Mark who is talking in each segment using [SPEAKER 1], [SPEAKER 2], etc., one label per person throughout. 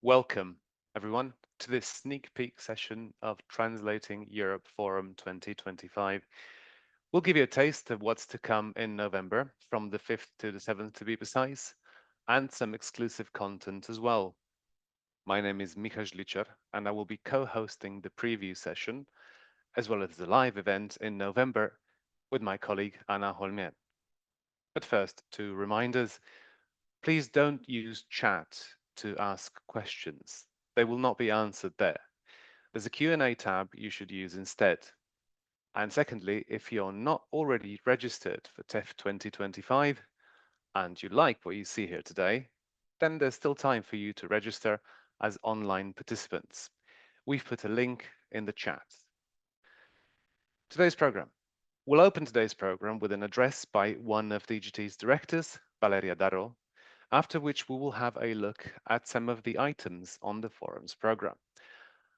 [SPEAKER 1] Welcome, everyone, to this sneak peek session of Translating Europe Forum 2025. We'll give you a taste of what's to come in November, from the 5th to the 7th to be precise, and some exclusive content as well. My name is Michał Licher, and I will be co-hosting the preview session, as well as the live event in November with my colleague Anna HOLMÉN. But first, two reminders. Please don't use chat to ask questions. They will not be answered there. There's a Q&A tab you should use instead. And secondly, if you're not already registered for TEF 2025 and you like what you see here today, then there's still time for you to register as online participants. We've put a link in the chat. Today's program. We'll open today's program with an address by one of DGT's directors, Valeria DARÓ, after which we will have a look at some of the items on the forum's program.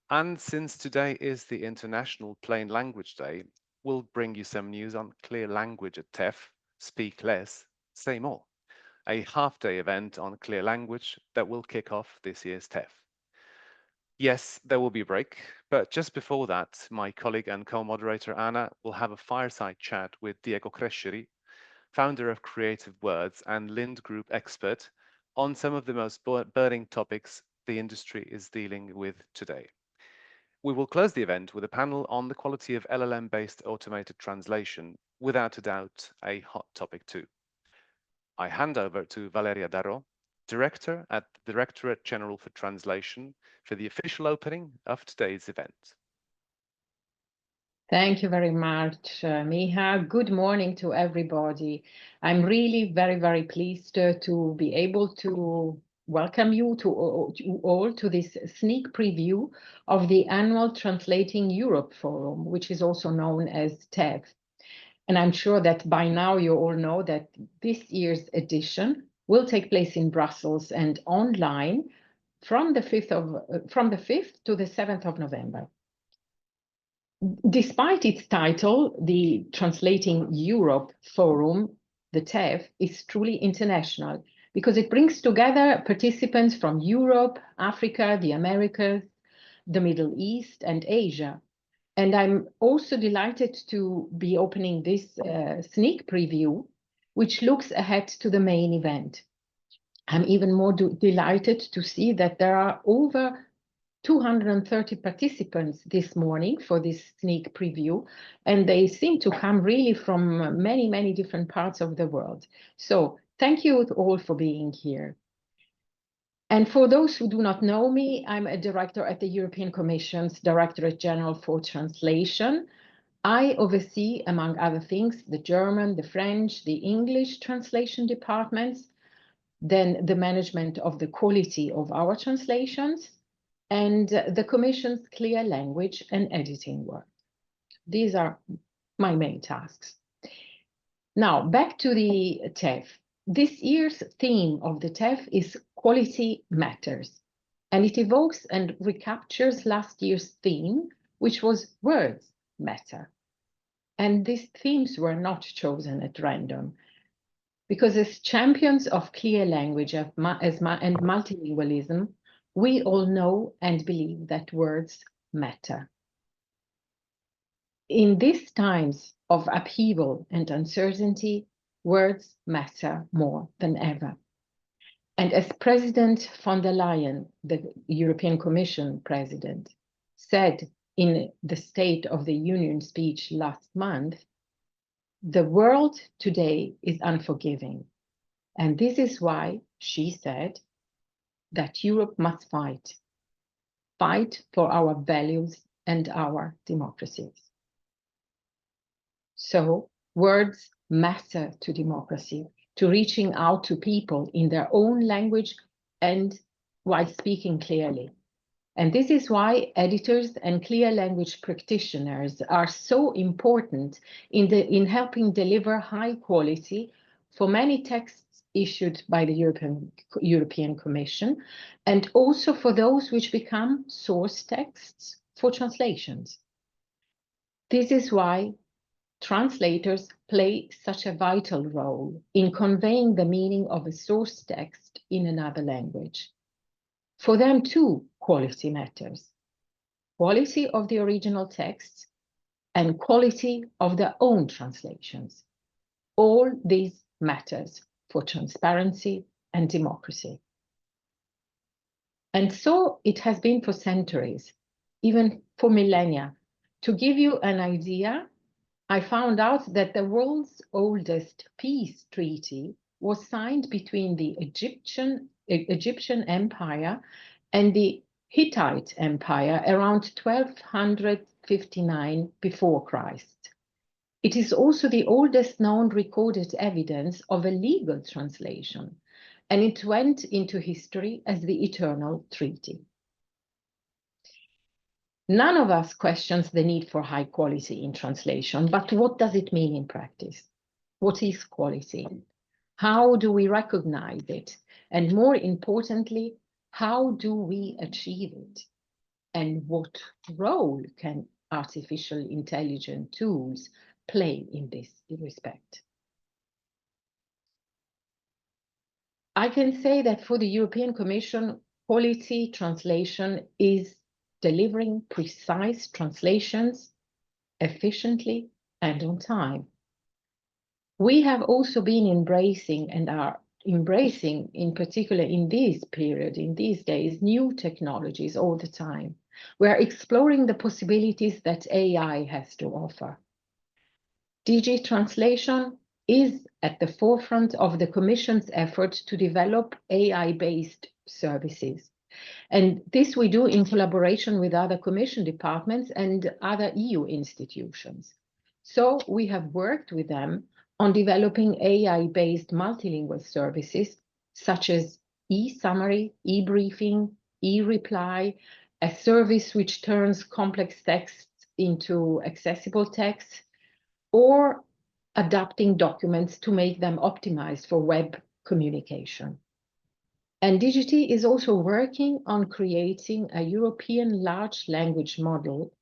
[SPEAKER 1] And since today is the International Plain Language Day, we'll bring you some news on ClearLanguage at TEF, Speak Less, Say More, a half-day event on clear language that will kick off this year's TEF. Yes, there will be a break, but just before that, my colleague and co-moderator Anna will have a fireside chat with Diego CRESCERI, founder of Creative Words and Lind Group expert, on some of the most burning topics the industry is dealing with today. We will close the event with a panel on the quality of LLM-based automated translation, without a doubt a hot topic too. I hand over to Valeria DARÓ, Director at the Directorate General for Translation, for the official opening of today's event.
[SPEAKER 2] Thank you very much, Miha. Good morning to everybody. I'm really very pleased to be able to welcome you all to this sneak preview of the annual Translating Europe Forum, which is also known as TEF. And I'm sure that by now you all know that this year's edition will take place in Brussels and online from the 5th to the 7th of November. Despite its title, the Translating Europe Forum, the TEF, is truly international because it brings together participants from Europe, Africa, the Americas, the Middle East, and Asia. And I'm also delighted to be opening this sneak preview, which looks ahead to the main event. I'm even more delighted to see that there are over 230 participants this morning for this sneak preview, and they seem to come really from many different parts of the world. So thank you all for being here. And for those who do not know me, I'm a director at the European Commission's Directorate General for Translation. I oversee, among other things, the German, the French, the English translation departments, then the management of the quality of our translations, and the Commission's clear language and editing work. These are my main tasks. Now, back to the TEF. This year's theme of the TEF is Quality Matters, and it evokes and recaptures last year's theme, which was Words Matter. And these themes were not chosen at random, because as champions of clear language and multilingualism, we all know and believe that words matter. In these times of upheaval and uncertainty, words matter more than ever. And as President von der Leyen, the European Commission President, said in the State of the Union speech last month, the world today is unforgiving. And this is why she said that Europe must fight for our values and our democracies. So words matter to democracy, to reaching out to people in their own language and while speaking clearly. And this is why editors and clear language practitioners are so important in helping deliver high quality for many texts issued by the European Commission, and also for those which become source texts for translations. This is why translators play such a vital role in conveying the meaning of a source text in another language. For them too, quality matters. Quality of the original text and quality of their own translations. All these matters for transparency and democracy. And so it has been for centuries, even for millennia. To give you an idea, I found out that the world's oldest peace treaty was signed between the Egyptian Empire and the Hittite Empire around 1259 before Christ. It is also the oldest known recorded evidence of a legal translation, and it went into history as the Eternal Treaty. None of us questions the need for high quality in translation, but what does it mean in practice? What is quality? How do we recognize it? And more importantly, how do we achieve it? And what role can artificial intelligence tools play in this respect? I can say that for the European Commission, quality translation is delivering precise translations efficiently and on time. We have also been embracing and are embracing, in particular in this period, in these days, new technologies all the time. We are exploring the possibilities that AI has to offer. DG Translation is at the forefront of the Commission's effort to develop AI-based services. And this we do in collaboration with other Commission departments and other EU institutions. So we have worked with them on developing AI-based multilingual services, such as e-summary, e-briefing, e-reply, a service which turns complex texts into accessible text, or adapting documents to make them optimized for web communication. And DGT is also working on creating a European large language model,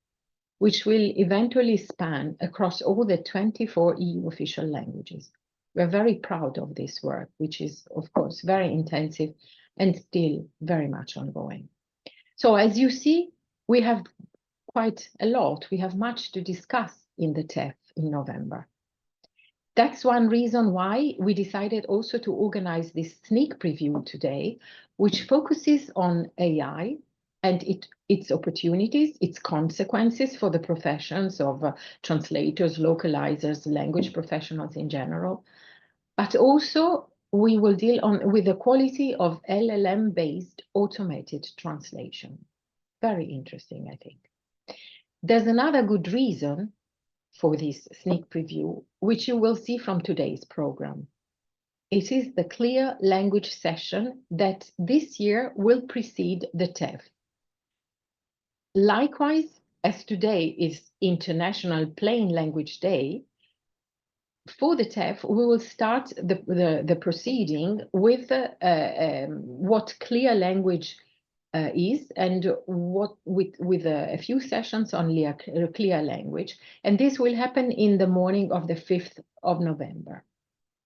[SPEAKER 2] which will eventually span across all the 24 EU official languages. We're very proud of this work, which is, of course, very intensive and still very much ongoing. So as you see, we have quite a lot. We have much to discuss in the TEF in November. That's one reason why we decided also to organize this sneak preview today, which focuses on AI and its opportunities, its consequences for the professions of translators, localizers, language professionals in general. But also we will deal with the quality of LLM-based automated translation. Very interesting, I think. There's another good reason for this sneak preview, which you will see from today's program. It is the ClearLanguage session that this year will precede the TEF. Likewise, as today is International Plain Language Day, for the TEF, we will start the proceeding with what ClearLanguage is, and what with a few sessions on ClearLanguage, and this will happen in the morning of the 5th of November.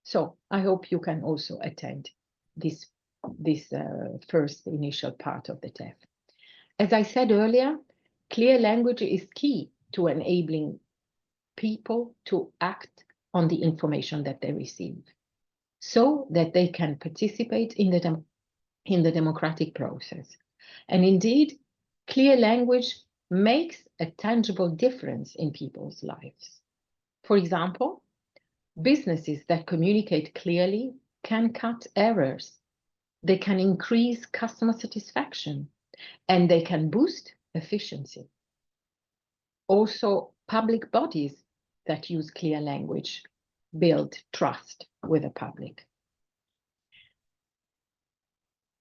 [SPEAKER 2] So I hope you can also attend this first initial part of the TEF. As I said earlier, ClearLanguage is key to enabling people to act on the information that they receive, so that they can participate in the democratic process. And indeed, ClearLanguage makes a tangible difference in people's lives. For example, businesses that communicate clearly can cut errors, they can increase customer satisfaction, and they can boost efficiency. Also, public bodies that use ClearLanguage build trust with the public.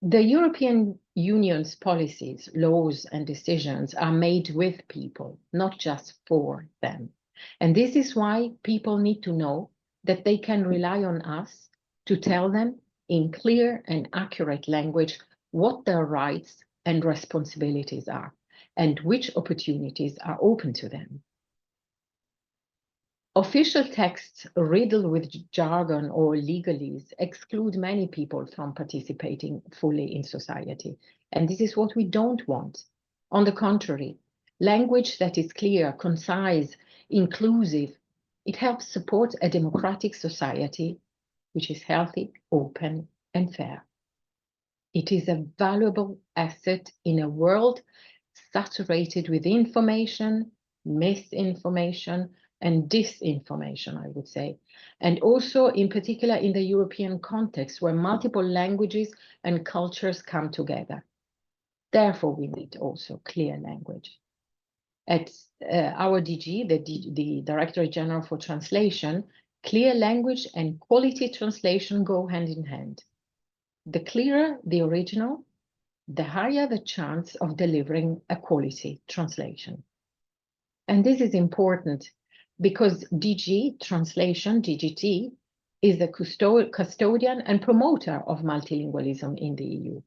[SPEAKER 2] The European Union's policies, laws, and decisions are made with people, not just for them. And this is why people need to know that they can rely on us to tell them in clear and accurate language what their rights and responsibilities are, and which opportunities are open to them. Official texts riddled with jargon or legalese exclude many people from participating fully in society. And this is what we don't want. On the contrary, language that is clear, concise, inclusive, it helps support a democratic society which is healthy, open, and fair. It is a valuable asset in a world saturated with information, misinformation, and disinformation, I would say. And also, in particular, in the European context, where multiple languages and cultures come together. Therefore, we need also clear language. At our DG, the Directorate General for Translation, clear language and quality translation go hand in hand. The clearer the original, the higher the chance of delivering a quality translation. And this is important because DG Translation, DGT, is the custodian and promoter of multilingualism in the EU.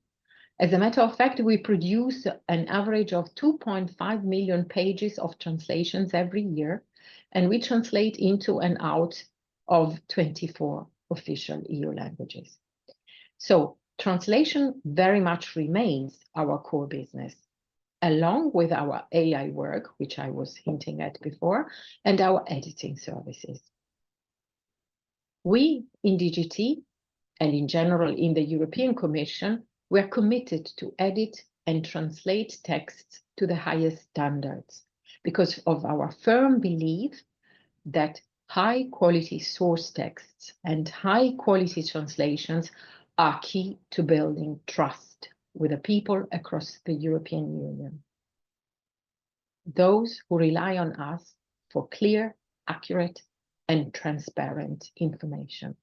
[SPEAKER 2] As a matter of fact, we produce an average of 2.5 million pages of translations every year, and we translate into and out of 24 official EU languages. So translation very much remains our core business, along with our AI work, which I was hinting at before, and our editing services. We in DGT, and in general in the European Commission, we are committed to edit and translate texts to the highest standards because of our firm belief that high quality source texts and high quality translations are key to building trust with the people across the European Union. Those who rely on us for clear, accurate, and transparent information.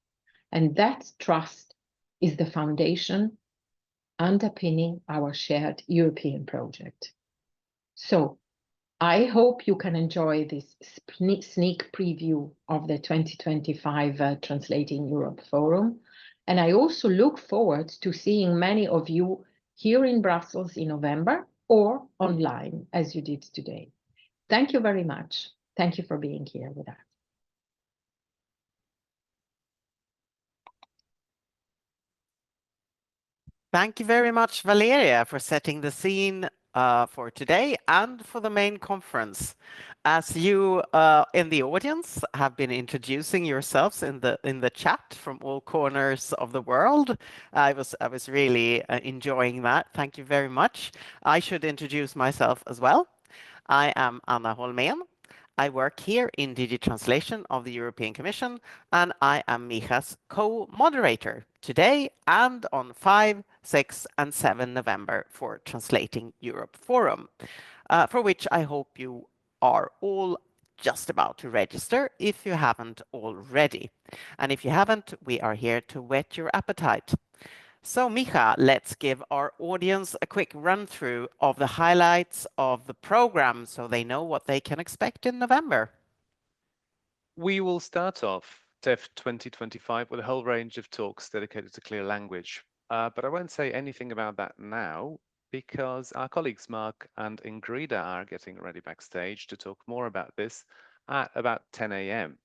[SPEAKER 2] And that trust is the foundation underpinning our shared European project. So I hope you can enjoy this sneak preview of the 2025 Translating Europe Forum. And I also look forward to seeing many of you here in Brussels in November or online as you did today. Thank you very much. Thank you for being here with us.
[SPEAKER 3] Thank you very much, Valeria, for setting the scene for today and for the main conference. As you in the audience have been introducing yourselves in the chat from all corners of the world, I was really enjoying that. Thank you very much. I should introduce myself as well. I am Anna HOLMÉN. I work here in DG Translation of the European Commission, and I am Micha's co-moderator today and on 5, 6, and 7 November for Translating Europe Forum, for which I hope you are all just about to register if you haven't already. And if you haven't, we are here to whet your appetite. So, Micha, let's give our audience a quick run-through of the highlights of the program so they know what they can expect in November.
[SPEAKER 1] We will start off TEF 2025 with a whole range of talks dedicated to clear language. But I won't say anything about that now because our colleagues Mark and Ingrida are getting ready backstage to talk more about this at about 10 a.m.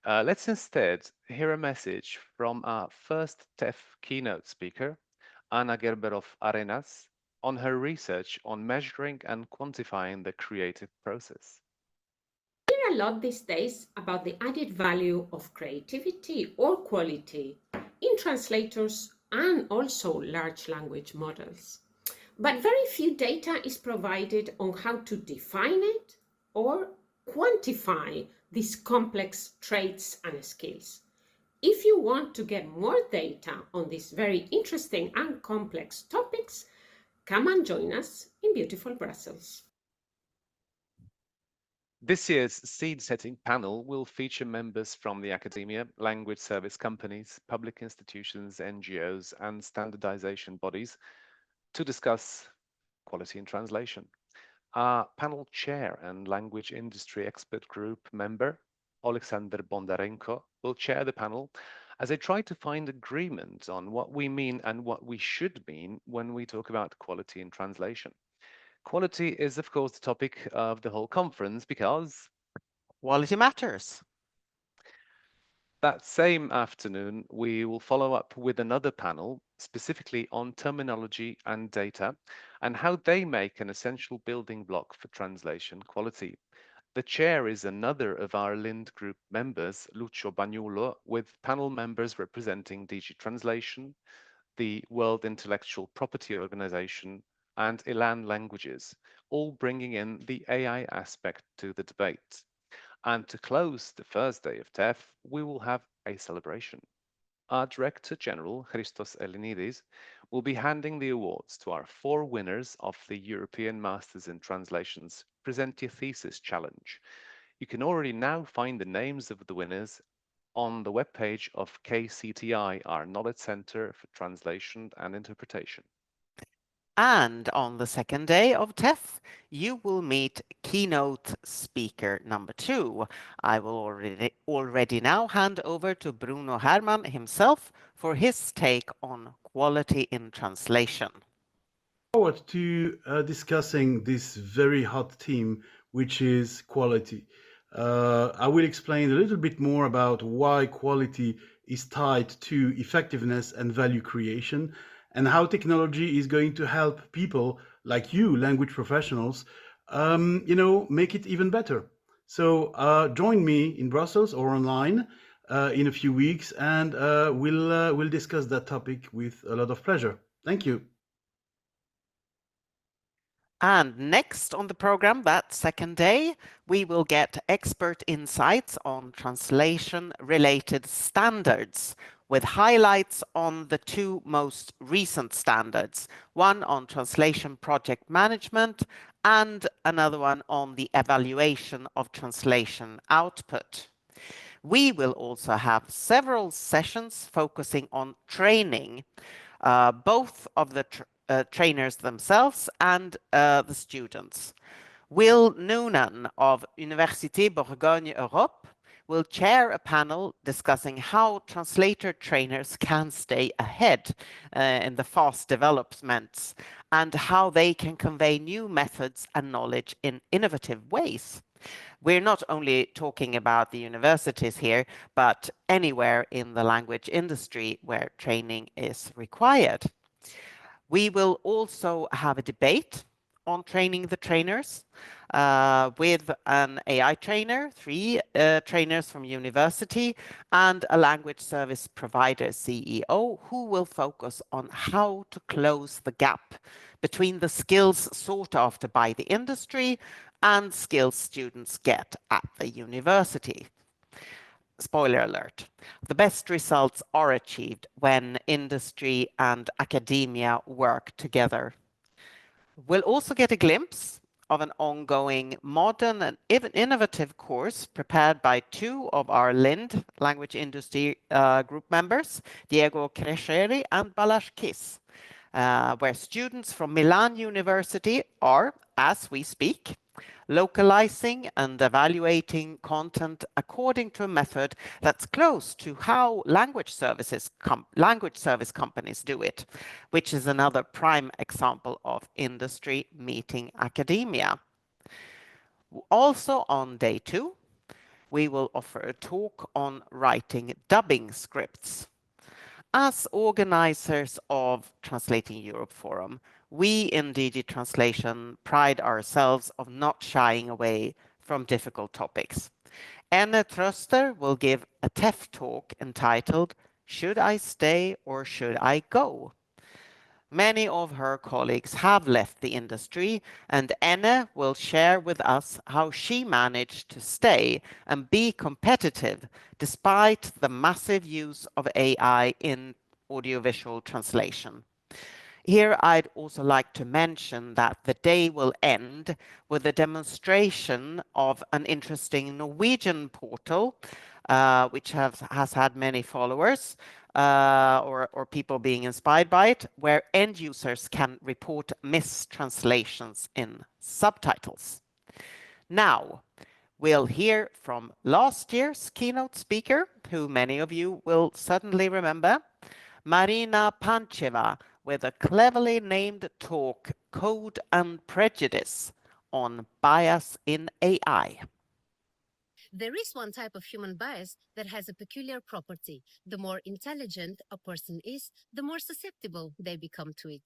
[SPEAKER 1] Let's instead hear a message from our first TEF keynote speaker, Anna Gerberov-Arenas, on her research on measuring and quantifying the creative process.
[SPEAKER 4] We hear a lot these days about the added value of creativity or quality in translators and also large language models. But very few data is provided on how to define it or quantify these complex traits and skills. If you want to get more data on these very interesting and complex topics, come and join us in beautiful Brussels.
[SPEAKER 1] This year's seed-setting panel will feature members from the academia, language service companies, public institutions, NGOs, and standardization bodies to discuss quality in translation. Our panel chair and language industry expert group member, Alexander Bondarenko, will chair the panel as they try to find agreement on what we mean and what we should mean when we talk about quality in translation. Quality is, of course, the topic of the whole conference because
[SPEAKER 3] quality matters.
[SPEAKER 1] That same afternoon, we will follow up with another panel specifically on terminology and data, and how they make an essential building block for translation quality. The chair is another of our LIND group members, Lucio Bagnulo, with panel members representing DG Translation, the World Intellectual Property Organization, and Ilan Languages, all bringing in the AI aspect to the debate. And to close the first day of TEF, we will have a celebration. Our Director General, Christos Elenides, will be handing the awards to our 4 winners of the European Masters in Translations Present Your Thesis Challenge. You can already now find the names of the winners on the webpage of KCTI, our Knowledge Center for Translation and Interpretation.
[SPEAKER 3] And on the second day of TEF, you will meet keynote speaker number 2. I will already now hand over to Bruno Herman himself for his take on quality in translation.
[SPEAKER 5] Forward to discussing this very hot theme, which is quality. I will explain a little bit more about why quality is tied to effectiveness and value creation, and how technology is going to help people like you, language professionals, make it even better. So join me in Brussels or online in a few weeks, and we'll discuss that topic with a lot of pleasure. Thank you.
[SPEAKER 3] And next on the program, that second day, we will get expert insights on translation-related standards, with highlights on the 2 most recent standards, one on translation project management and another one on the evaluation of translation output. We will also have several sessions focusing on training, both of the trainers themselves and the students. Will Noonan of Université Bourgogne-Europe will chair a panel discussing how translator trainers can stay ahead in the fast developments and how they can convey new methods and knowledge in innovative ways. We're not only talking about the universities here, but anywhere in the language industry where training is required. We will also have a debate on training the trainers with an AI trainer, 3 trainers from university, and a language service provider CEO who will focus on how to close the gap between the skills sought after by the industry and skills students get at the university. Spoiler alert, the best results are achieved when industry and academia work together. We'll also get a glimpse of an ongoing modern and even innovative course prepared by 2 of our LIND language industry group members, Diego CRESCERI and Balázs KIS, where students from Milan University are, as we speak, localizing and evaluating content according to a method that's close to how language service companies do it, which is another prime example of industry meeting academia. Also on day 2, we will offer a talk on writing dubbing scripts. As organizers of Translating Europe Forum, we in DG Translation pride ourselves of not shying away from difficult topics. Anna Tröster will give a TEF talk entitled, "Should I Stay or Should I Go?" Many of her colleagues have left the industry, and Anna will share with us how she managed to stay and be competitive despite the massive use of AI in audiovisual translation. Here, I'd also like to mention that the day will end with a demonstration of an interesting Norwegian portal, which has had many followers, or people being inspired by it, where end users can report mistranslations in subtitles. Now, we'll hear from last year's keynote speaker, who many of you will certainly remember, Marina Pancheva, with a cleverly named talk, Code and Prejudice, on bias in AI.
[SPEAKER 6] There is one type of human bias that has a peculiar property. The more intelligent a person is, the more susceptible they become to it.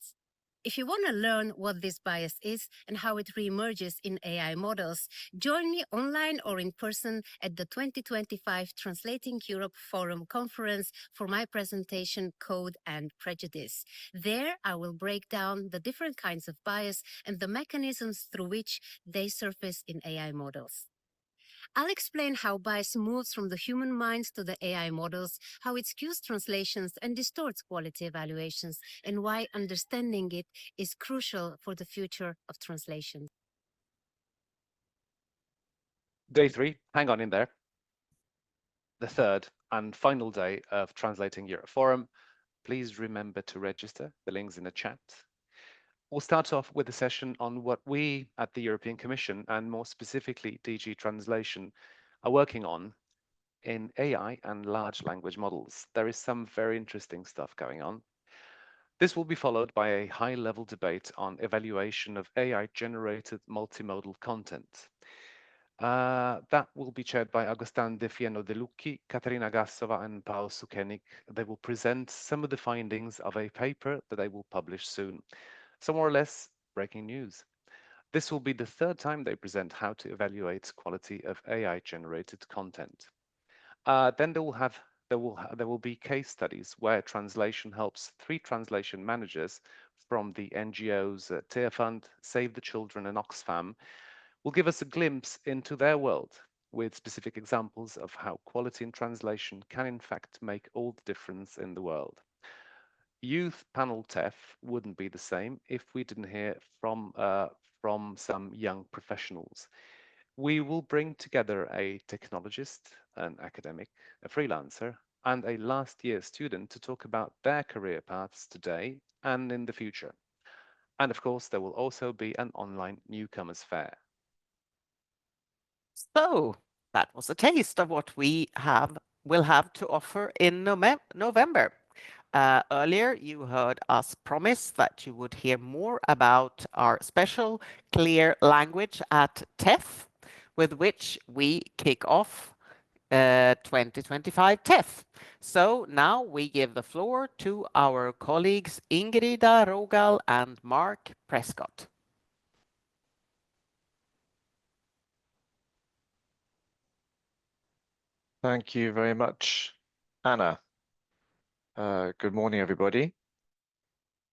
[SPEAKER 6] If you want to learn what this bias is and how it reemerges in AI models, join me online or in person at the 2025 Translating Europe Forum Conference for my presentation, Code and Prejudice. There, I will break down the different kinds of bias and the mechanisms through which they surface in AI models. I'll explain how bias moves from the human minds to the AI models, how it skews translations and distorts quality evaluations, and why understanding it is crucial for the future of translation.
[SPEAKER 1] Day 3, hang on in there. The third and final day of Translating Europe Forum. Please remember to register. The link's in the chat. We'll start off with a session on what we at the European Commission, and more specifically DG Translation, are working on in AI and large language models. There is some very interesting stuff going on. This will be followed by a high-level debate on evaluation of AI-generated multimodal content. That will be chaired by Agustin De Fieno De Lucchi, Katerina Gassova, and Paul Sukenik. They will present some of the findings of a paper that they will publish soon. So more or less breaking news. This will be the third time they present how to evaluate quality of AI-generated content. Then there will be case studies where translation helps 3 translation managers from the NGOs TEF, Save the Children, and Oxfam will give us a glimpse into their world with specific examples of how quality in translation can in fact make all the difference in the world. Youth panel TEF wouldn't be the same if we didn't hear from some young professionals. We will bring together a technologist, an academic, a freelancer, and a last year student to talk about their career paths today and in the future. And of course, there will also be an online newcomers fair.
[SPEAKER 3] So that was a taste of what we will have to offer in November. Earlier, you heard us promise that you would hear more about our special Clear Language at TEF, with which we kick off 2025 TEF. So now we give the floor to our colleagues Ingrida, ROGAL, and Mark Prescott.
[SPEAKER 7] Thank you very much, Anna. Good morning, everybody,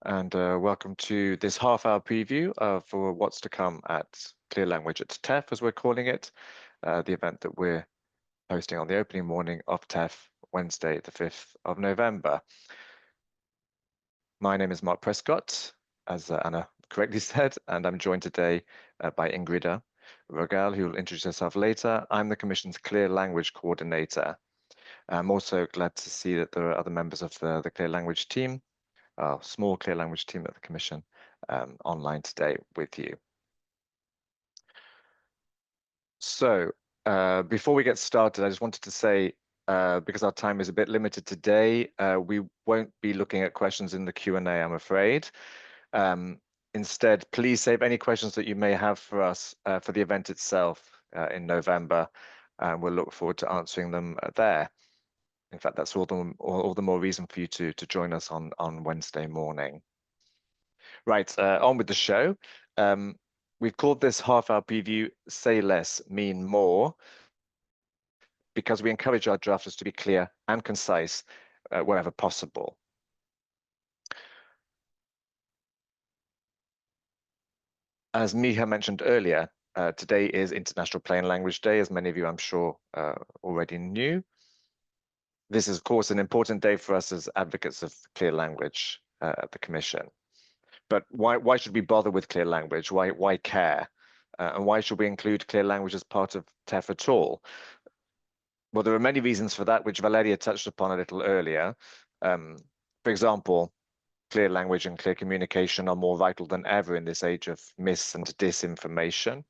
[SPEAKER 7] and welcome to this half-hour preview for what's to come at Clear Language at TEF, as we're calling it, the event that we're hosting on the opening morning of TEF, Wednesday, the 5th of November. My name is Mark Prescott, as Anna correctly said, and I'm joined today by Ingrida ROGAL, who will introduce herself later. I'm the Commission's Clear Language Coordinator. I'm also glad to see that there are other members of the Clear Language team, small Clear Language team at the Commission, online today with you. So before we get started, I just wanted to say, because our time is a bit limited today, we won't be looking at questions in the Q&A, I'm afraid. Instead, please save any questions that you may have for us for the event itself in November, and we'll look forward to answering them there. In fact, that's all the more reason for you to join us on Wednesday morning. Right, on with the show. We've called this half-hour preview Say Less, Mean More, because we encourage our drafters to be clear and concise wherever possible. As Miha mentioned earlier, today is International Plain Language Day, as many of you, I'm sure, already knew. This is, of course, an important day for us as advocates of clear language at the Commission. But why should we bother with clear language? Why care? And why should we include clear language as part of TEF at all? Well, there are many reasons for that, which Valeria touched upon a little earlier. For example, clear language and clear communication are more vital than ever in this age of mis and disinformation.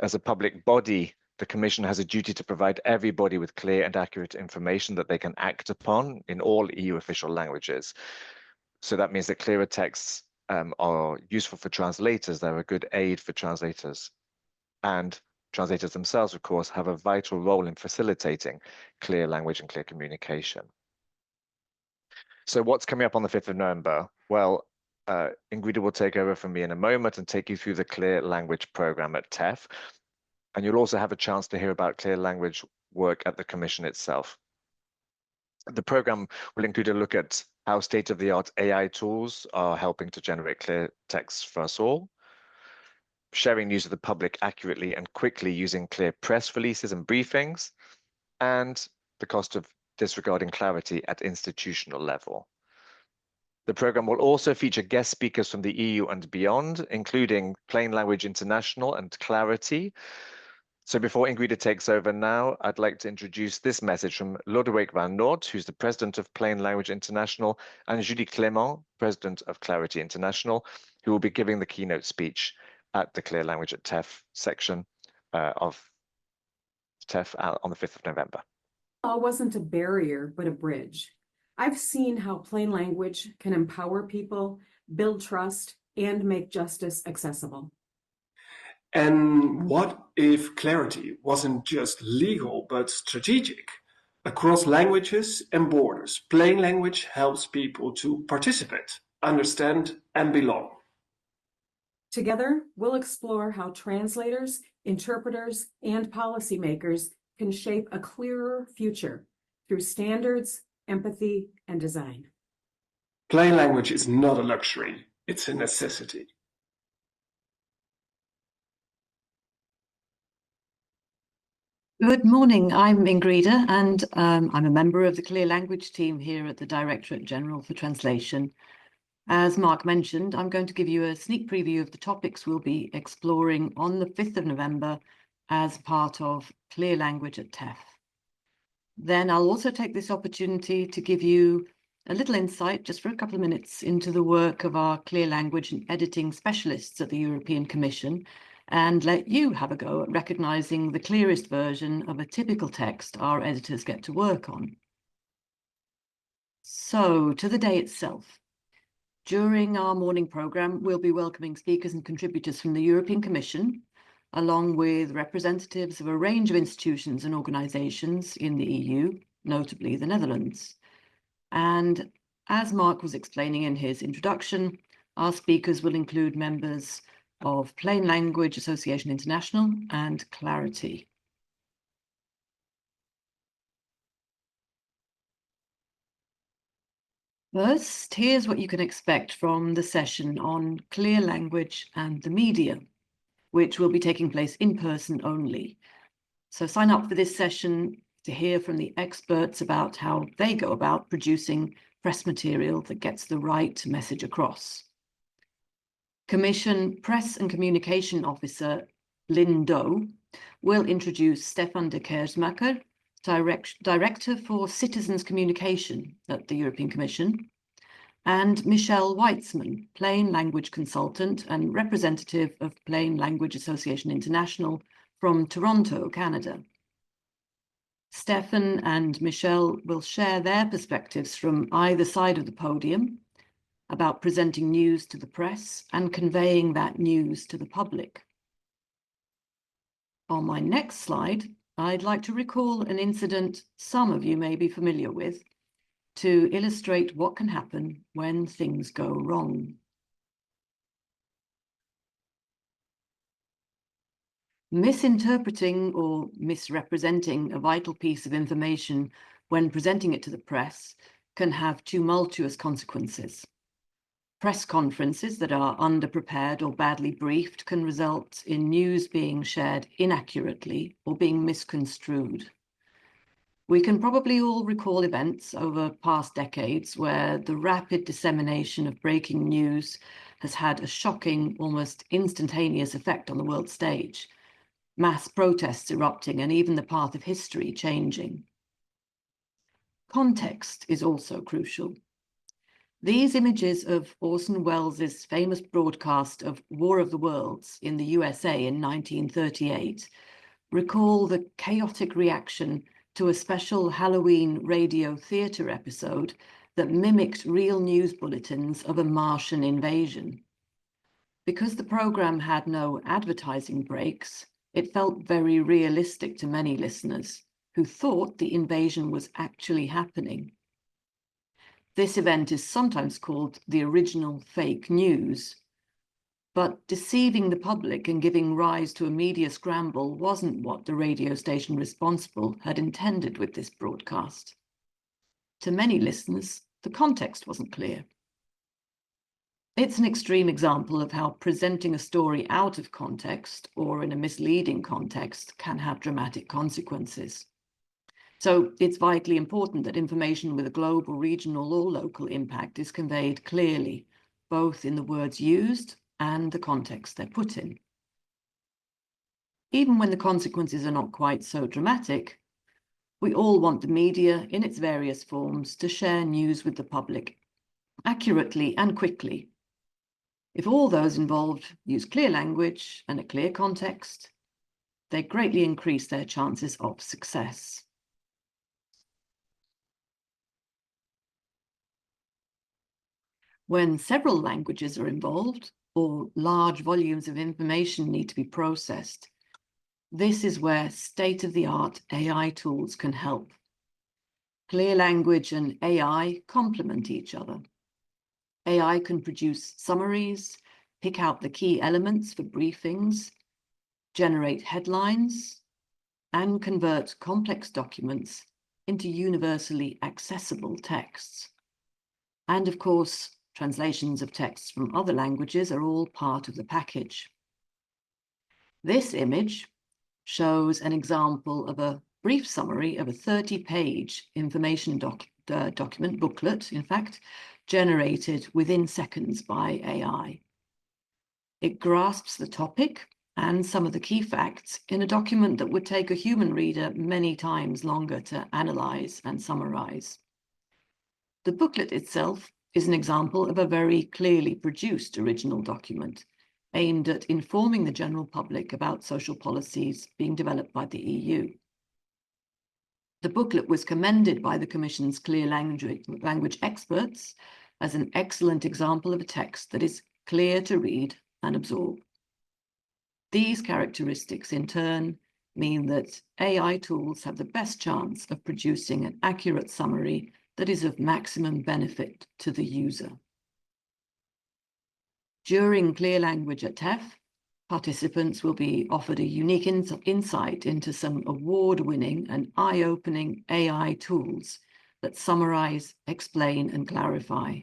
[SPEAKER 7] As a public body, the Commission has a duty to provide everybody with clear and accurate information that they can act upon in all EU official languages. So that means that clearer texts are useful for translators. They're a good aid for translators. And translators themselves, of course, have a vital role in facilitating clear language and clear communication. So what's coming up on the 5th of November? Well, Ingrida will take over from me in a moment and take you through the Clear Language program at TEF. And you'll also have a chance to hear about clear language work at the Commission itself. The program will include a look at how state-of-the-art AI tools are helping to generate clear text for us all, sharing news with the public accurately and quickly using clear press releases and briefings, and the cost of disregarding clarity at institutional level. The program will also feature guest speakers from the EU and beyond, including Plain Language International and Clarity. So before Ingrida takes over now, I'd like to introduce this message from Lodewijk van Noort, who's the president of Plain Language International, and Julie Clément, president of Clarity International, who will be giving the keynote speech at the Clear Language at TEF section of TEF on the 5th of November.
[SPEAKER 8] Law wasn't a barrier, but a bridge. I've seen how plain language can empower people, build trust, and make justice accessible.
[SPEAKER 9] And what if clarity wasn't just legal, but strategic? Across languages and borders, plain language helps people to participate, understand, and belong.
[SPEAKER 8] Together, we'll explore how translators, interpreters, and policymakers can shape a clearer future through standards, empathy, and design.
[SPEAKER 9] Plain language is not a luxury, it's a necessity.
[SPEAKER 10] Good morning, I'm Ingrida, and I'm a member of the Clear Language team here at the Directorate General for Translation. As Mark mentioned, I'm going to give you a sneak preview of the topics we'll be exploring on the 5th of November as part of Clear Language at TEF. Then I'll also take this opportunity to give you a little insight, just for a couple of minutes, into the work of our clear language and editing specialists at the European Commission, and let you have a go at recognizing the clearest version of a typical text our editors get to work on. So, to the day itself. During our morning programme, we'll be welcoming speakers and contributors from the European Commission, along with representatives of a range of institutions and organisations in the EU, notably the Netherlands. And as Mark was explaining in his introduction, our speakers will include members of Plain Language Association International and Clarity. First, here's what you can expect from the session on clear language and the media, which will be taking place in person only. So sign up for this session to hear from the experts about how they go about producing press material that gets the right message across. Commission Press and Communication Officer Lynn Doe will introduce Stefan de Keersmaker, Director for Citizens Communication at the European Commission, and Michelle Weitzman, Plain Language Consultant and representative of Plain Language Association International from Toronto, Canada. Stefan and Michelle will share their perspectives from either side of the podium about presenting news to the press and conveying that news to the public. On my next slide, I'd like to recall an incident some of you may be familiar with to illustrate what can happen when things go wrong. Misinterpreting or misrepresenting a vital piece of information when presenting it to the press can have tumultuous consequences. Press conferences that are underprepared or badly briefed can result in news being shared inaccurately or being misconstrued. We can probably all recall events over past decades where the rapid dissemination of breaking news has had a shocking, almost instantaneous effect on the world stage, mass protests erupting and even the path of history changing. Context is also crucial. These images of Orson Welles' famous broadcast of War of the Worlds in the USA in 1938 recall the chaotic reaction to a special Halloween radio theatre episode that mimicked real news bulletins of a Martian invasion. Because the programme had no advertising breaks, it felt very realistic to many listeners who thought the invasion was actually happening. This event is sometimes called the original fake news, but deceiving the public and giving rise to a media scramble wasn't what the radio station responsible had intended with this broadcast. To many listeners, the context wasn't clear. It's an extreme example of how presenting a story out of context or in a misleading context can have dramatic consequences. So it's vitally important that information with a global, regional, or local impact is conveyed clearly, both in the words used and the context they're put in. Even when the consequences are not quite so dramatic, we all want the media in its various forms to share news with the public accurately and quickly. If all those involved use clear language and a clear context, they greatly increase their chances of success. When several languages are involved or large volumes of information need to be processed, this is where state-of-the-art AI tools can help. Clear language and AI complement each other. AI can produce summaries, pick out the key elements for briefings, generate headlines, and convert complex documents into universally accessible texts. And of course, translations of texts from other languages are all part of the package. This image shows an example of a brief summary of a 30-page information document, booklet, in fact, generated within seconds by AI. It grasps the topic and some of the key facts in a document that would take a human reader many times longer to analyze and summarize. The booklet itself is an example of a very clearly produced original document aimed at informing the general public about social policies being developed by the EU. The booklet was commended by the Commission's clear language experts as an excellent example of a text that is clear to read and absorb. These characteristics, in turn, mean that AI tools have the best chance of producing an accurate summary that is of maximum benefit to the user. During Clear Language at TEF, participants will be offered a unique insight into some award-winning and eye-opening AI tools that summarize, explain, and clarify.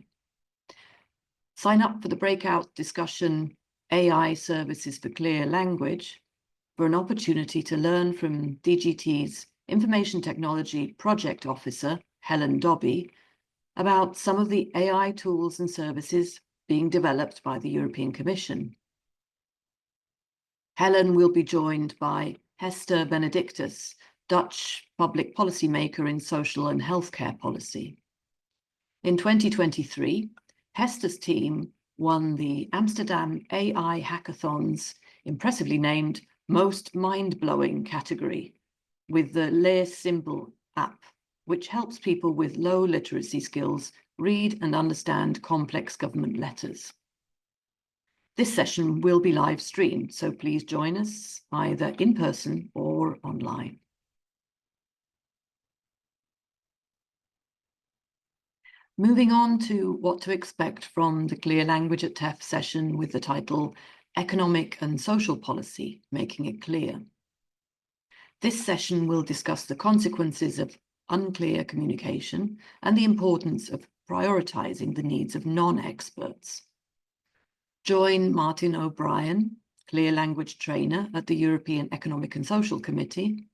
[SPEAKER 10] Sign up for the breakout discussion, AI Services for Clear Language, for an opportunity to learn from DGT's Information Technology Project Officer, Helen Dobby, about some of the AI tools and services being developed by the European Commission. Helen will be joined by Hester Benedictus, Dutch public policymaker in social and healthcare policy. In 2023, Hester's team won the Amsterdam AI Hackathon's impressively named Most Mind-Blowing category with the Lees Symbol app, which helps people with low literacy skills read and understand complex government letters. This session will be live streamed, so please join us either in person or online. Moving on to what to expect from the Clear Language at TEF session with the title Economic and Social Policy, Making It Clear. This session will discuss the consequences of unclear communication and the importance of prioritizing the needs of non-experts. Join Martin O'Brien, Clear Language trainer at the European Economic and Social Committee,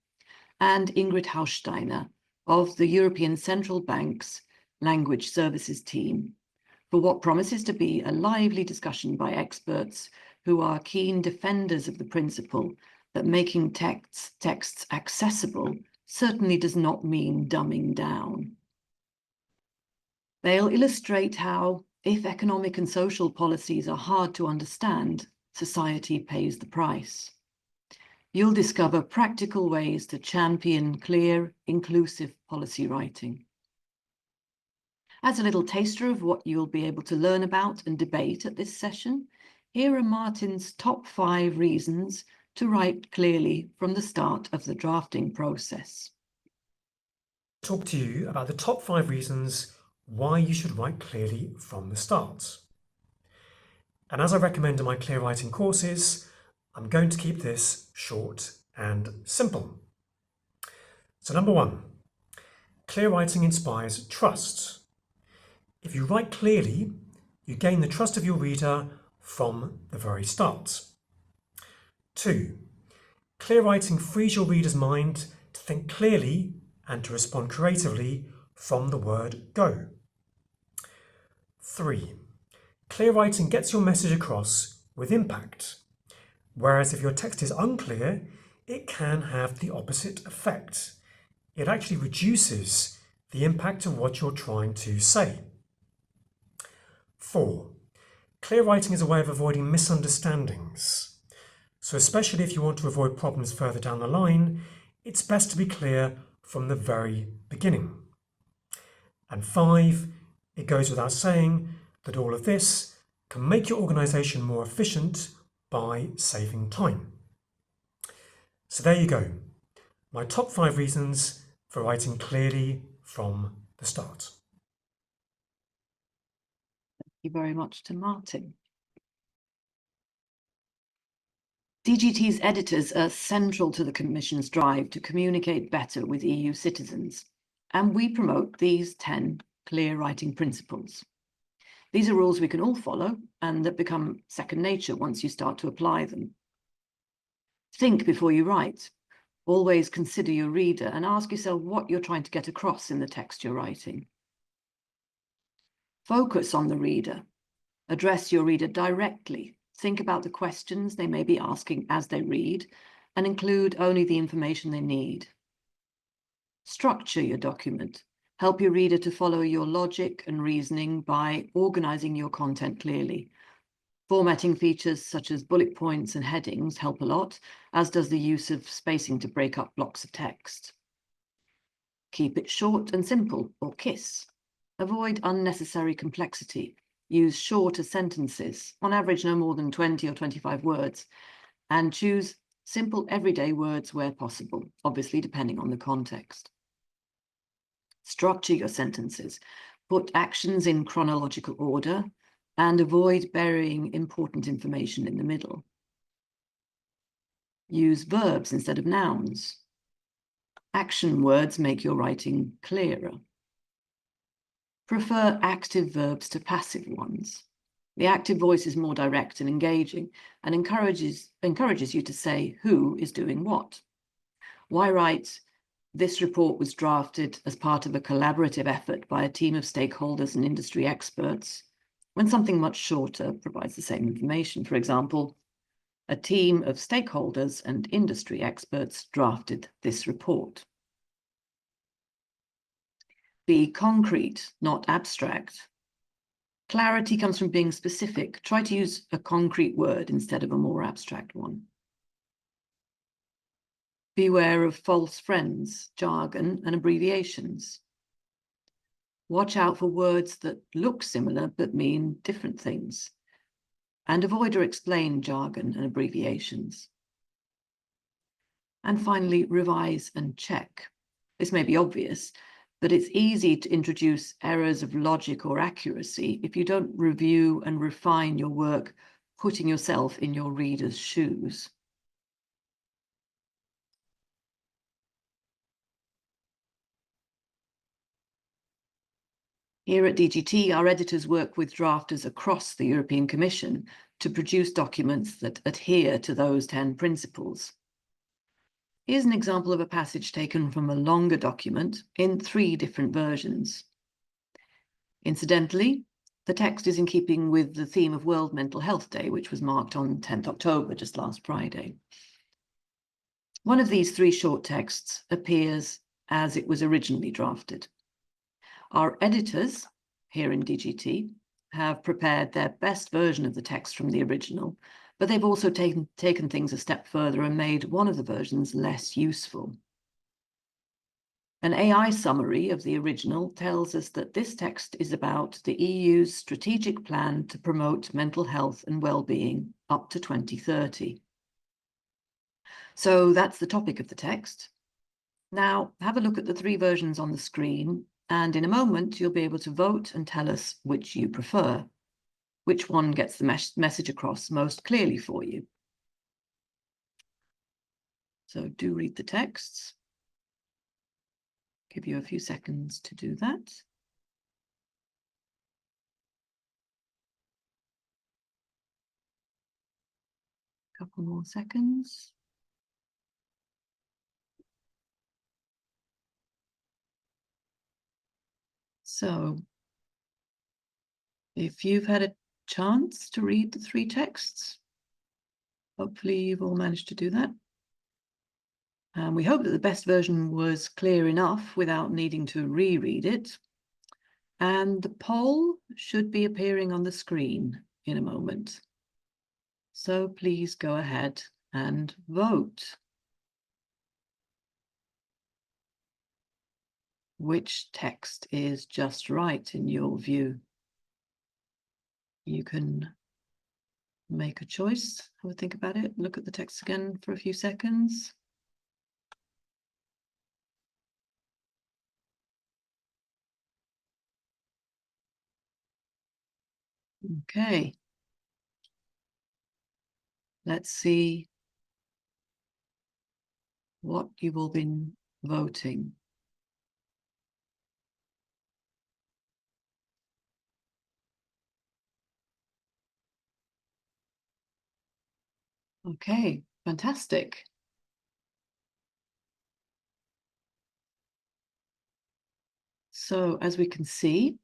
[SPEAKER 10] and Ingrid Haussteiner of the European Central Bank's Language Services team for what promises to be a lively discussion by experts who are keen defenders of the principle that making texts accessible certainly does not mean dumbing down. They'll illustrate how, if economic and social policies are hard to understand, society pays the price. You'll discover practical ways to champion clear, inclusive policy writing. As a little taster of what you'll be able to learn about and debate at this session, here are Martin's top 5 reasons to write clearly from the start of the drafting process.
[SPEAKER 11] Talk to you about the top 5 reasons why you should write clearly from the start. And as I recommend in my clear writing courses, I'm going to keep this short and simple. So number 1, clear writing inspires trust. If you write clearly, you gain the trust of your reader from the very start. 2, clear writing frees your reader's mind to think clearly and to respond creatively from the word go. 3, clear writing gets your message across with impact, whereas if your text is unclear, it can have the opposite effect. It actually reduces the impact of what you're trying to say. 4, clear writing is a way of avoiding misunderstandings. So especially if you want to avoid problems further down the line, it's best to be clear from the very beginning. And 5, it goes without saying that all of this can make your organization more efficient by saving time. So there you go, my top 5 reasons for writing clearly from the start.
[SPEAKER 10] Thank you very much to Martin. DGT's editors are central to the Commission's drive to communicate better with EU citizens, and we promote these 10 clear writing principles. These are rules we can all follow and that become second nature once you start to apply them. Think before you write. Always consider your reader and ask yourself what you're trying to get across in the text you're writing. Focus on the reader. Address your reader directly. Think about the questions they may be asking as they read and include only the information they need. Structure your document. Help your reader to follow your logic and reasoning by organizing your content clearly. Formatting features such as bullet points and headings help a lot, as does the use of spacing to break up blocks of text. Keep it short and simple, or KISS. Avoid unnecessary complexity. Use shorter sentences, on average no more than 20 or 25 words, and choose simple everyday words where possible, obviously depending on the context. Structure your sentences. Put actions in chronological order and avoid burying important information in the middle. Use verbs instead of nouns. Action words make your writing clearer. Prefer active verbs to passive ones. The active voice is more direct and engaging and encourages you to say who is doing what. Why write, "This report was drafted as part of a collaborative effort by a team of stakeholders and industry experts," when something much shorter provides the same information? For example, "A team of stakeholders and industry experts drafted this report." Be concrete, not abstract. Clarity comes from being specific. Try to use a concrete word instead of a more abstract one. Beware of false friends, jargon, and abbreviations. Watch out for words that look similar but mean different things. And avoid or explain jargon and abbreviations. And finally, revise and check. This may be obvious, but it's easy to introduce errors of logic or accuracy if you don't review and refine your work, putting yourself in your reader's shoes. Here at DGT, our editors work with drafters across the European Commission to produce documents that adhere to those 10 principles. Here's an example of a passage taken from a longer document in 3 different versions. Incidentally, the text is in keeping with the theme of World Mental Health Day, which was marked on 10th October, just last Friday. One of these 3 short texts appears as it was originally drafted. Our editors here in DGT have prepared their best version of the text from the original, but they've also taken things a step further and made one of the versions less useful. An AI summary of the original tells us that this text is about the EU's strategic plan to promote mental health and well-being up to 2030. So that's the topic of the text. Now have a look at the 3 versions on the screen, and in a moment you'll be able to vote and tell us which you prefer, which one gets the message across most clearly for you. So do read the texts. Give you a few seconds to do that. Couple more seconds. So if you've had a chance to read the 3 texts, hopefully you've all managed to do that. And we hope that the best version was clear enough without needing to reread it. And the poll should be appearing on the screen in a moment. So please go ahead and vote. Which text is just right in your view? You can make a choice, have a think about it, look at the text again for a few seconds. Okay. Let's see what you've all been voting. Okay, fantastic. So as we can see,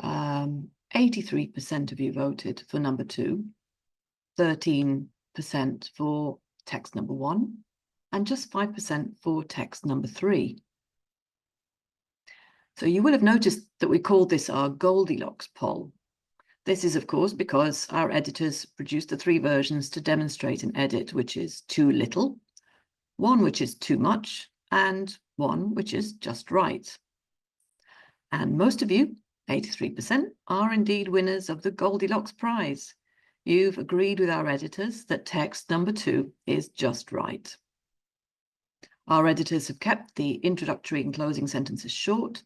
[SPEAKER 10] 83% of you voted for number 2, 13% for text number 1, and just 5% for text number 3. So you will have noticed that we called this our Goldilocks poll. This is, of course, because our editors produced the 3 versions to demonstrate an edit which is too little, one which is too much, and one which is just right. And most of you, 83%, are indeed winners of the Goldilocks prize. You've agreed with our editors that text number 2 is just right. Our editors have kept the introductory and closing sentences short.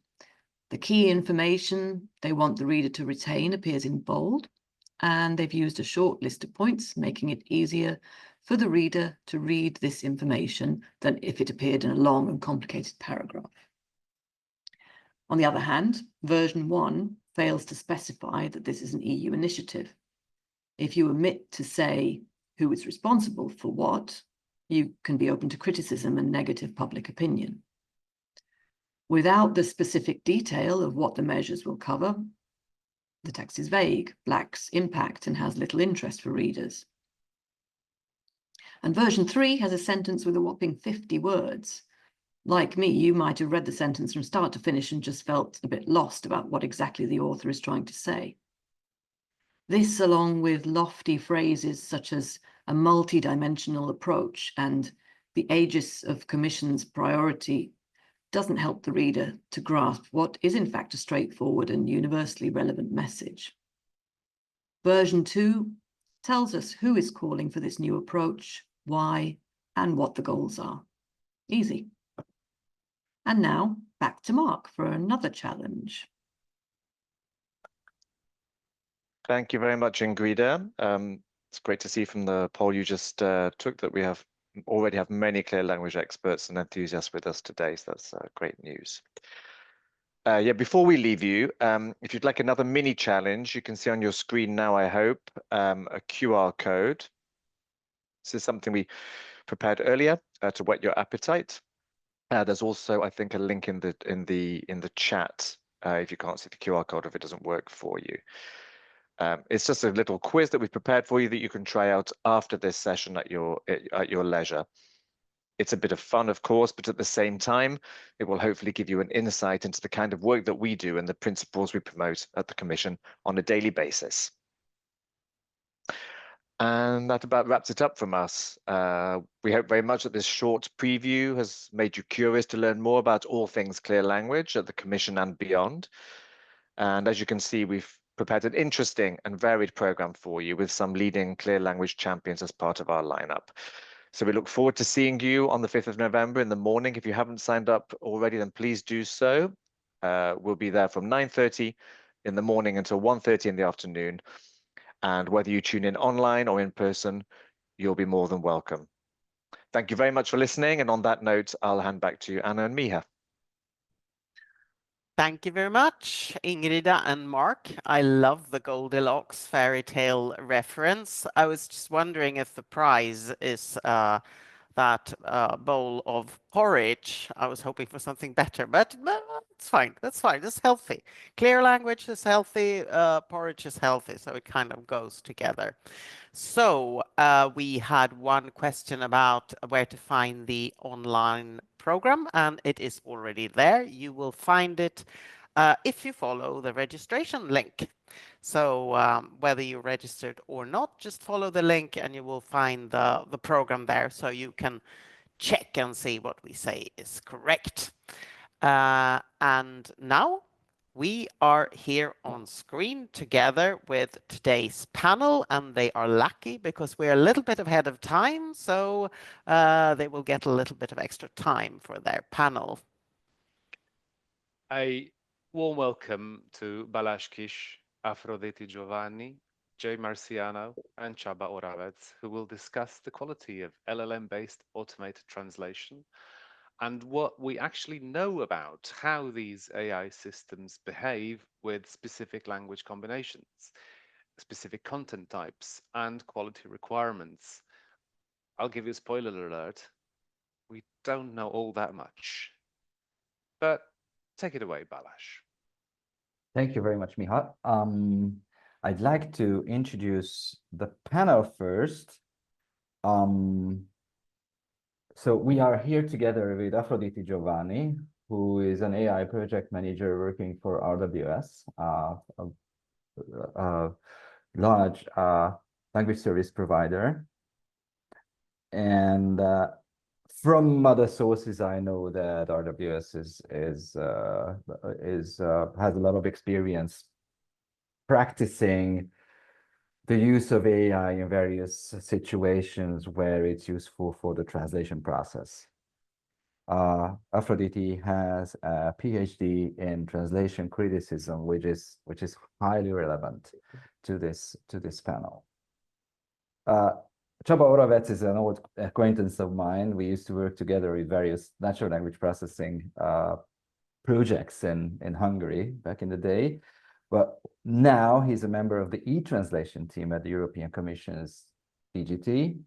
[SPEAKER 10] The key information they want the reader to retain appears in bold, and they've used a short list of points, making it easier for the reader to read this information than if it appeared in a long and complicated paragraph. On the other hand, version 1 fails to specify that this is an EU initiative. If you omit to say who is responsible for what, you can be open to criticism and negative public opinion. Without the specific detail of what the measures will cover, the text is vague, lacks impact, and has little interest for readers. And version 3 has a sentence with a whopping 50 words. Like me, you might have read the sentence from start to finish and just felt a bit lost about what exactly the author is trying to say. This, along with lofty phrases such as a multi-dimensional approach and the aegis of Commission's priority, doesn't help the reader to grasp what is in fact a straightforward and universally relevant message. Version 2 tells us who is calling for this new approach, why, and what the goals are. Easy. And now back to Mark for another challenge.
[SPEAKER 7] Thank you very much, Ingrida. It's great to see from the poll you just took that we already have many clear language experts and enthusiasts with us today, so that's great news. Yeah, before we leave you, if you'd like another mini challenge, you can see on your screen now, I hope, a QR code. This is something we prepared earlier to whet your appetite. There's also, I think, a link in the chat if you can't see the QR code, if it doesn't work for you. It's just a little quiz that we've prepared for you that you can try out after this session at your leisure. It's a bit of fun, of course, but at the same time, it will hopefully give you an insight into the kind of work that we do and the principles we promote at the Commission on a daily basis. And that about wraps it up from us. We hope very much that this short preview has made you curious to learn more about all things clear language at the Commission and beyond. And as you can see, we've prepared an interesting and varied program for you with some leading clear language champions as part of our lineup. So we look forward to seeing you on the 5th of November in the morning. If you haven't signed up already, then please do so. We'll be there from 9:30 in the morning until 1:30 in the afternoon. And whether you tune in online or in person, you'll be more than welcome. Thank you very much for listening. And on that note, I'll hand back to you, Anna and Miha.
[SPEAKER 3] Thank you very much, Ingrida and Mark. I love the Goldilocks fairy tale reference. I was just wondering if the prize is that bowl of porridge. I was hoping for something better, but it's fine. That's fine. It's healthy. Clear language is healthy. Porridge is healthy, so it kind of goes together. So we had one question about where to find the online program, and it is already there. You will find it if you follow the registration link. So whether you're registered or not, just follow the link and you will find the program there, so you can check and see what we say is correct. And now we are here on screen together with today's panel, and they are lucky because we're a little bit ahead of time, so they will get a little bit of extra time for their panel.
[SPEAKER 1] A warm welcome to Balázs KIS, Afroditi GIOVANI, MARCIANO, and Csaba ORAVECZ, who will discuss the quality of LLM-based automated translation and what we actually know about how these AI systems behave with specific language combinations, specific content types, and quality requirements. I'll give you a spoiler alert. We don't know all that much. But take it away, Balázs.
[SPEAKER 12] Thank you very much, Miha. I'd like to introduce the panel first. So we are here together with Afroditi GIOVANI, who is an AI project manager working for RWS, a large language service provider. And from other sources, I know that RWS has a lot of experience practicing the use of AI in various situations where it's useful for the translation process. Afroditi has a PhD in translation criticism, which is highly relevant to this panel. Csaba ORAVECZ is an old acquaintance of mine. We used to work together with various natural language processing projects in Hungary back in the day. But now he's a member of the e-translation team at the European Commission's DGT.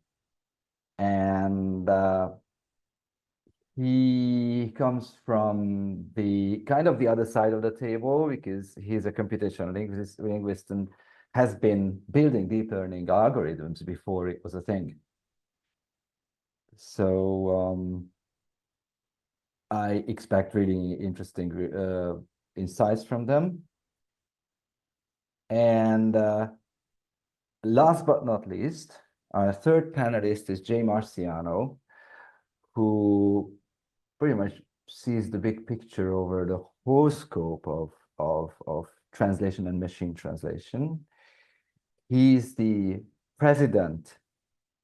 [SPEAKER 12] And he comes from the kind of the other side of the table, because he's a computational linguist and has been building deep learning algorithms before it was a thing. So I expect really interesting insights from them. And last but not least, our third panelist is MARCIANO, who pretty much sees the big picture over the whole scope of translation and machine translation. He's the president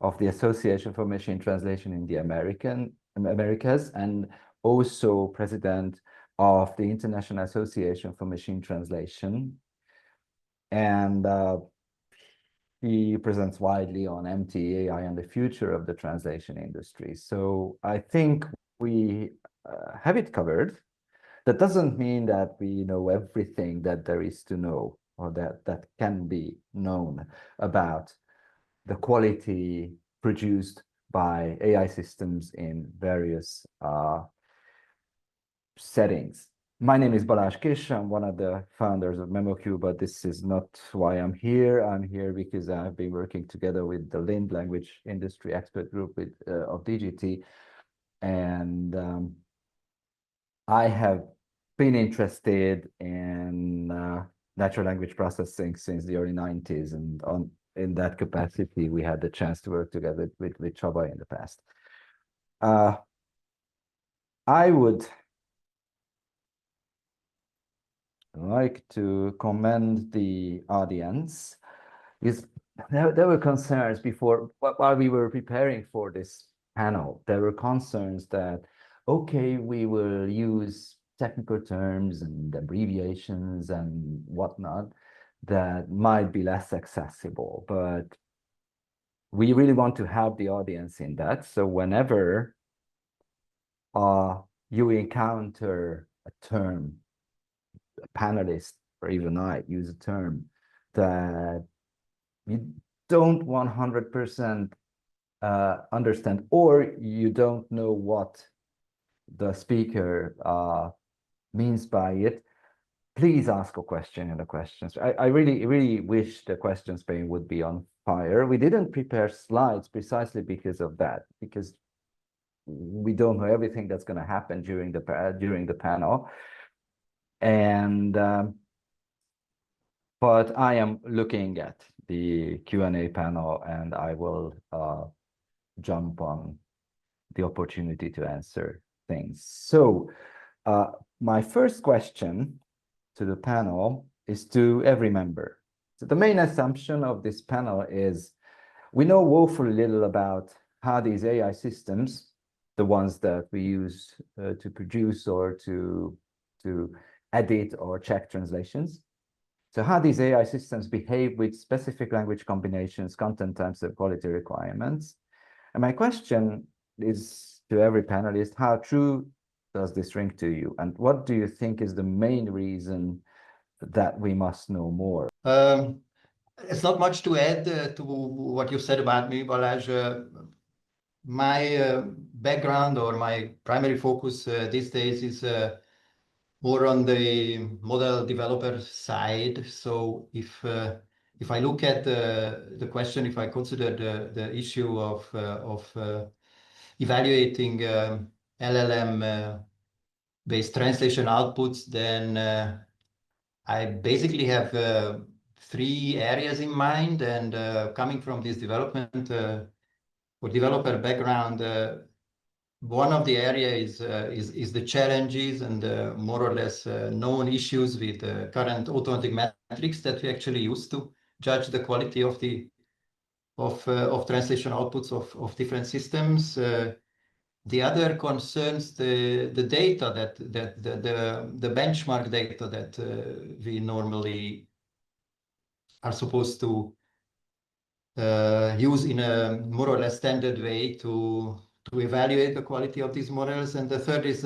[SPEAKER 12] of the Association for Machine Translation in the Americas, and also president of the International Association for Machine Translation. And he presents widely on MT, AI, and the future of the translation industry. So I think we have it covered. That doesn't mean that we know everything that there is to know, or that can be known about the quality produced by AI systems in various settings. My name is Balázs KIS. I'm one of the founders of MemoQ, but this is not why I'm here. I'm here because I've been working together with the LIND language industry expert group of DGT. And I have been interested in natural language processing since the early 90s. And in that capacity, we had the chance to work together with Csaba in the past. I would like to commend the audience. There were concerns before, while we were preparing for this panel, there were concerns that, okay, we will use technical terms and abbreviations and whatnot that might be less accessible, but we really want to help the audience in that. So whenever you encounter a term, a panelist or even I use a term that you don't 100% understand, or you don't know what the speaker means by it, please ask a question in the questions. I really wish the questions pane would be on fire. We didn't prepare slides precisely because of that, because we don't know everything that's going to happen during the panel. And but I am looking at the Q&A panel, and I will jump on the opportunity to answer things. So my first question to the panel is to every member. So the main assumption of this panel is we know woefully little about how these AI systems, the ones that we use to produce or to edit or check translations, so how these AI systems behave with specific language combinations, content types, and quality requirements. And my question is to every panelist, how true does this ring to you? And what do you think is the main reason that we must know more?
[SPEAKER 13] It's not much to add to what you said about me, Balázs. My background or my primary focus these days is more on the model developer side. So if I look at the question, if I consider the issue of evaluating LLM-based translation outputs, then I basically have 3 areas in mind. And coming from this development or developer background, one of the areas is the challenges and more or less known issues with current automatic metrics that we actually use to judge the quality of translation outputs of different systems. The other concerns the data the benchmark data that we normally are supposed to use in a more or less standard way to evaluate the quality of these models. And the third is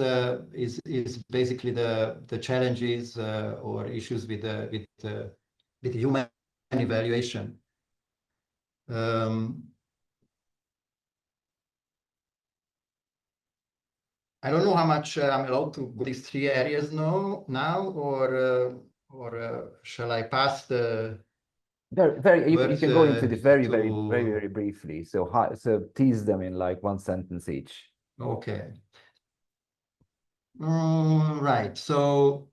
[SPEAKER 13] basically the challenges or issues with human evaluation. I don't know how much I'm allowed to go these 3 areas now, or shall I pass the?
[SPEAKER 12] You can go into this very briefly. So tease them in like 1 sentence each.
[SPEAKER 13] Okay. Right. So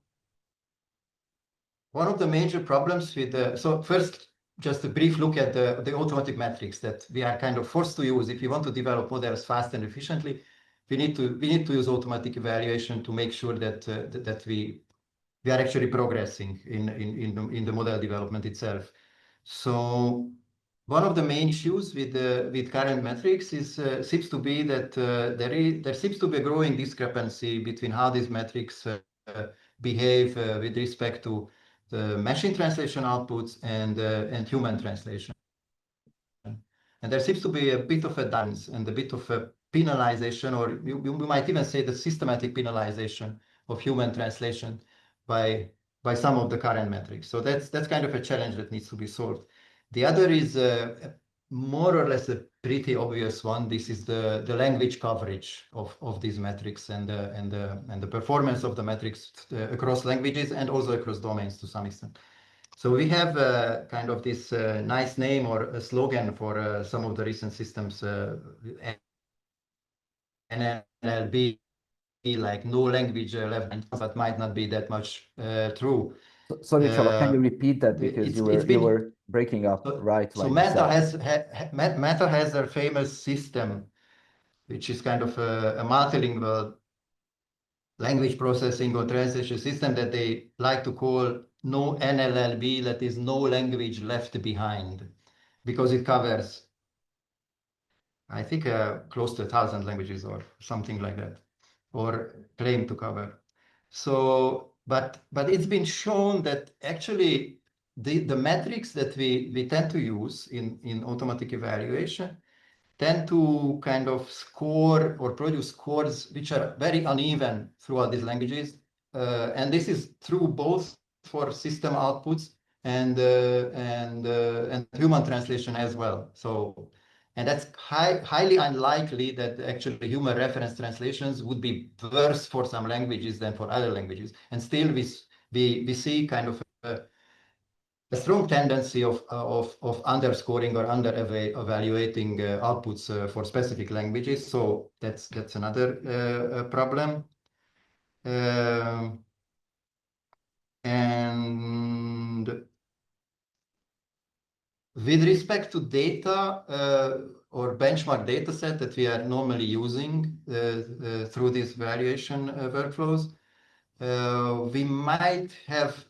[SPEAKER 13] one of the major problems with so first, just a brief look at the automatic metrics that we are kind of forced to use if you want to develop models fast and efficiently. We need to use automatic evaluation to make sure that we are actually progressing in the model development itself. So one of the main issues with current metrics seems to be that there seems to be a growing discrepancy between how these metrics behave with respect to the machine translation outputs and human translation. And there seems to be a bit of a dance and a bit of a penalization, or we might even say the systematic penalization of human translation by some of the current metrics. So that's kind of a challenge that needs to be solved. The other is more or less a pretty obvious one. This is the language coverage of these metrics and the performance of the metrics across languages and also across domains to some extent. So we have kind of this nice name or a slogan for some of the recent systems, NLB, like no language left, but might not be that much true.
[SPEAKER 12] Sorry, Csaba, can you repeat that, because you were breaking up right
[SPEAKER 13] so
[SPEAKER 12] when you
[SPEAKER 13] Meta has their famous system, which is kind of a multilingual language processing or translation system that they like to call no NLLB, that is no language left behind, because it covers I think close to 1,000 languages or something like that, or claim to cover. So, but it's been shown that actually the metrics that we tend to use in automatic evaluation tend to kind of score or produce scores which are very uneven throughout these languages. And this is true both for system outputs and human translation as well. So, and that's highly unlikely that actually human reference translations would be worse for some languages than for other languages. And still we see kind of a strong tendency of underscoring or evaluating outputs for specific languages. So that's another problem. And with respect to data or benchmark data set that we are normally using through these valuation workflows, we might have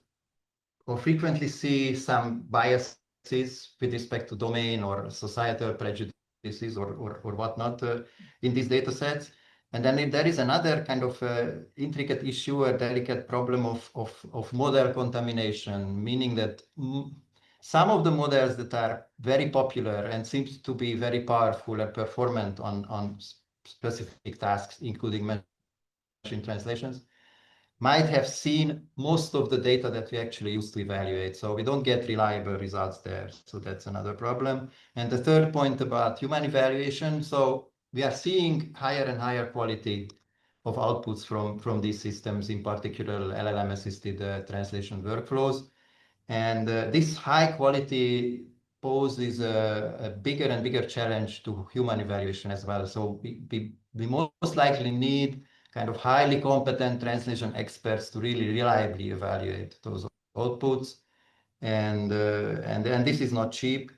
[SPEAKER 13] or frequently see some biases with respect to domain or societal prejudices or whatnot in these data sets. And then there is another kind of intricate issue, a delicate problem of model contamination, meaning that some of the models that are very popular and seems to be very powerful and performant on specific tasks, including machine translations, might have seen most of the data that we actually use to evaluate. So we don't get reliable results there. So that's another problem. And the third point about human evaluation. So we are seeing higher and higher quality of outputs from these systems, in particular LLM-assisted translation workflows. And this high quality poses a bigger and bigger challenge to human evaluation as well. So we most likely need kind of highly competent translation experts to really reliably evaluate those outputs, and this is not cheap,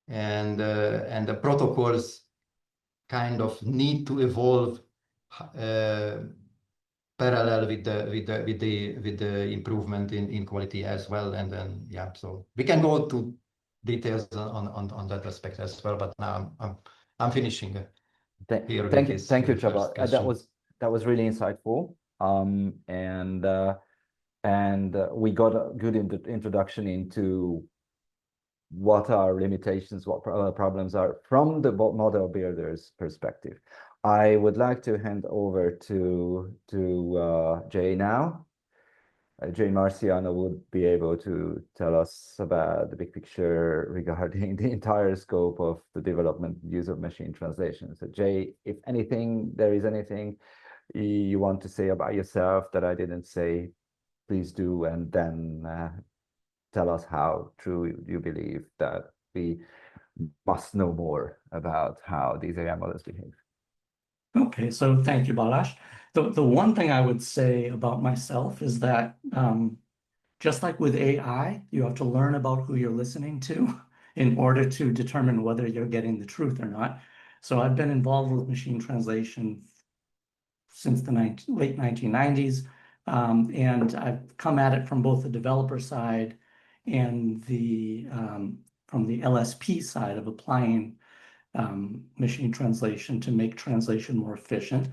[SPEAKER 13] and the protocols kind of need to evolve parallel with the improvement in quality as well. And then yeah, so we can go to details on that aspect as well. But now I'm finishing here.
[SPEAKER 12] Thank you, Csaba. That was really insightful, and we got a good introduction into what are limitations, what problems are from the model builder's perspective. I would like to hand over to Jay now. Jay Marciano would be able to tell us about the big picture regarding the entire scope of the development and use of machine translation. So Jay, if anything, there is anything you want to say about yourself that I didn't say, please do, and then tell us how true you believe that we must know more about how these AI models behave.
[SPEAKER 14] Okay, so thank you, Balázs. The one thing I would say about myself is that just like with AI, you have to learn about who you're listening to in order to determine whether you're getting the truth or not. So I've been involved with machine translation since the late 1990s, and I've come at it from both the developer side and from the LSP side of applying machine translation to make translation more efficient.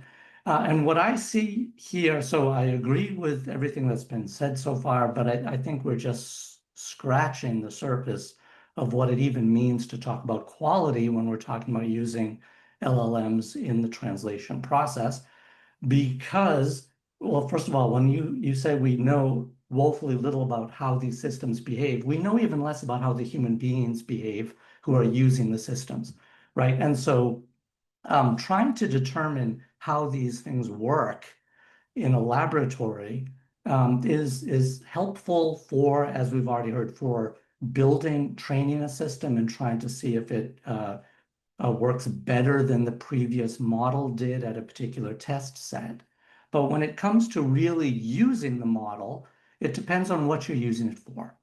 [SPEAKER 14] And what I see here, so I agree with everything that's been said so far, but I think we're just scratching the surface of what it even means to talk about quality when we're talking about using LLMs in the translation process. Because, well, first of all, when you say we know woefully little about how these systems behave, we know even less about how the human beings behave who are using the systems, right? And so trying to determine how these things work in a laboratory is helpful for, as we've already heard, for training a system and trying to see if it works better than the previous model did at a particular test set. But when it comes to really using the model, it depends on what you're using it for.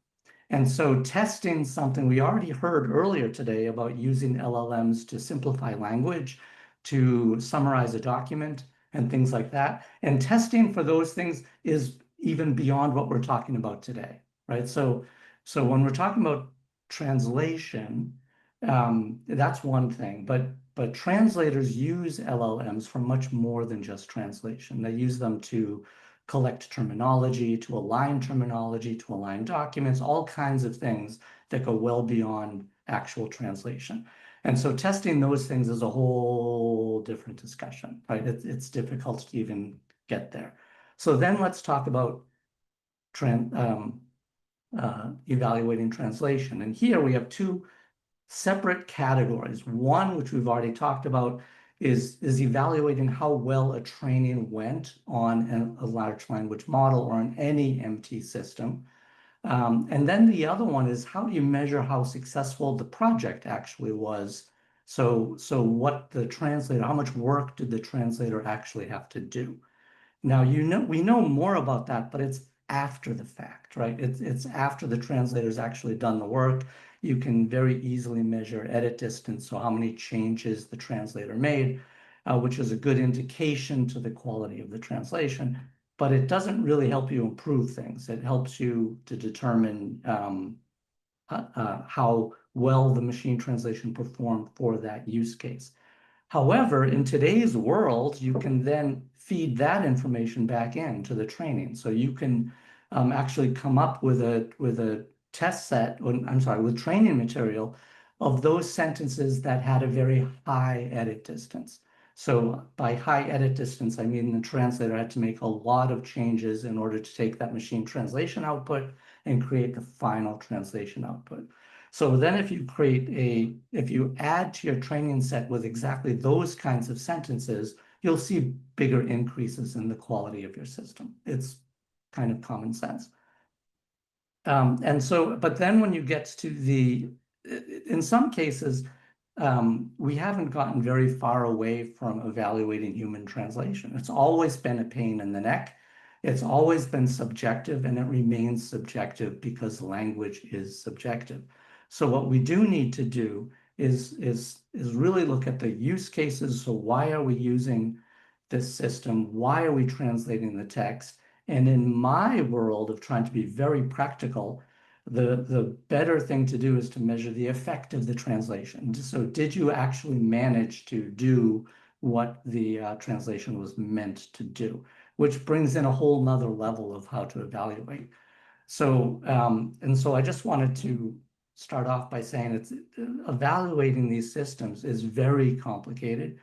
[SPEAKER 14] And so testing something, we already heard earlier today about using LLMs to simplify language, to summarize a document, and things like that. And testing for those things is even beyond what we're talking about today, right? So when we're talking about translation, that's one thing. But but translators use LLMs for much more than just translation. They use them to collect terminology, to align documents, all kinds of things that go well beyond actual translation. And so testing those things is a whole different discussion, right? It's difficult to even get there. So then let's talk about evaluating translation. And here we have two separate categories. One, which we've already talked about, is evaluating how well a training went on a large language model or on any MT system. And then the other one is, how do you measure how successful the project actually was? So what the translator, how much work did the translator actually have to do? Now, we know more about that, but it's after the fact, right? It's after the translator's actually done the work. You can very easily measure edit distance, so how many changes the translator made, which is a good indication to the quality of the translation, but it doesn't really help you improve things. It helps you to determine how well the machine translation performed for that use case. However, in today's world, you can then feed that information back into the training. So you can actually come up with a test set, with training material of those sentences that had a very high edit distance. So by high edit distance, I mean the translator had to make a lot of changes in order to take that machine translation output and create the final translation output. So then if you add to your training set with exactly those kinds of sentences, you'll see bigger increases in the quality of your system. It's kind of common sense. But then when you get to in some cases, we haven't gotten very far away from evaluating human translation. It's always been a pain in the neck. It's always been subjective, and it remains subjective because language is subjective. So what we do need to do is really look at the use cases. So why are we using this system? Why are we translating the text? And in my world of trying to be very practical, the better thing to do is to measure the effect of the translation. So did you actually manage to do what the translation was meant to do? Which brings in a whole nother level of how to evaluate. So, and so I just wanted to start off by saying evaluating these systems is very complicated.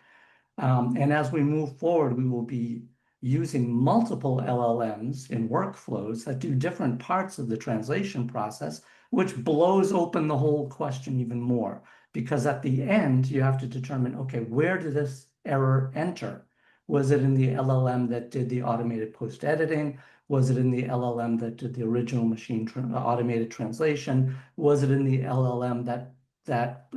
[SPEAKER 14] And as we move forward, we will be using multiple LLMs in workflows that do different parts of the translation process, which blows open the whole question even more. Because at the end, you have to determine, okay, where did this error enter? Was it in the LLM that did the automated post-editing? Was it in the LLM that did the original machine automated translation? Was it in the LLM that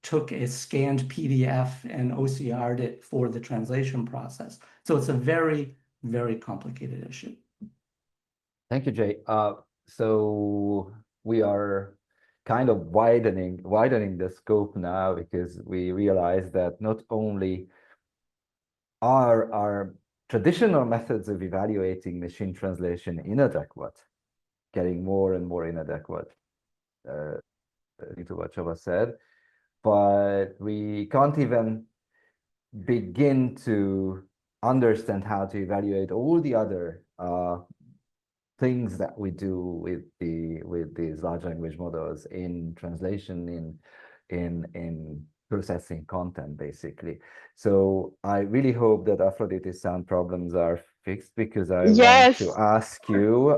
[SPEAKER 14] took a scanned PDF and OCR'd it for the translation process? So it's a very, very complicated issue.
[SPEAKER 12] Thank you, Jay. So we are kind of widening the scope now, because we realize that not only are our traditional methods of evaluating machine translation inadequate, getting more and more inadequate, due to what Csaba said, but we can't even begin to understand how to evaluate all the other things that we do with these large language models in translation, in processing content, basically. So I really hope that Afroditi's sound problems are fixed, because I want to ask you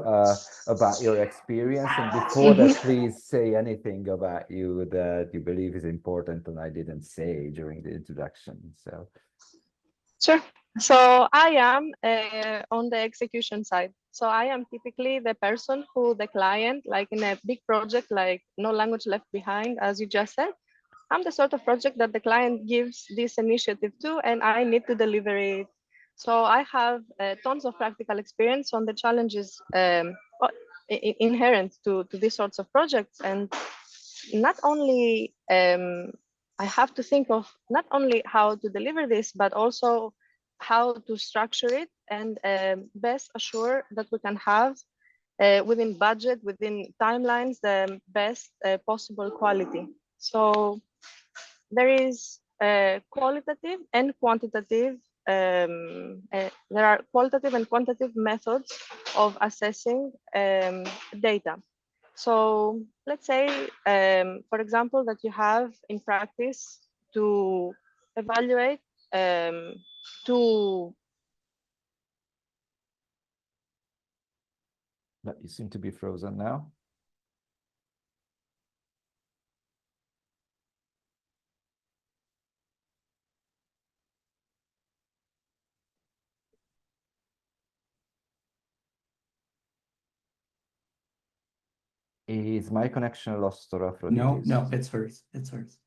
[SPEAKER 12] about your experience. And before that, please say anything about you that you believe is important and I didn't say during the introduction. So
[SPEAKER 15] sure. So I am on the execution side. So I am typically the person who the client, like in a big project like No Language Left Behind, as you just said, I'm the sort of project that the client gives this initiative to, and I need to deliver it. So I have tons of practical experience on the challenges inherent to these sorts of projects. And not only I have to think of not only how to deliver this, but also how to structure it and best assure that we can have within budget, within timelines, the best possible quality. So there is qualitative and quantitative. There are qualitative and quantitative methods of assessing data. So let's say, for example, that you have in practice to evaluate
[SPEAKER 12] You seem to be frozen now. Is my connection lost or Afroditi's?
[SPEAKER 14] No, it's hers. It's hers.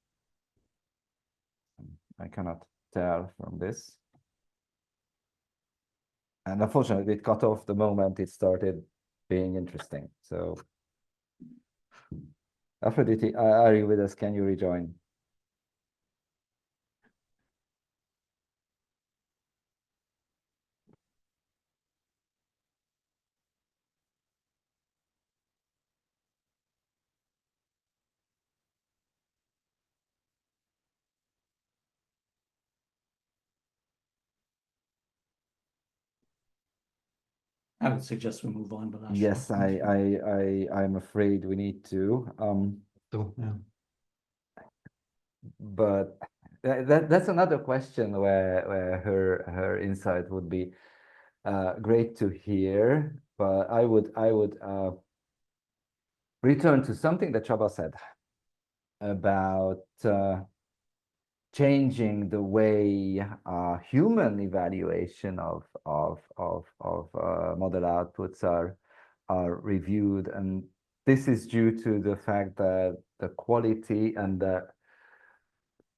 [SPEAKER 12] I cannot tell from this. And unfortunately, it cut off the moment it started being interesting. So, Afroditi, are you with us? Can you rejoin?
[SPEAKER 14] I would suggest we move on, Balázs.
[SPEAKER 12] Yes, I'm afraid we need to.
[SPEAKER 13] Yeah.
[SPEAKER 12] But that's another question where her insight would be great to hear. But I would return to something that Csaba said about changing the way human evaluation of model outputs are reviewed, and this is due to the fact that the quality and the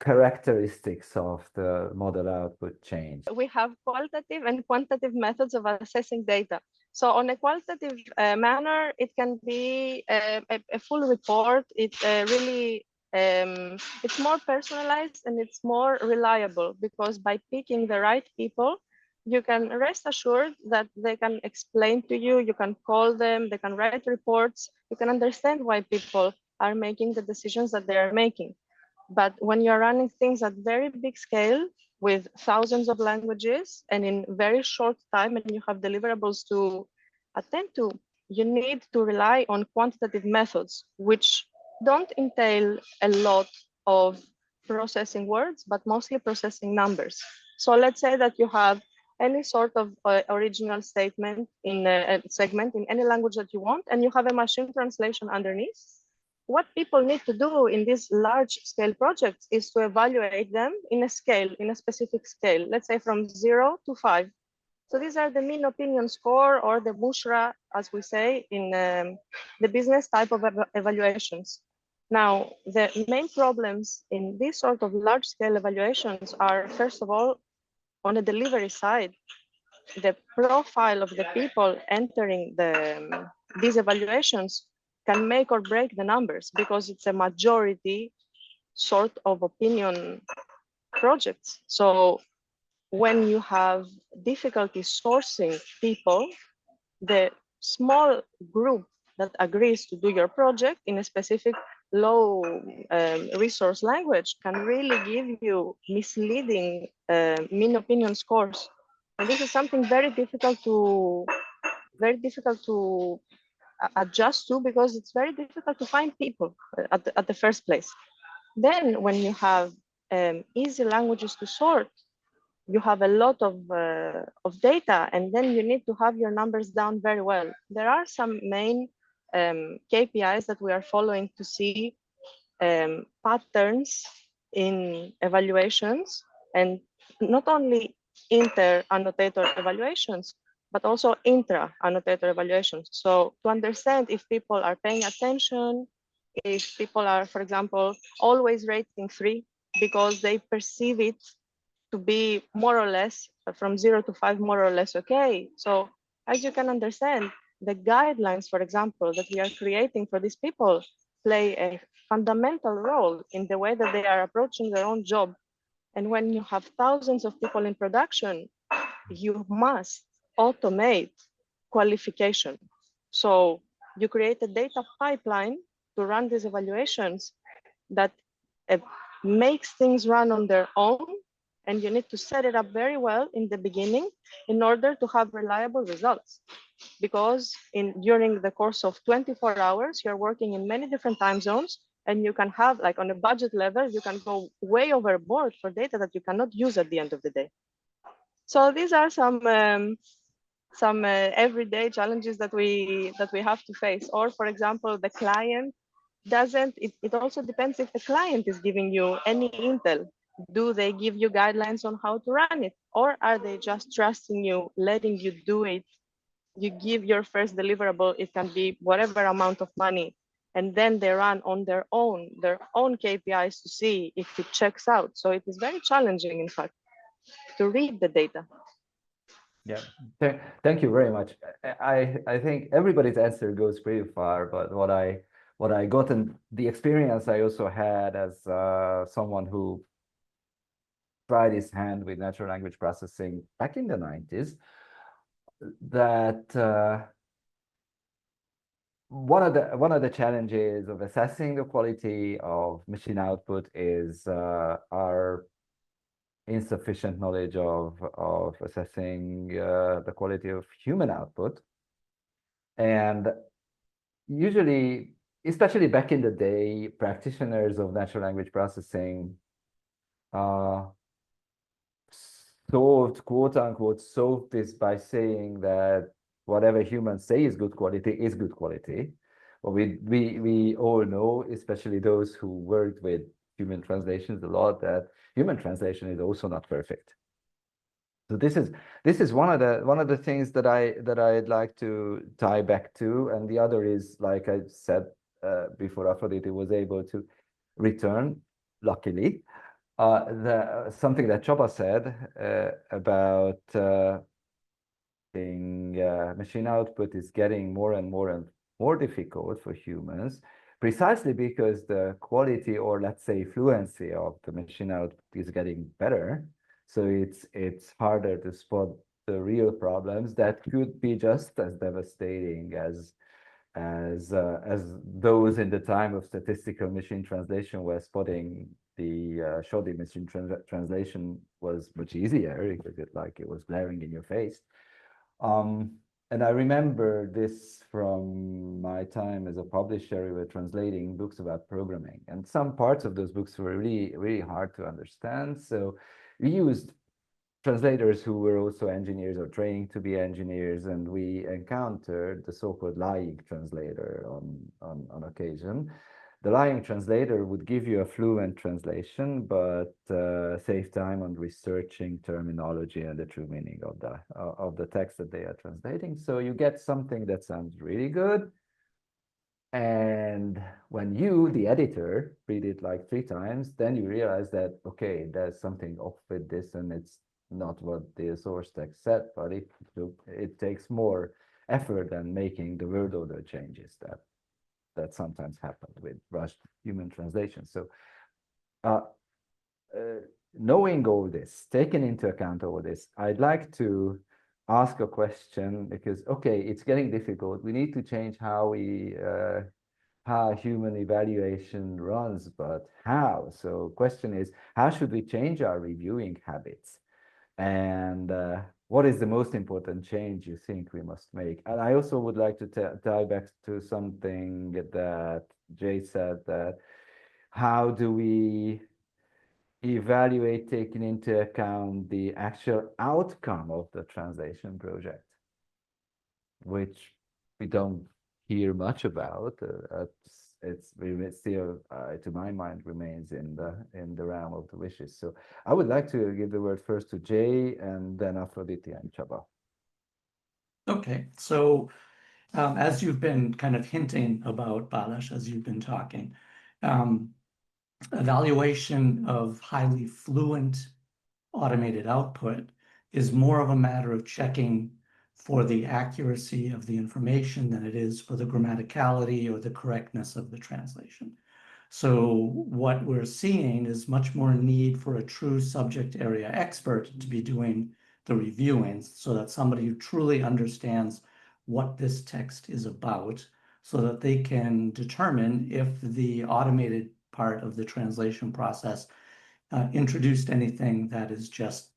[SPEAKER 12] characteristics of the model output change.
[SPEAKER 15] We have qualitative and quantitative methods of assessing data. So on a qualitative manner, it can be a full report. It really it's more personalized and it's more reliable, because by picking the right people, you can rest assured that they can explain to you, you can call them, they can write reports, you can understand why people are making the decisions that they are making. But when you're running things at very big scale with thousands of languages and in very short time, and you have deliverables to attend to, you need to rely on quantitative methods, which don't entail a lot of processing words, but mostly processing numbers. So let's say that you have any sort of original statement in a segment in any language that you want, and you have a machine translation underneath. What people need to do in these large scale projects is to evaluate them in a scale, in a specific scale, let's say from 0 to 5. So these are the mean opinion score, or the Bushra, as we say in the business type of evaluations. Now, the main problems in these sort of large scale evaluations are, first of all, on the delivery side, the profile of the people entering these evaluations can make or break the numbers, because it's a majority sort of opinion projects. So when you have difficulty sourcing people, the small group that agrees to do your project in a specific low resource language can really give you misleading mean opinion scores. And this is something very difficult to adjust to, because it's very difficult to find people at the first place. Then when you have easy languages to sort, you have a lot of data, and then you need to have your numbers down very well. There are some main KPIs that we are following to see patterns in evaluations, and not only inter-annotator evaluations, but also intra-annotator evaluations. So to understand if people are paying attention, if people are, for example, always rating 3 because they perceive it to be more or less from 0 to 5, more or less okay. So as you can understand, the guidelines, for example, that we are creating for these people play a fundamental role in the way that they are approaching their own job. And when you have thousands of people in production, you must automate qualification. So you create a data pipeline to run these evaluations that makes things run on their own, and you need to set it up very well in the beginning in order to have reliable results. Because during the course of 24 hours, you're working in many different time zones, and you can have, like on a budget level, you can go way overboard for data that you cannot use at the end of the day. So these are some everyday challenges that we have to face. Or for example, the client doesn't, it also depends if the client is giving you any intel. Do they give you guidelines on how to run it? Or are they just trusting you, letting you do it? You give your first deliverable, it can be whatever amount of money, and then they run on their own KPIs to see if it checks out. So it is very challenging, in fact, to read the data.
[SPEAKER 12] Yeah, thank you very much. I think everybody's answer goes pretty far, but what I got and the experience I also had as someone who tried his hand with natural language processing back in the 90s, that one of the challenges of assessing the quality of machine output is our insufficient knowledge of assessing the quality of human output. And usually, especially back in the day, practitioners of natural language processing solved, quote unquote, solved this by saying that whatever humans say is good quality is good quality. But we all know, especially those who worked with human translations a lot, that human translation is also not perfect. So this is one of the things that I'd like to tie back to, and the other is, like I said before, Afroditi was able to return, luckily. Something that Csaba said about machine output is getting more and more difficult for humans, precisely because the quality, or let's say fluency, of the machine output is getting better. So it's harder to spot the real problems that could be just as devastating as those in the time of statistical machine translation, where spotting the shoddy machine translation was much easier because it was glaring in your face. And I remember this from my time as a publisher. We were translating books about programming, and some parts of those books were really, really hard to understand. So we used translators who were also engineers or trained to be engineers, and we encountered the so-called lying translator on occasion. The lying translator would give you a fluent translation, but save time on researching terminology and the true meaning of the text that they are translating. So you get something that sounds really good, and when you, the editor, read it like 3 times, then you realize that, okay, there's something off with this, and it's not what the source text said, but it takes more effort than making the word order changes that sometimes happen with rushed human translation. So knowing all this, taking into account all this, I'd like to ask a question, because, okay, it's getting difficult. We need to change how human evaluation runs, but how? So question is, how should we change our reviewing habits? And what is the most important change you think we must make? And I also would like to tie back to something that Jay said, that how do we evaluate taking into account the actual outcome of the translation project, which we don't hear much about. It's still, to my mind, remains in the realm of the wishes. So I would like to give the word first to Jay, and then Afroditi and Csaba.
[SPEAKER 14] Okay, so as you've been kind of hinting about, Balázs, as you've been talking, evaluation of highly fluent automated output is more of a matter of checking for the accuracy of the information than it is for the grammaticality or the correctness of the translation. So what we're seeing is much more need for a true subject area expert to be doing the reviewing, so that somebody who truly understands what this text is about, so that they can determine if the automated part of the translation process introduced anything that is just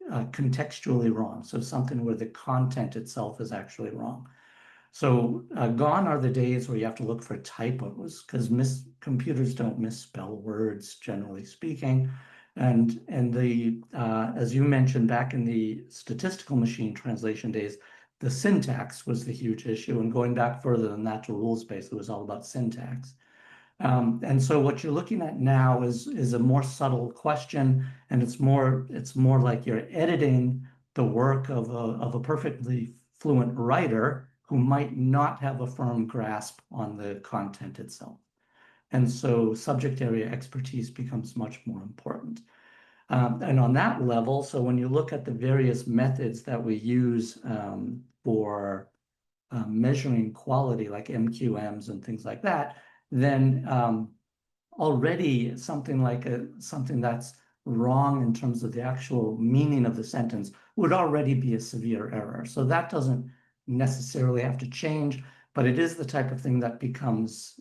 [SPEAKER 14] contextually wrong. So something where the content itself is actually wrong. So gone are the days where you have to look for typos, because computers don't misspell words, generally speaking. And as you mentioned, back in the statistical machine translation days, the syntax was the huge issue. And going back further than that to rules-based, it was all about syntax. And so what you're looking at now is a more subtle question, and it's more like you're editing the work of a perfectly fluent writer who might not have a firm grasp on the content itself. And so subject area expertise becomes much more important. And on that level, so when you look at the various methods that we use for measuring quality, like MQMs and things like that, then already something that's wrong in terms of the actual meaning of the sentence would already be a severe error. So that doesn't necessarily have to change, but it is the type of thing that becomes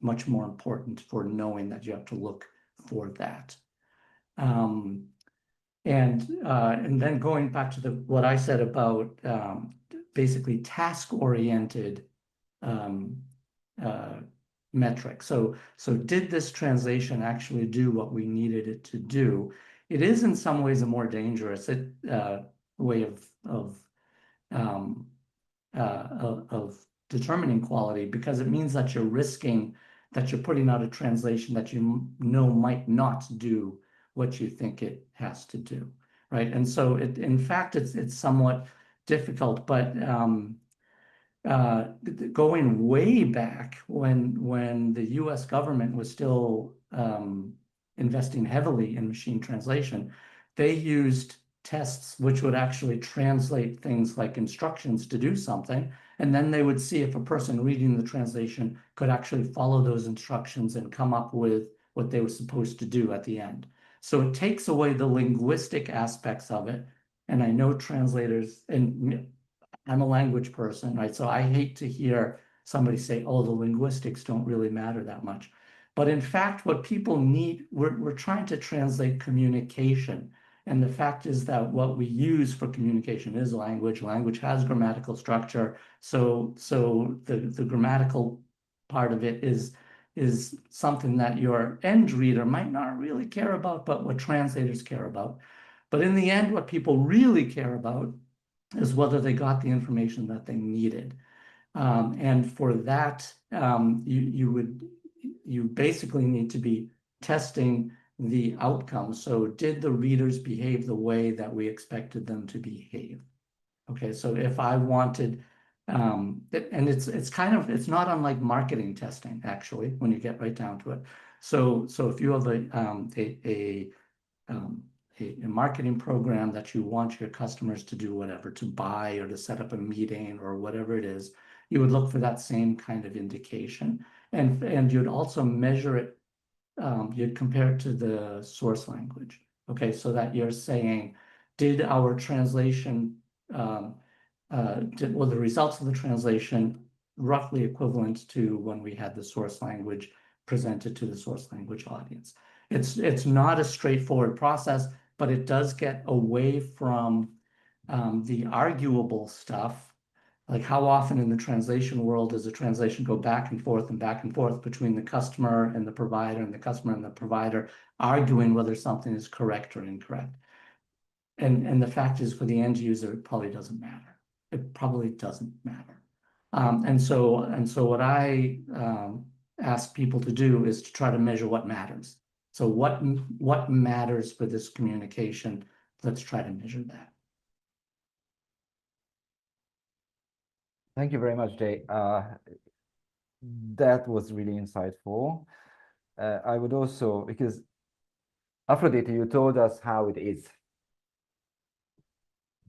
[SPEAKER 14] much more important for knowing that you have to look for that. And then going back to what I said about basically task-oriented metrics. So did this translation actually do what we needed it to do? It is in some ways a more dangerous way of determining quality, because it means that you're risking that you're putting out a translation that you know might not do what you think it has to do, right? And so in fact, it's somewhat difficult, but going way back when the US government was still investing heavily in machine translation, they used tests which would actually translate things like instructions to do something, and then they would see if a person reading the translation could actually follow those instructions and come up with what they were supposed to do at the end. So it takes away the linguistic aspects of it. And I know translators, and I'm a language person, right? So I hate to hear somebody say, oh, the linguistics don't really matter that much. But in fact, what people need, we're trying to translate communication. And the fact is that what we use for communication is language. Language has grammatical structure. So the grammatical part of it is something that your end reader might not really care about, but what translators care about. But in the end, what people really care about is whether they got the information that they needed. And for that, you basically need to be testing the outcome. So did the readers behave the way that we expected them to behave? Okay, so if I wanted, and it's not unlike marketing testing, actually, when you get right down to it. So if you have a marketing program that you want your customers to do whatever, to buy or to set up a meeting or whatever it is, you would look for that same kind of indication. And you'd also measure it, you'd compare it to the source language. Okay, so that you're saying, did our translation, were the results of the translation roughly equivalent to when we had the source language presented to the source language audience? It's not a straightforward process, but it does get away from the arguable stuff. Like how often in the translation world does a translation go back and forth between the customer and the provider, and the customer and the provider arguing whether something is correct or incorrect. And the fact is, for the end user, it probably doesn't matter. It probably doesn't matter. And so what I ask people to do is to try to measure what matters. So what matters for this communication? Let's try to measure that.
[SPEAKER 12] Thank you very much, Jay. That was really insightful. I would also, because Afroditi, you told us how it is,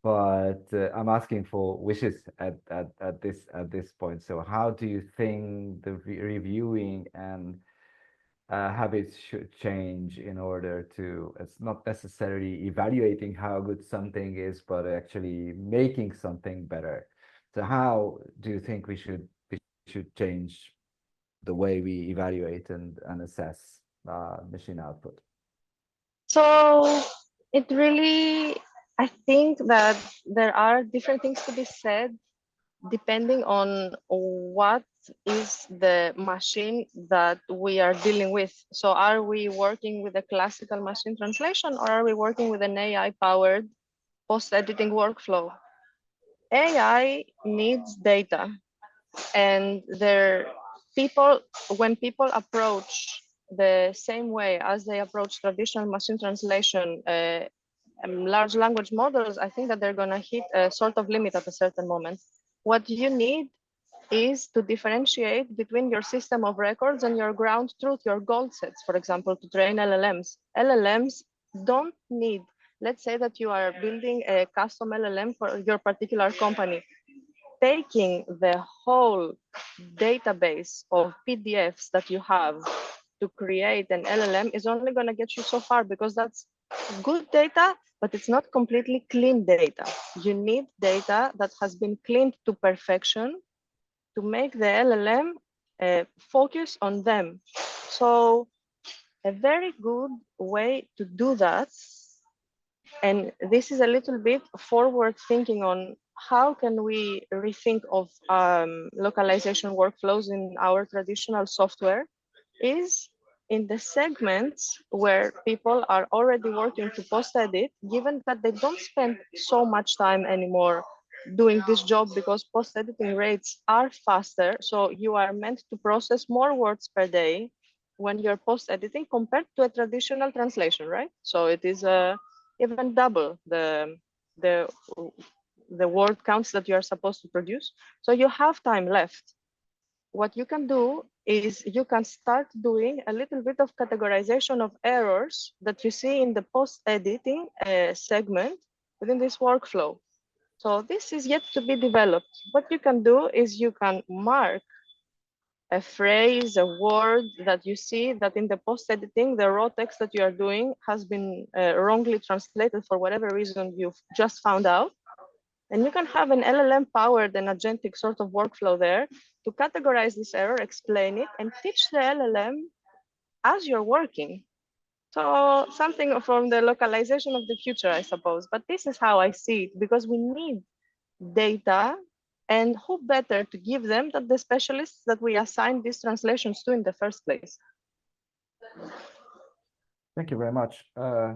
[SPEAKER 12] but I'm asking for wishes at this point. So how do you think the reviewing and habits should change in order to, it's not necessarily evaluating how good something is, but actually making something better? So how do you think we should change the way we evaluate and assess machine output?
[SPEAKER 15] So it really, I think that there are different things to be said depending on what is the machine that we are dealing with. So are we working with a classical machine translation, or are we working with an AI-powered post-editing workflow? AI needs data, and when people approach the same way as they approach traditional machine translation, large language models, I think that they're going to hit a sort of limit at a certain moment. What you need is to differentiate between your system of records and your ground truth, your gold sets, for example, to train LLMs. LLMs don't need, let's say that you are building a custom LLM for your particular company. Taking the whole database of PDFs that you have to create an LLM is only going to get you so far, because that's good data, but it's not completely clean data. You need data that has been cleaned to perfection to make the LLM focus on them. So a very good way to do that, and this is a little bit forward thinking on how can we rethink of localization workflows in our traditional software, is in the segments where people are already working to post-edit, given that they don't spend so much time anymore doing this job because post-editing rates are faster. So you are meant to process more words per day when you're post-editing compared to a traditional translation, right? So it is even double the word counts that you are supposed to produce. So you have time left. What you can do is you can start doing a little bit of categorization of errors that you see in the post-editing segment within this workflow. So this is yet to be developed. What you can do is you can mark a phrase, a word that you see that in the post-editing, the raw text that you are doing has been wrongly translated for whatever reason you've just found out. And you can have an LLM-powered and agentic sort of workflow there to categorize this error, explain it, and teach the LLM as you're working. So something from the localization of the future, I suppose. But this is how I see it, because we need data, and who better to give them than the specialists that we assign these translations to in the first place.
[SPEAKER 12] Thank you very much. I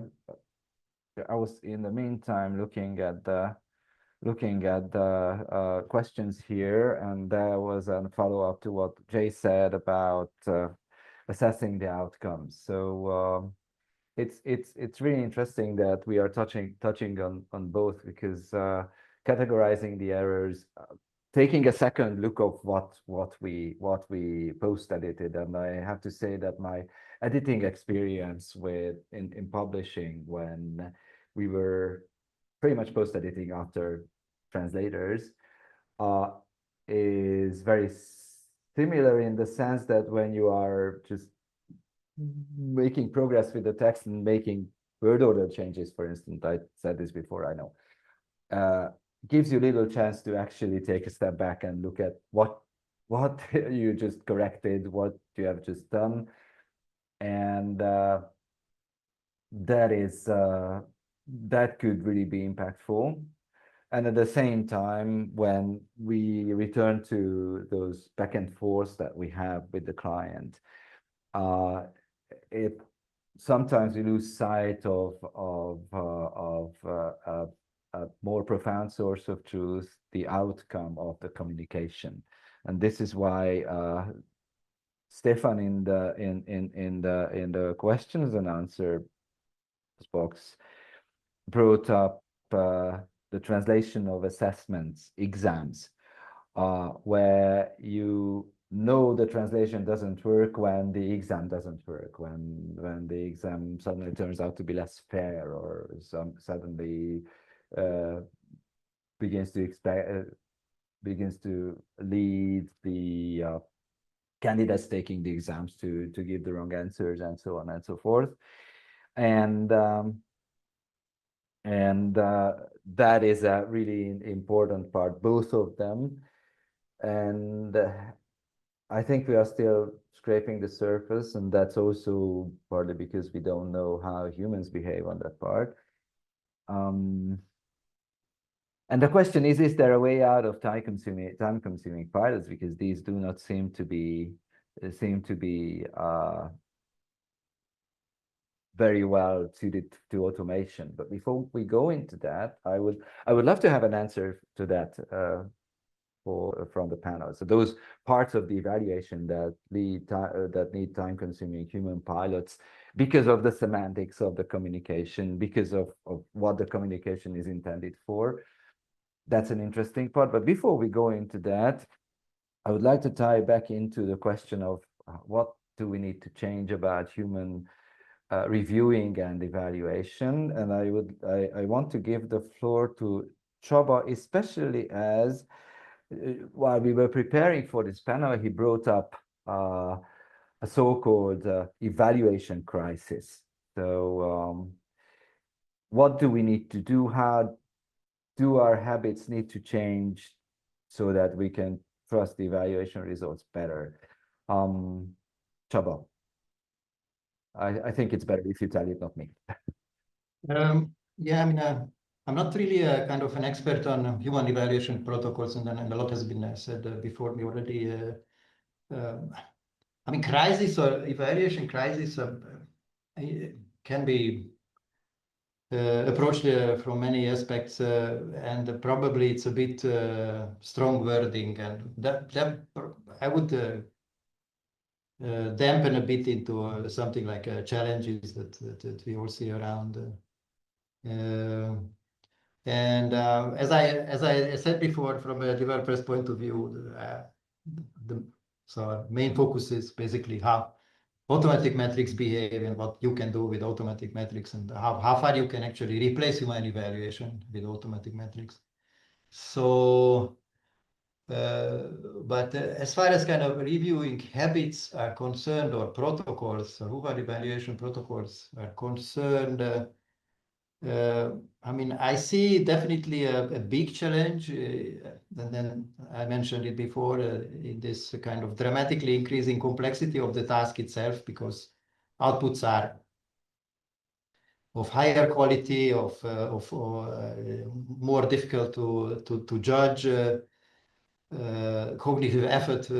[SPEAKER 12] was in the meantime looking at the questions here, and there was a follow-up to what Jay said about assessing the outcomes. So it's really interesting that we are touching on both, because categorizing the errors, taking a second look of what we post edited, and I have to say that my editing experience in publishing, when we were pretty much post editing after translators, is very similar in the sense that when you are just making progress with the text and making word order changes, for instance, I said this before, I know, gives you little chance to actually take a step back and look at what you just corrected, what you have just done, and that could really be impactful. And at the same time, when we return to those back and forth that we have with the client, sometimes we lose sight of a more profound source of truth, the outcome of the communication. And this is why Stefan in the questions and answer box brought up the translation of assessments, exams, where you know the translation doesn't work when the exam doesn't work, when the exam suddenly turns out to be less fair, or suddenly begins to lead the candidates taking the exams to give the wrong answers, and so on and so forth. And that is a really important part, both of them. And I think we are still scraping the surface, and that's also partly because we don't know how humans behave on that part. And the question is there a way out of time-consuming pilots, because these do not seem to be very well suited to automation. But before we go into that, I would love to have an answer to that from the panel. So those parts of the evaluation that need time-consuming human pilots because of the semantics of the communication, because of what the communication is intended for. That's an interesting part. But before we go into that, I would like to tie back into the question of what do we need to change about human reviewing and evaluation. And I want to give the floor to Csaba, especially as while we were preparing for this panel, he brought up a so-called evaluation crisis. So what do we need to do? How do our habits need to change so that we can trust the evaluation results better? Csaba, I think it's better if you tell it, not me.
[SPEAKER 13] Yeah, I mean, I'm not really a kind of an expert on human evaluation protocols, and a lot has been said before me already. I mean, crisis or evaluation crisis can be approached from many aspects, and probably it's a bit strong wording, and that I would dampen a bit into something like challenges that we all see around. And as I said before, from a developer's point of view, so main focus is basically how automatic metrics behave and what you can do with automatic metrics, and how far you can actually replace human evaluation with automatic metrics. So, but as far as kind of reviewing habits are concerned, or protocols, or human evaluation protocols are concerned, I mean, I see definitely a big challenge, and then I mentioned it before, in this kind of dramatically increasing complexity of the task itself, because outputs are of higher quality, more difficult to judge. Cognitive effort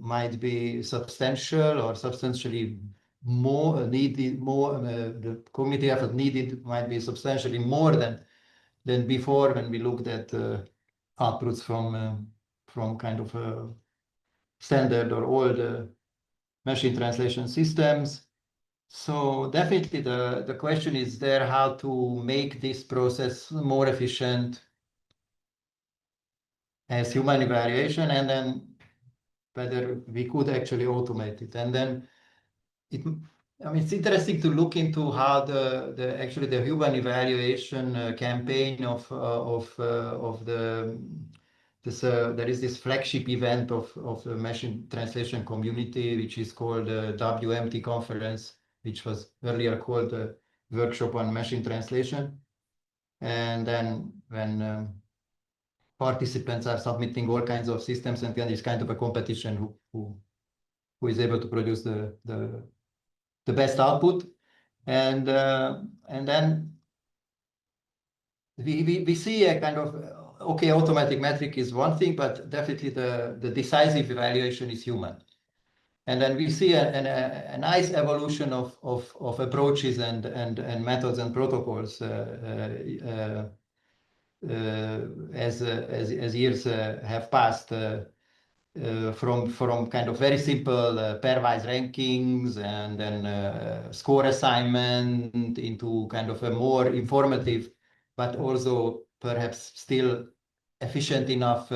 [SPEAKER 13] might be substantial or substantially more needed. The cognitive effort needed might be substantially more than before, when we looked at outputs from kind of standard or old machine translation systems. So definitely the question is there how to make this process more efficient as human evaluation, and then whether we could actually automate it. And then I mean, it's interesting to look into how actually the human evaluation campaign of there is this flagship event of the machine translation community, which is called the WMT conference, which was earlier called the Workshop on Machine Translation. And then when participants are submitting all kinds of systems, and then it's kind of a competition who is able to produce the best output, and then we see a kind of okay, automatic metric is one thing, but definitely the decisive evaluation is human. And then we see a nice evolution of approaches and methods and protocols as years have passed. From kind of very simple pairwise rankings and then score assignment into kind of a more informative, but also perhaps still efficient enough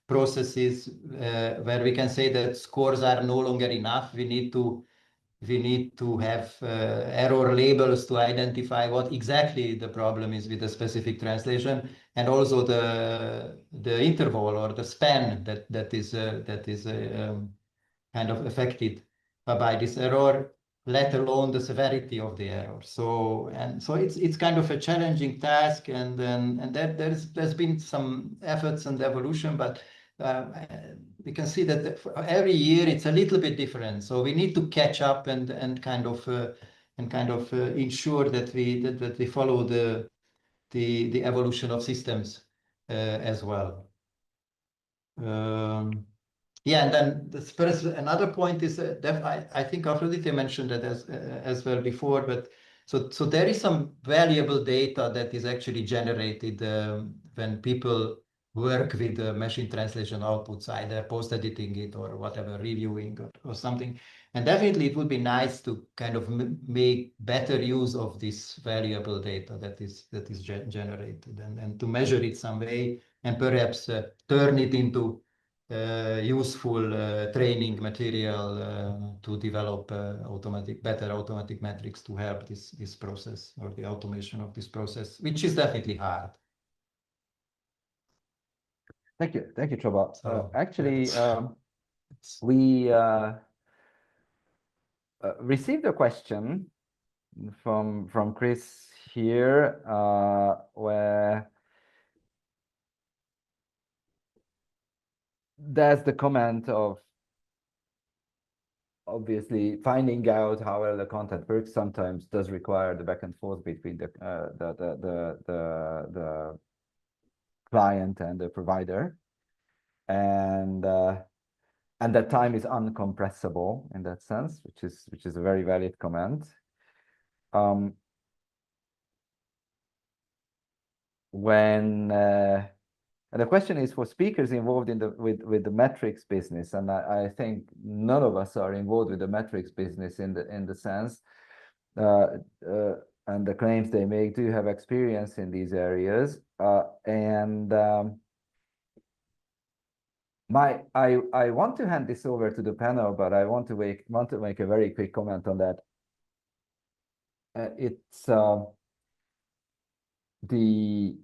[SPEAKER 13] processes where we can say that scores are no longer enough. We need to have error labels to identify what exactly the problem is with a specific translation, and also the interval or the span that is kind of affected by this error, let alone the severity of the error. So it's kind of a challenging task, and there's been some efforts and evolution, but we can see that every year it's a little bit different. So we need to catch up and kind of ensure that we follow the evolution of systems as well. Yeah, and then another point is that I think Afroditi mentioned that as well before, but so there is some valuable data that is actually generated when people work with the machine translation outputs, either post-editing it or whatever, reviewing or something. And definitely it would be nice to kind of make better use of this valuable data that is generated and to measure it some way and perhaps turn it into useful training material to develop better automatic metrics to help this process or the automation of this process, which is definitely hard.
[SPEAKER 12] Thank you, Csaba.
[SPEAKER 13] So,
[SPEAKER 12] actually, we received a question from Chris here, where there's the comment of obviously finding out how well the content works sometimes does require the back and forth between the client and the provider, and that time is uncompressible in that sense, which is a very valid comment. And the question is for speakers involved in with the metrics business, and I think none of us are involved with the metrics business in the sense, and the claims they make do have experience in these areas, and I want to hand this over to the panel, but I want to make a very quick comment on that. It's the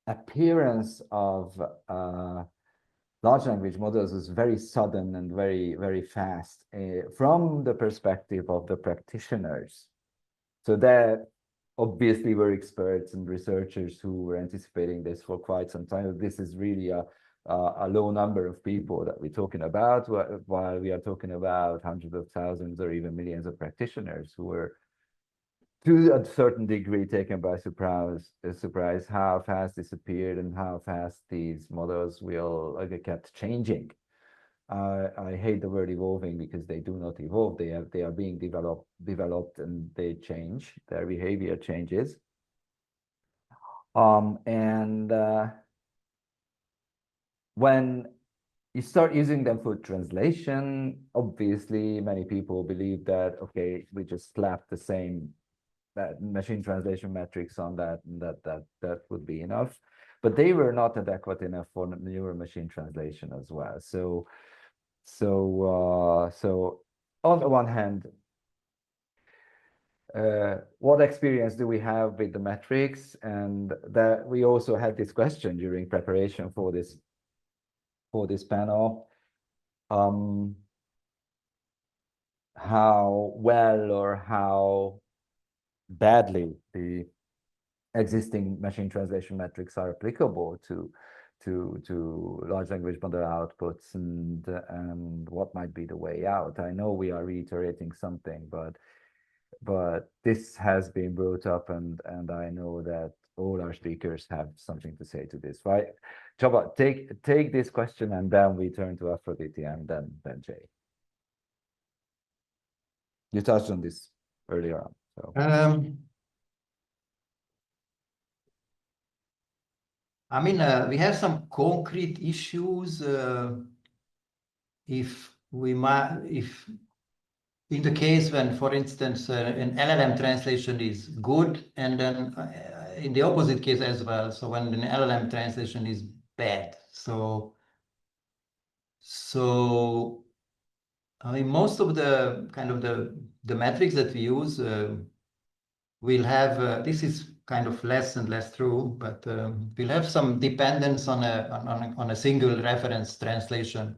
[SPEAKER 12] appearance of large language models is very sudden and very fast from the perspective of the practitioners. So there obviously were experts and researchers who were anticipating this for quite some time. This is really a low number of people that we're talking about, while we are talking about hundreds of thousands or even millions of practitioners who were to a certain degree taken by surprise how fast this appeared and how fast these models will kept changing. I hate the word evolving because they do not evolve. They are being developed and they change. Their behavior changes. And when you start using them for translation, obviously many people believe that, okay, we just slap the same machine translation metrics on that would be enough, but they were not adequate enough for neural machine translation as well. So on the one hand, what experience do we have with the metrics? And that we also had this question during preparation for this panel. How well or how badly the existing machine translation metrics are applicable to large language model outputs, and what might be the way out. I know we are reiterating something, but this has been brought up, and I know that all our speakers have something to say to this, right? Csaba, take this question, and then we turn to Afroditi and then Jay. You touched on this earlier on. So.
[SPEAKER 13] I mean, we have some concrete issues. If in the case when, for instance, an LLM translation is good, and then in the opposite case as well. So when an LLM translation is bad. So I mean, most of the kind of the metrics that we use will have, this is kind of less and less true, but we'll have some dependence on a single reference translation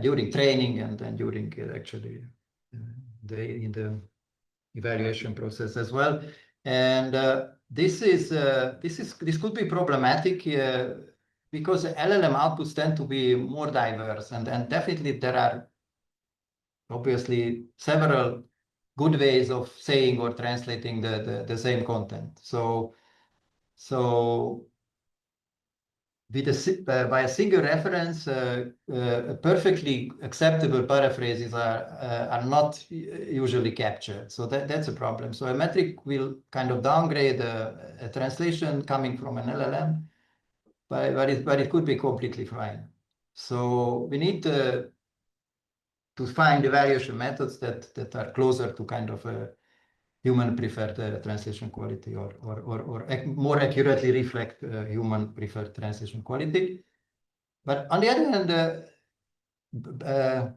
[SPEAKER 13] during training and then during actually in the evaluation process as well. And this could be problematic because LLM outputs tend to be more diverse, and definitely there are obviously several good ways of saying or translating the same content. So with by a single reference, perfectly acceptable paraphrases are not usually captured. So that's a problem. So a metric will kind of downgrade a translation coming from an LLM, but it could be completely fine. So we need to find evaluation methods that are closer to kind of a human preferred translation quality, or more accurately reflect human preferred translation quality. But on the other hand,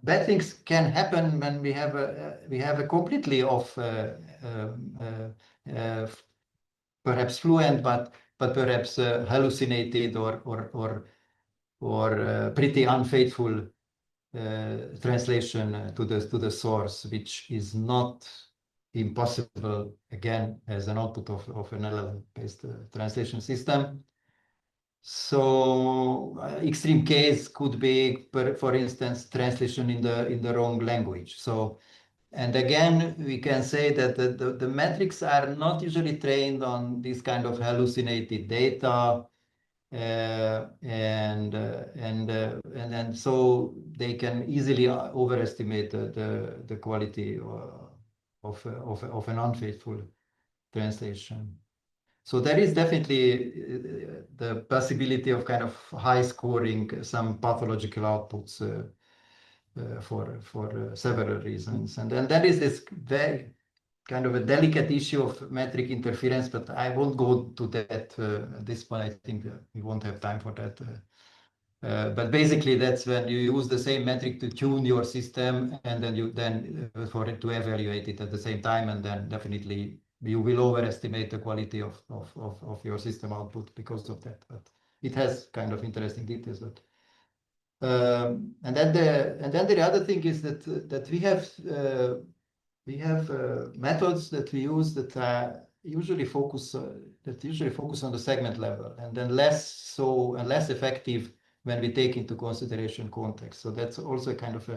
[SPEAKER 13] bad things can happen when we have a completely off, perhaps fluent, but perhaps hallucinated or pretty unfaithful translation to the source, which is not impossible, again, as an output of an LLM-based translation system. So extreme case could be, for instance, translation in the wrong language. So, and again, we can say that the metrics are not usually trained on this kind of hallucinated data, and so they can easily overestimate the quality of an unfaithful translation. So there is definitely the possibility of kind of high scoring some pathological outputs for several reasons. And then there is this very kind of a delicate issue of metric interference, but I won't go to that at this point. I think we won't have time for that. But basically, that's when you use the same metric to tune your system, and then for it to evaluate it at the same time, and then definitely you will overestimate the quality of your system output because of that. But it has kind of interesting details. But and then the other thing is that we have methods that we use that usually focus on the segment level, and then less effective when we take into consideration context. So that's also kind of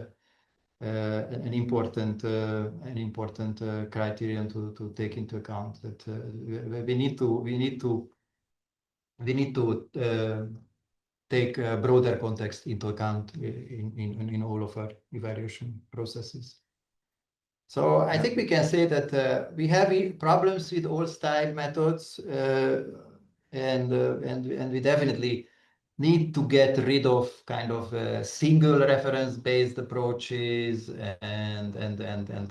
[SPEAKER 13] an important criterion to take into account, that we need to take a broader context into account in all of our evaluation processes. So I think we can say that we have problems with all style methods, and we definitely need to get rid of kind of single reference-based approaches and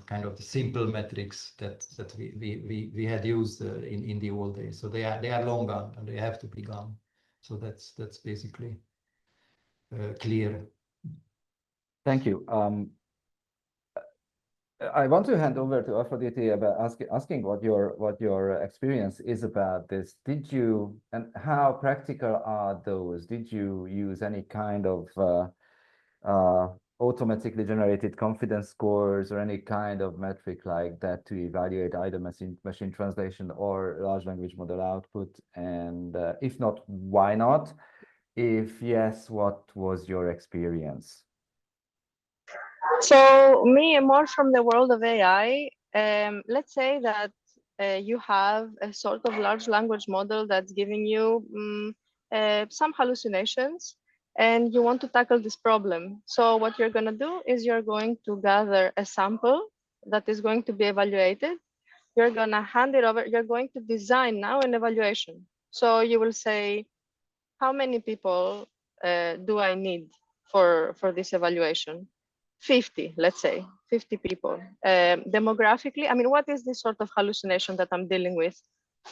[SPEAKER 13] kind of the simple metrics that we had used in the old days. So they are long gone, and they have to be gone. So that's basically clear.
[SPEAKER 12] Thank you. I want to hand over to Afroditi about asking what your experience is about this. Did you, and how practical are those? Did you use any kind of automatically generated confidence scores or any kind of metric like that to evaluate either machine translation or large language model output? And if not, why not? If yes, what was your experience?
[SPEAKER 15] So me, more from the world of AI, let's say that you have a sort of large language model that's giving you some hallucinations, and you want to tackle this problem. So what you're going to do is you're going to gather a sample that is going to be evaluated. You're going to hand it over. You're going to design now an evaluation. So you will say, how many people do I need for this evaluation? 50, let's say, 50 people. Demographically, I mean, what is this sort of hallucination that I'm dealing with?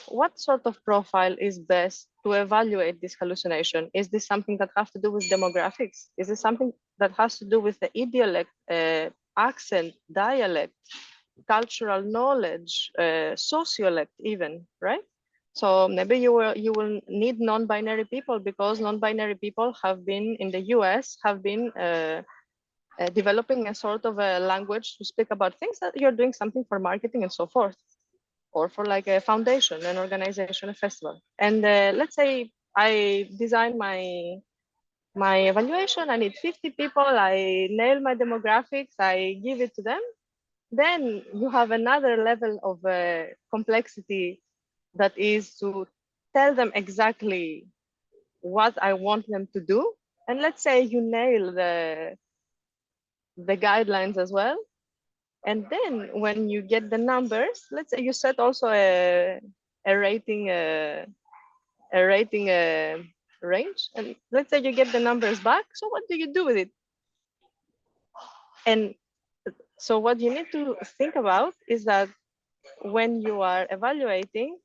[SPEAKER 15] What sort of profile is best to evaluate this hallucination? Is this something that has to do with demographics? Is this something that has to do with the idiolect, accent, dialect, cultural knowledge, sociolect even, right? So maybe you will need non-binary people, because non-binary people have been in the US, have been developing a sort of a language to speak about things that you're doing something for marketing and so forth, or for like a foundation, an organization, a festival. And let's say I design my evaluation, I need 50 people, I nail my demographics, I give it to them. Then you have another level of complexity that is to tell them exactly what I want them to do. And let's say you nail the guidelines as well. And then when you get the numbers, let's say you set also a rating range, and let's say you get the numbers back. So what do you do with it? And so what you need to think about is that when you are evaluating,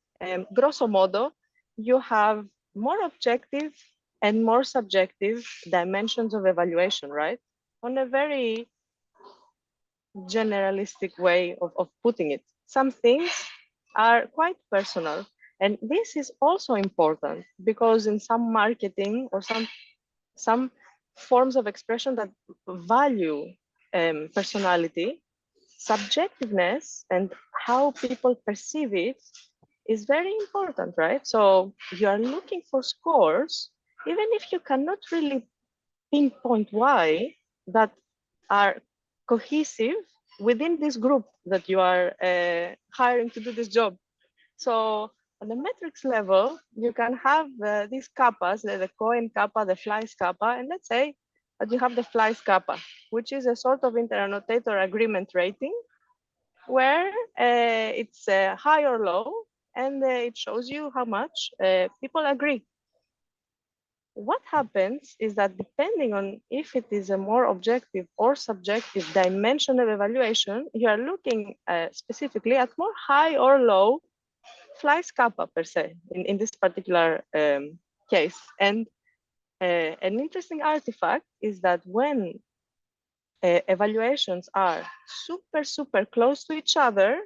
[SPEAKER 15] grosso modo, you have more objective and more subjective dimensions of evaluation, right? On a very generalistic way of putting it. Some things are quite personal. And this is also important because in some marketing or some forms of expression that value personality, subjectiveness and how people perceive it is very important, right? So you are looking for scores, even if you cannot really pinpoint why, that are cohesive within this group that you are hiring to do this job. So on the metrics level, you can have these kappas, the Cohen kappa, the flies kappa, and let's say that you have the flies kappa, which is a sort of inter-annotator agreement rating, where it's high or low, and it shows you how much people agree. What happens is that depending on if it is a more objective or subjective dimension of evaluation, you are looking specifically at more high or low flies kappa per se in this particular case. And an interesting artifact is that when evaluations are super close to each other,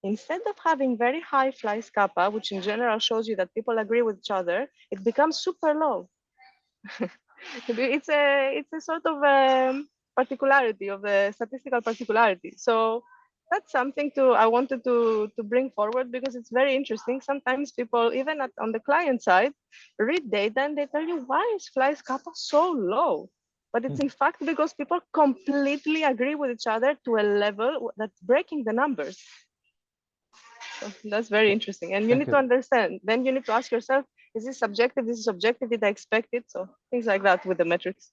[SPEAKER 15] instead of having very high flies kappa, which in general shows you that people agree with each other, it becomes super low. It's a sort of particularity of the statistical particularity. So that's something I wanted to bring forward because it's very interesting. Sometimes people, even on the client side, read data and they tell you, why is flies kappa so low? But it's in fact because people completely agree with each other to a level that's breaking the numbers. So that's very interesting. And you need to understand, then you need to ask yourself, is this subjective? This is objective. Did I expect it? So things like that with the metrics.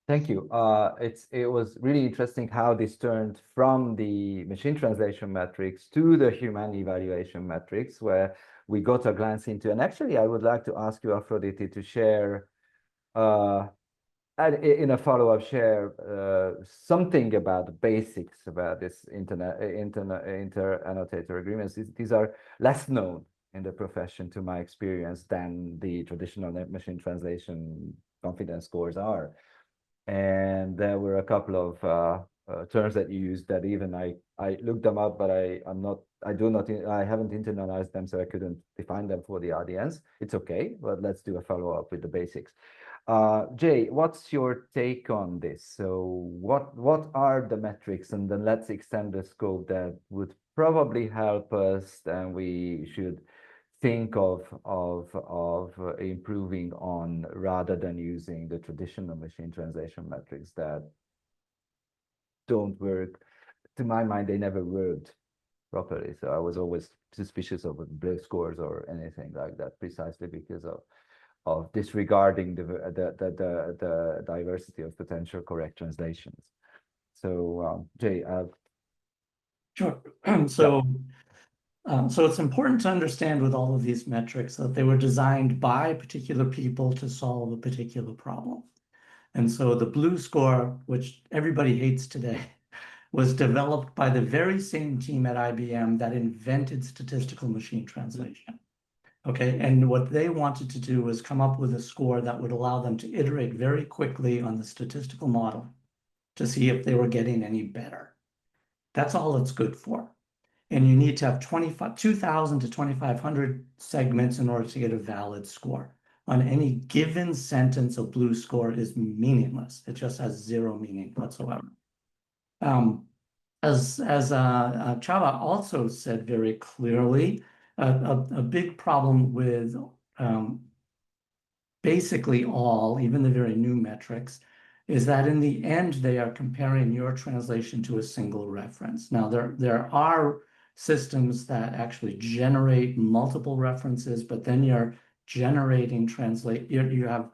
[SPEAKER 12] Thank you. It was really interesting how this turned from the machine translation metrics to the human evaluation metrics, where we got a glance into. And actually, I would like to ask you, Afroditi, to share, in a follow-up, share something about the basics about this inter-annotator agreements. These are less known in the profession, to my experience, than the traditional machine translation confidence scores are. And there were a couple of terms that you used that even I looked them up, but I haven't internalized them, so I couldn't define them for the audience. It's okay, but let's do a follow-up with the basics. Jay, what's your take on this? So what are the metrics? And then let's extend the scope that would probably help us, and we should think of improving on, rather than using the traditional machine translation metrics that don't work. To my mind, they never worked properly. So I was always suspicious of blue scores or anything like that, precisely because of disregarding the diversity of potential correct translations. So Jay,
[SPEAKER 14] sure. So it's important to understand with all of these metrics that they were designed by particular people to solve a particular problem. And so the blue score, which everybody hates today, was developed by the very same team at IBM that invented statistical machine translation. Okay, and what they wanted to do was come up with a score that would allow them to iterate very quickly on the statistical model to see if they were getting any better. That's all it's good for. And you need to have 2,000 to 2,500 segments in order to get a valid score. On any given sentence, a blue score is meaningless. It just has zero meaning whatsoever. As Csaba also said very clearly, a big problem with basically all, even the very new metrics, is that in the end, they are comparing your translation to a single reference. Now, there are systems that actually generate multiple references, but then you're generating you have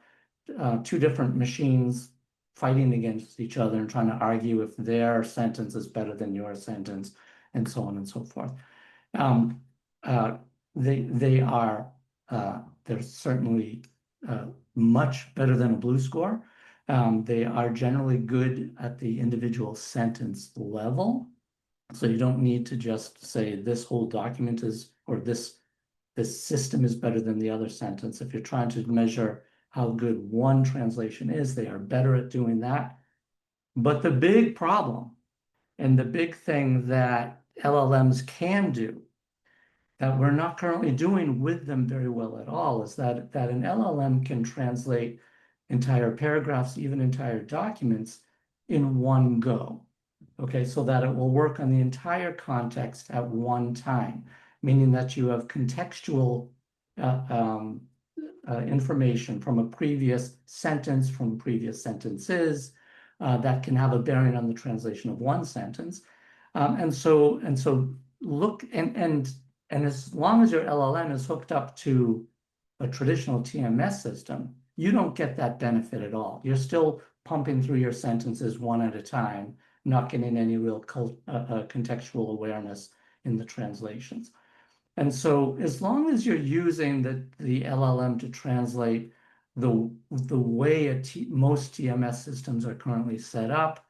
[SPEAKER 14] two different machines fighting against each other and trying to argue if their sentence is better than your sentence, and so on and so forth. They're certainly much better than a blue score. They are generally good at the individual sentence level. So you don't need to just say this whole document is, or this system is better than the other sentence. If you're trying to measure how good one translation is, they are better at doing that. But the big problem and the big thing that LLMs can do that we're not currently doing with them very well at all is that an LLM can translate entire paragraphs, even entire documents in one go. Okay, so that it will work on the entire context at one time, meaning that you have contextual information from a previous sentence, from previous sentences, that can have a bearing on the translation of one sentence. And so look, and as long as your LLM is hooked up to a traditional TMS system, you don't get that benefit at all. You're still pumping through your sentences one at a time, not getting any real contextual awareness in the translations. And so as long as you're using the LLM to translate the way most TMS systems are currently set up,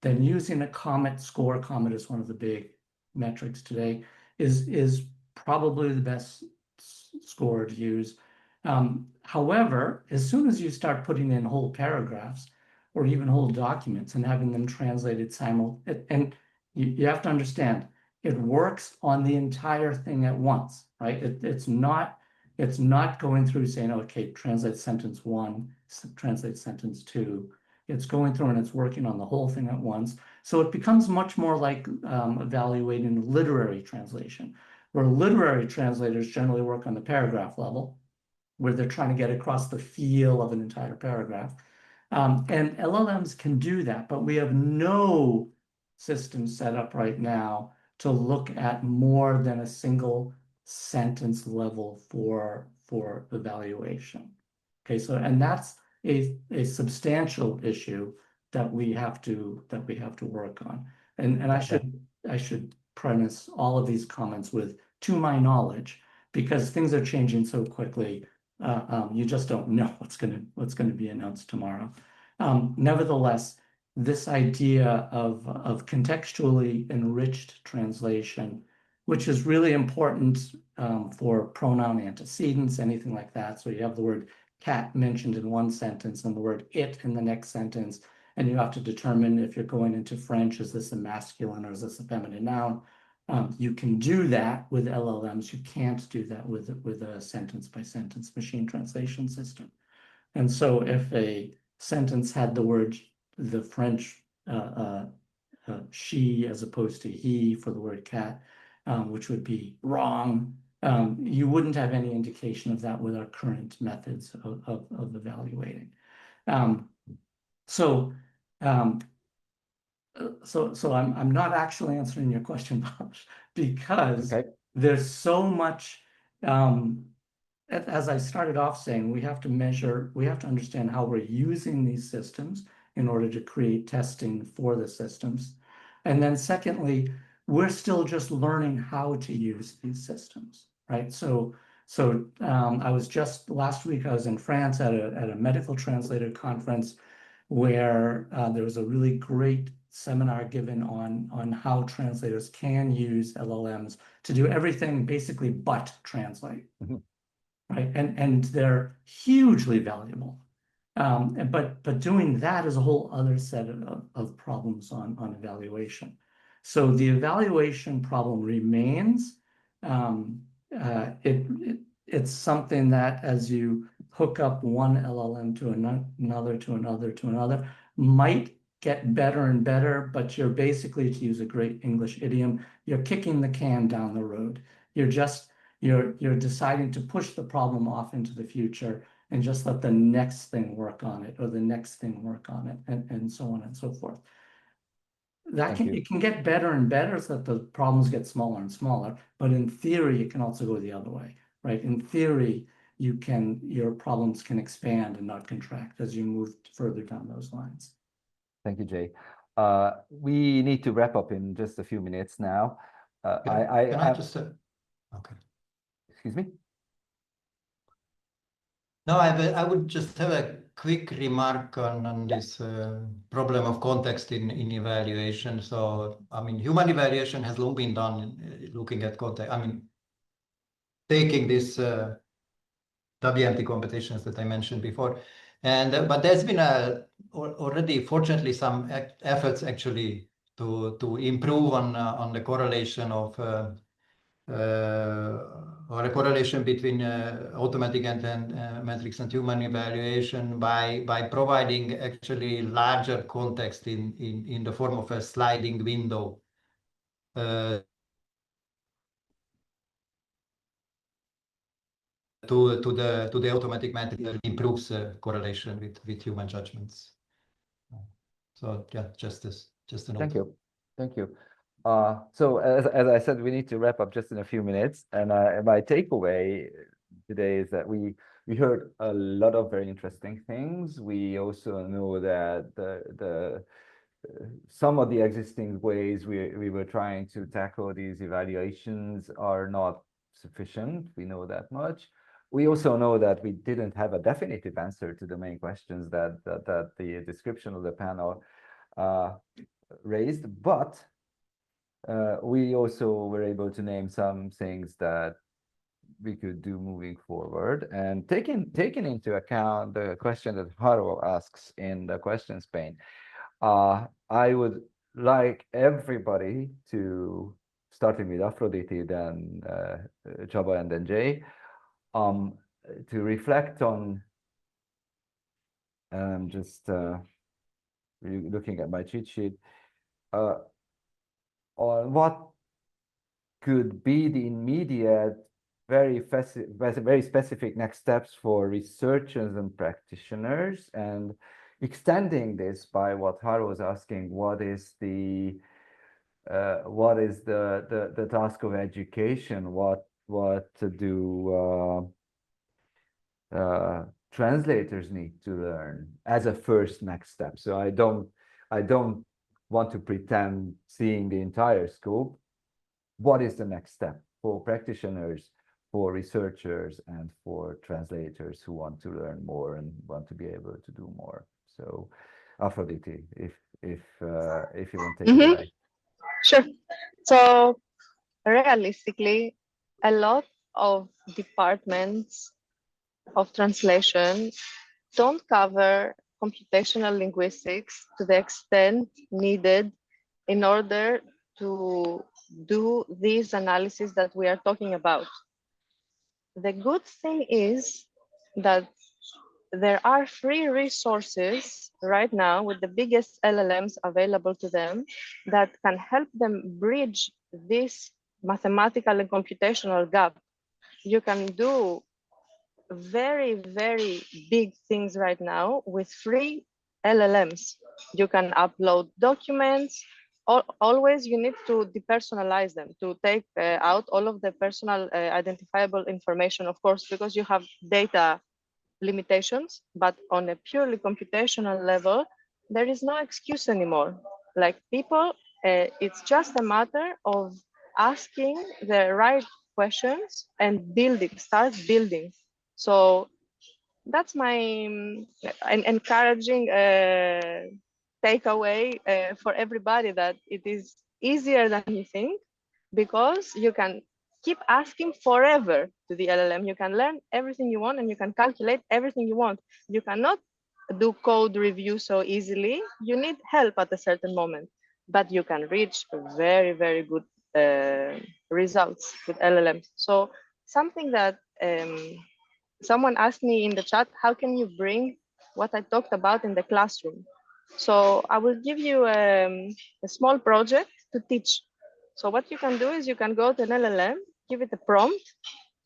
[SPEAKER 14] then using a COMET score, COMET is one of the big metrics today, is probably the best score to use. However, as soon as you start putting in whole paragraphs or even whole documents and having them translated and you have to understand, it works on the entire thing at once, right? It's not going through saying, okay, translate sentence 1, translate sentence 2. It's going through and it's working on the whole thing at once. So it becomes much more like evaluating literary translation, where literary translators generally work on the paragraph level, where they're trying to get across the feel of an entire paragraph. And LLMs can do that, but we have no system set up right now to look at more than a single sentence level for evaluation. Okay, so and that's a substantial issue that we have to work on. And I should premise all of these comments with, to my knowledge, because things are changing so quickly. You just don't know what's going to be announced tomorrow. Nevertheless, this idea of contextually enriched translation, which is really important for pronoun antecedents, anything like that. So you have the word cat mentioned in one sentence and the word it in the next sentence, and you have to determine if you're going into French, is this a masculine or is this a feminine noun? You can do that with LLMs. You can't do that with a sentence-by-sentence machine translation system. And so if a sentence had the French she as opposed to he for the word cat, which would be wrong, you wouldn't have any indication of that with our current methods of evaluating. So I'm not actually answering your question, Balázs, because there's so much, as I started off saying, we have to understand how we're using these systems in order to create testing for the systems. And then secondly, we're still just learning how to use these systems, right? So I was just last week, I was in France at a medical translator conference where there was a really great seminar given on how translators can use LLMs to do everything basically but translate, right? And they're hugely valuable. But doing that is a whole other set of problems on evaluation. So the evaluation problem remains. It's something that as you hook up one LLM to another, might get better and better, but you're basically, to use a great English idiom, you're kicking the can down the road. You're just You're deciding to push the problem off into the future and just let the next thing work on it, or the next thing work on it, and so on and so forth. It can get better and better so that the problems get smaller and smaller, but in theory, it can also go the other way, right? In theory, your problems can expand and not contract as you move further down those lines.
[SPEAKER 12] Thank you, Jay. We need to wrap up in just a few minutes now.
[SPEAKER 13] Okay.
[SPEAKER 12] Excuse me?
[SPEAKER 13] No, I would just have a quick remark on this problem of context in evaluation. So, I mean, human evaluation has long been done looking at context. I mean, taking this WMT competitions that I mentioned before. But there's been already, fortunately, some efforts actually to improve on the correlation of or a correlation between automatic and metrics and human evaluation by providing actually larger context in the form of a sliding window. To the automatic method that improves correlation with human judgments. So yeah, just a note.
[SPEAKER 12] Thank you. So as I said, we need to wrap up just in a few minutes. And my takeaway today is that we heard a lot of very interesting things. We also know that some of the existing ways we were trying to tackle these evaluations are not sufficient. We know that much. We also know that we didn't have a definitive answer to the main questions that the description of the panel raised, but we also were able to name some things that we could do moving forward. And taking into account the question that Haro asks in the questions pane, I would like everybody to, starting with Afroditi, then Csaba, and then Jay, to reflect on, just looking at my cheat sheet, on what could be the immediate, very specific next steps for researchers and practitioners, and extending this by what Haro was asking, what is the task of education? What do translators need to learn as a first next step? So I don't want to pretend seeing the entire scope. What is the next step for practitioners, for researchers, and for translators who want to learn more and want to be able to do more? So Afroditi, if you want to take it away.
[SPEAKER 15] Sure. So realistically, a lot of departments of translation don't cover computational linguistics to the extent needed in order to do these analyses that we are talking about. The good thing is that there are free resources right now with the biggest LLMs available to them that can help them bridge this mathematical and computational gap. You can do very, very big things right now with free LLMs. You can upload documents. Always you need to depersonalize them, to take out all of the personal identifiable information, of course, because you have data limitations, but on a purely computational level, there is no excuse anymore. Like people, it's just a matter of asking the right questions and start building. So that's my encouraging takeaway for everybody, that it is easier than you think, because you can keep asking forever to the LLM. You can learn everything you want and you can calculate everything you want. You cannot do code review so easily. You need help at a certain moment, but you can reach very, very good results with LLMs. So something that someone asked me in the chat, how can you bring what I talked about in the classroom? So I will give you a small project to teach. So what you can do is you can go to an LLM, give it a prompt,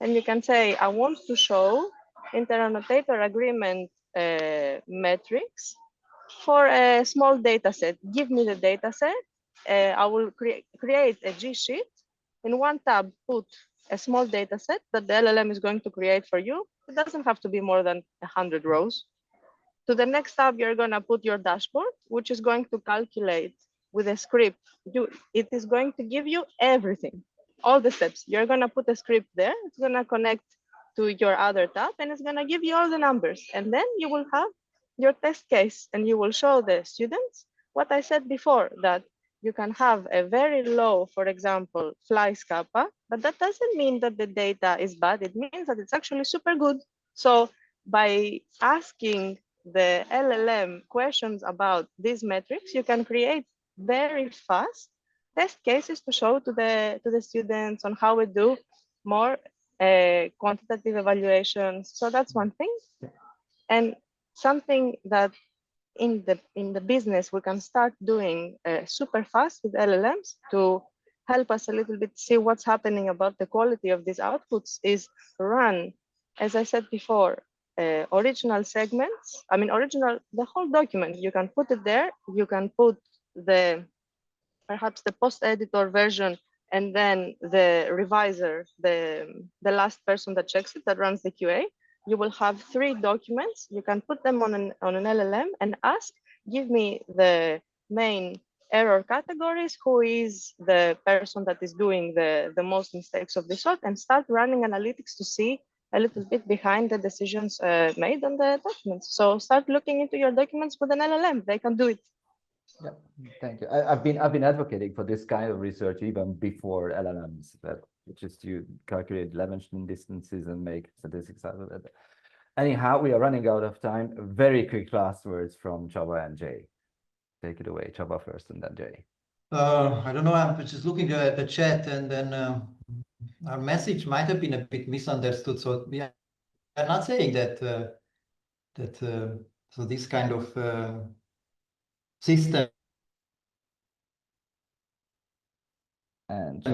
[SPEAKER 15] and you can say, I want to show interannotator agreement metrics for a small data set. Give me the data set. I will create a G sheet. In one tab, put a small data set that the LLM is going to create for you. It doesn't have to be more than 100 rows. To the next tab, you're going to put your dashboard, which is going to calculate with a script. It is going to give you everything, all the steps. You're going to put a script there. It's going to connect to your other tab, and it's going to give you all the numbers. And then you will have your test case, and you will show the students what I said before, that you can have a very low, for example, flies kappa, but that doesn't mean that the data is bad. It means that it's actually super good. So by asking the LLM questions about these metrics, you can create very fast test cases to show to the students on how we do more quantitative evaluations. So that's one thing. And something that in the business we can start doing super fast with LLMs to help us a little bit see what's happening about the quality of these outputs is run, as I said before, original segments. I mean, the whole document. You can put it there. You can put perhaps the post-editor version, and then the reviser, the last person that checks it, that runs the QA. You will have 3 documents. You can put them on an LLM and ask, give me the main error categories, who is the person that is doing the most mistakes of this sort, and start running analytics to see a little bit behind the decisions made on the documents. So start looking into your documents with an LLM. They can do it.
[SPEAKER 12] Yeah, thank you. I've been advocating for this kind of research even before LLMs, which is to calculate Levenshtein distances and make statistics out of it. Anyhow, we are running out of time. Very quick last words from Csaba and Jay. Take it away, Csaba first and then Jay.
[SPEAKER 13] I don't know, I'm just looking at the chat, and then our message might have been a bit misunderstood. So we are not saying that so this kind of system
[SPEAKER 12] and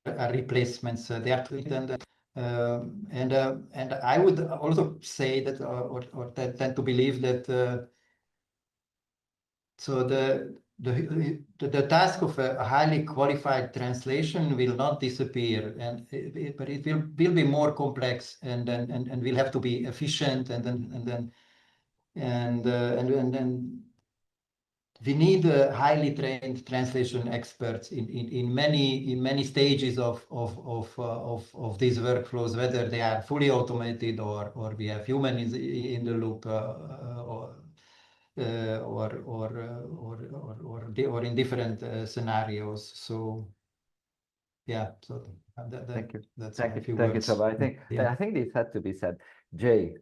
[SPEAKER 13] are replacements. They are treated, and I would also say that, or tend to believe that. So the task of a highly qualified translation will not disappear, but it will be more complex, and we'll have to be efficient, and we need highly trained translation experts in many stages of these workflows, whether they are fully automated or we have humans in the loop, or in different scenarios. So yeah, so
[SPEAKER 12] thank you.
[SPEAKER 13] That's
[SPEAKER 12] Thank
[SPEAKER 13] a
[SPEAKER 12] you.
[SPEAKER 13] few
[SPEAKER 12] Thank
[SPEAKER 13] words.
[SPEAKER 12] you, Csaba. I think this had to be said. Jay,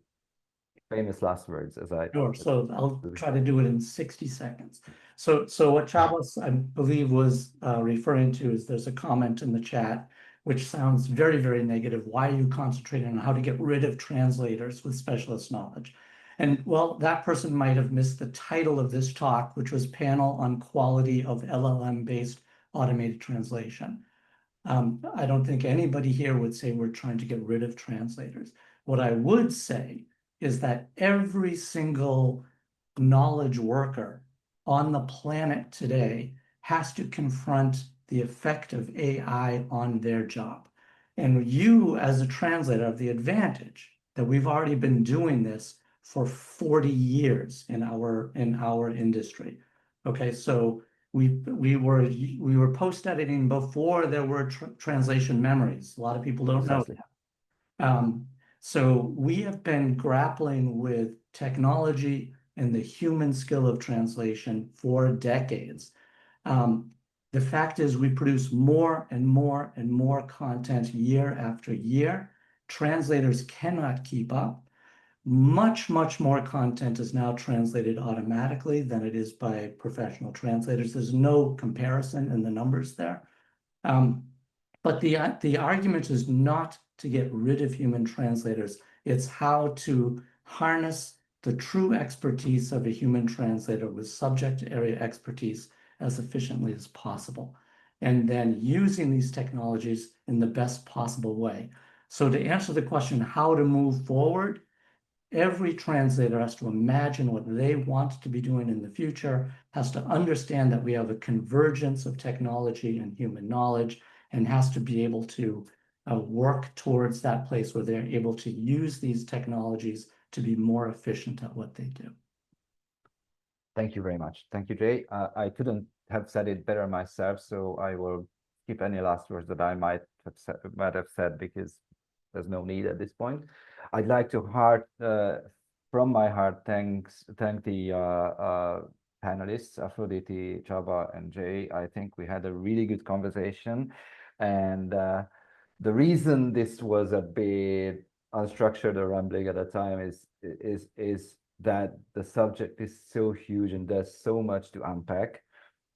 [SPEAKER 12] famous last words as I.
[SPEAKER 14] Sure. So I'll try to do it in 60 seconds. So what Csaba, I believe, was referring to is there's a comment in the chat which sounds very, very negative. Why are you concentrating on how to get rid of translators with specialist knowledge? And well, that person might have missed the title of this talk, which was Panel on Quality of LLM-based Automated Translation. I don't think anybody here would say we're trying to get rid of translators. What I would say is that every single knowledge worker on the planet today has to confront the effect of AI on their job. And you, as a translator, have the advantage that we've already been doing this for 40 years in our industry. Okay, so we were post-editing before there were translation memories. A lot of people don't know that. So we have been grappling with technology and the human skill of translation for decades. The fact is we produce more and more and more content year after year. Translators cannot keep up. Much, much more content is now translated automatically than it is by professional translators. There's no comparison in the numbers there. But the argument is not to get rid of human translators. It's how to harness the true expertise of a human translator with subject area expertise as efficiently as possible. and then using these technologies in the best possible way. So to answer the question, how to move forward, every translator has to imagine what they want to be doing in the future, has to understand that we have a convergence of technology and human knowledge, and has to be able to work towards that place where they're able to use these technologies to be more efficient at what they do.
[SPEAKER 12] Thank you very much. Thank you, Jay. I couldn't have said it better myself, so I will skip any last words that I might have said because there's no need at this point. I'd like to from my heart thank the panelists, Afroditi, Csaba, and Jay. I think we had a really good conversation, and the reason this was a bit unstructured or rambling at a time is that the subject is so huge and there's so much to unpack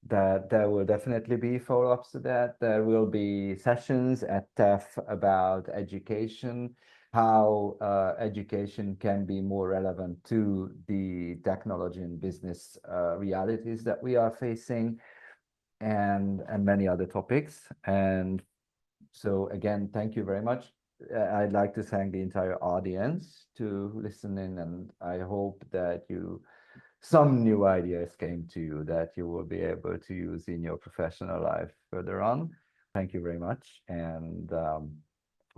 [SPEAKER 12] that there will definitely be follow-ups to that. There will be sessions at TEF about education, how education can be more relevant to the technology and business realities that we are facing, and many other topics. And so again, thank you very much. I'd like to thank the entire audience to listen in, and I hope that some new ideas came to you that you will be able to use in your professional life further on. Thank you very much, and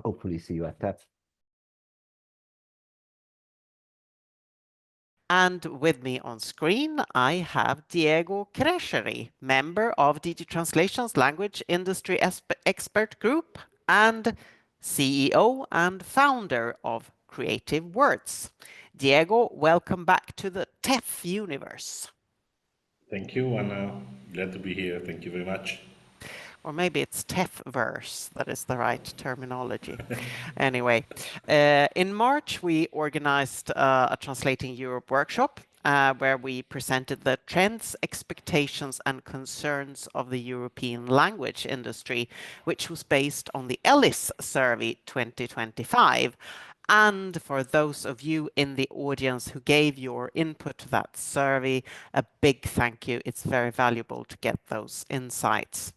[SPEAKER 12] hopefully see you at TEF.
[SPEAKER 3] And with me on screen, I have Diego CRESCERI, member of DG Translation's Language Industry Expert Group and CEO and founder of Creative Words. Diego, welcome back to the TEF universe.
[SPEAKER 16] Thank you, Anna. Glad to be here. Thank you very much.
[SPEAKER 3] Or maybe it's TEF-verse, that is the right terminology. Anyway, in March, we organized a Translating Europe workshop where we presented the trends, expectations, and concerns of the European language industry, which was based on the ELLIS survey 2025. And for those of you in the audience who gave your input to that survey, a big thank you. It's very valuable to get those insights.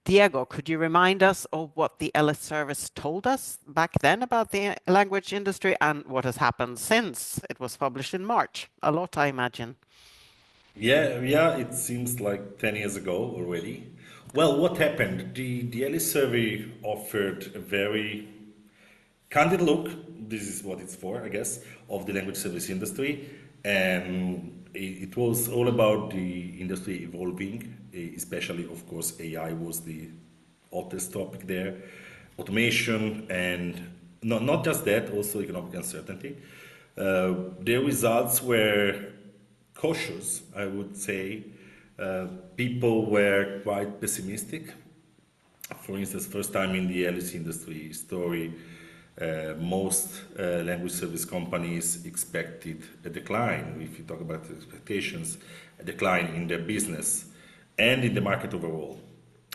[SPEAKER 3] Diego, could you remind us of what the ELLIS service told us back then about the language industry and what has happened since it was published in March? A lot, I imagine.
[SPEAKER 16] Yeah, it seems like 10 years ago already. Well, what happened? The ELLIS survey offered a very candid look, this is what it's for, I guess, of the language service industry. And it was all about the industry evolving, especially, of course, AI was the hottest topic there, automation, and not just that, also economic uncertainty. The results were cautious, I would say. People were quite pessimistic. For instance, first time in the ELLIS industry story, most language service companies expected a decline, if you talk about expectations, a decline in their business and in the market overall.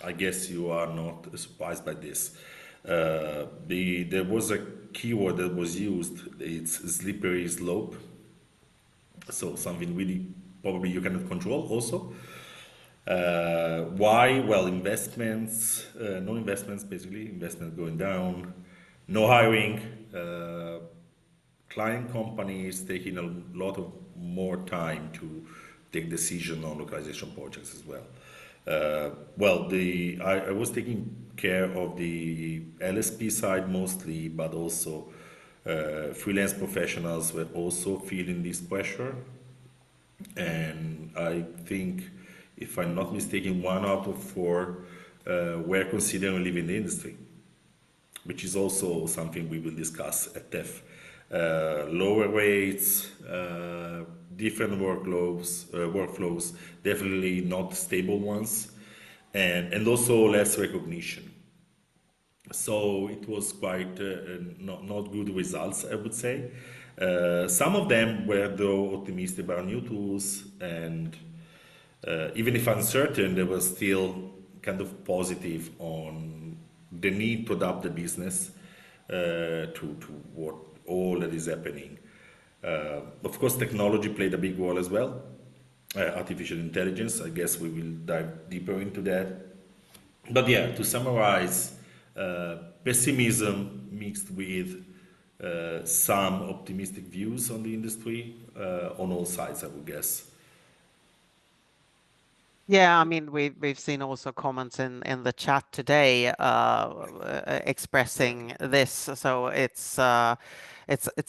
[SPEAKER 16] I guess you are not surprised by this. There was a keyword that was used, it's slippery slope. So something really probably you cannot control also. Why? Well, investments, no investments basically, investment going down. No hiring, client companies taking a lot of more time to take decision on localization projects as well. I was taking care of the LSP side mostly, but also freelance professionals were also feeling this pressure. And I think, if I'm not mistaken, 1 out of 4 were considering leaving the industry, which is also something we will discuss at TEF. Lower rates, different workflows, definitely not stable ones, and also less recognition. So it was quite not good results, I would say. Some of them were though optimistic about new tools, and even if uncertain, they were still kind of positive on the need to adapt the business to what all that is happening. Of course, technology played a big role as well. Artificial intelligence, I guess we will dive deeper into that. But yeah, to summarize, pessimism mixed with some optimistic views on the industry on all sides, I would guess.
[SPEAKER 3] Yeah, I mean, we've seen also comments in the chat today expressing this. So it's a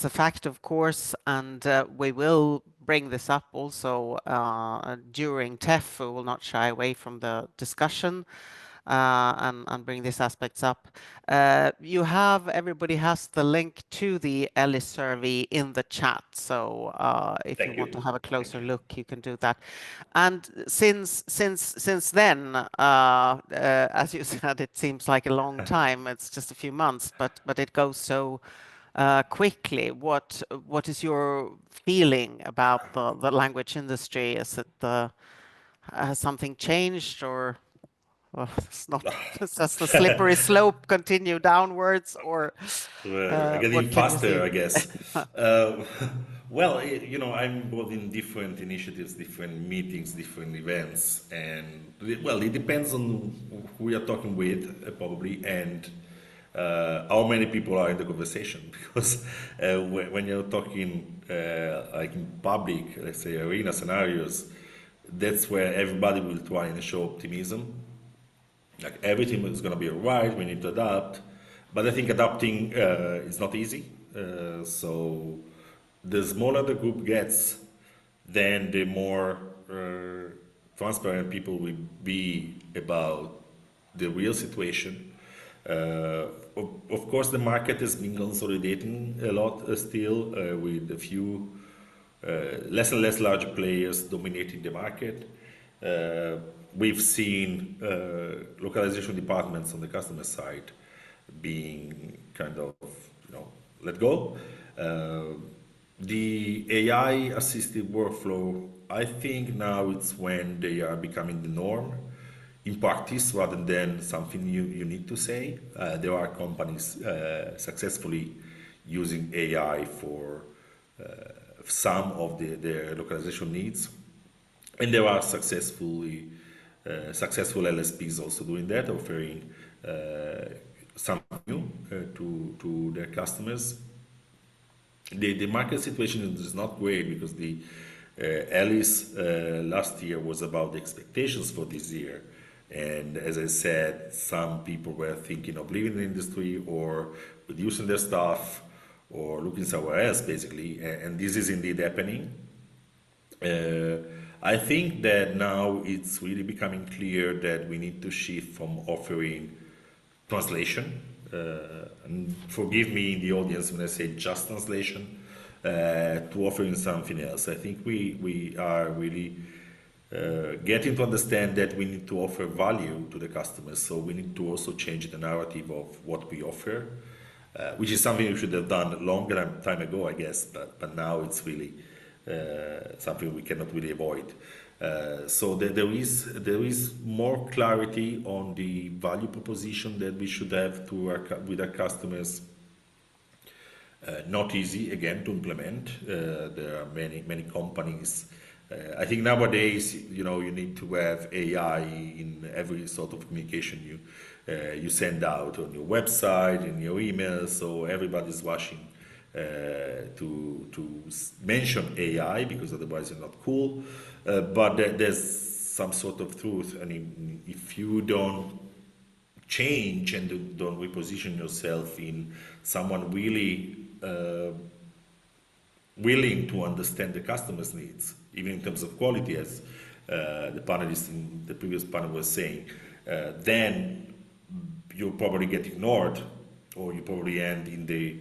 [SPEAKER 3] fact, of course, and we will bring this up also during TEF. We will not shy away from the discussion. And bring these aspects up. Everybody has the link to the Ellis survey in the chat. So if you want to have a closer look, you can do that. And since then, as you said, it seems like a long time. It's just a few months, but it goes so quickly. What is your feeling about the language industry? Is it has something changed, or it's not just a slippery slope continue downwards, or
[SPEAKER 16] getting faster, I guess. Well, you know, I'm involved in different initiatives, different meetings, different events, and well, it depends on who we are talking with, probably, and how many people are in the conversation. Because when you're talking like in public, let's say arena scenarios, that's where everybody will try and show optimism. Like everything is going to be all right, we need to adapt. But I think adapting is not easy. So the smaller the group gets, then the more transparent people will be about the real situation. Of course, the market has been consolidating a lot still, with a few less and less large players dominating the market. We've seen localization departments on the customer side being kind of, you know, let go. The AI-assisted workflow, I think now it's when they are becoming the norm in practice rather than something you need to say. There are companies successfully using AI for some of their localization needs, and there are successful LSPs also doing that, offering something new to their customers. The market situation is not great because the Alice last year was about the expectations for this year. And as I said, some people were thinking of leaving the industry or reducing their staff or looking somewhere else, basically. And this is indeed happening. I think that now it's really becoming clear that we need to shift from offering translation, and forgive me in the audience when I say just translation, to offering something else. I think we are really getting to understand that we need to offer value to the customers, so we need to also change the narrative of what we offer, which is something we should have done a long time ago, I guess, but now it's really something we cannot really avoid. So there is more clarity on the value proposition that we should have with our customers. Not easy again to implement. There are many companies. I think nowadays, you know, you need to have AI in every sort of communication you send out on your website, in your email. So everybody's rushing to mention AI because otherwise you're not cool. But there's some sort of truth. I mean, if you don't change and don't reposition yourself in someone really willing to understand the customer's needs, even in terms of quality, as the panelist in the previous panel was saying, then you'll probably get ignored, or you probably end in the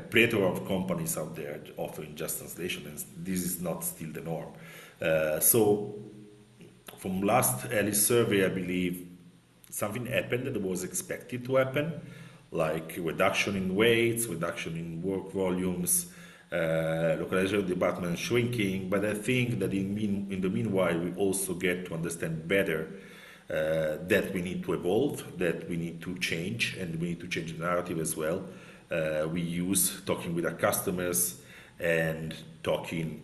[SPEAKER 16] plethora of companies out there offering just translation, and this is not still the norm. So from last Alice survey, I believe something happened that was expected to happen, like reduction in weights, reduction in work volumes, localization department shrinking. But I think that in the meanwhile, we also get to understand better that we need to evolve, that we need to change, and we need to change the narrative as well. We use talking with our customers and talking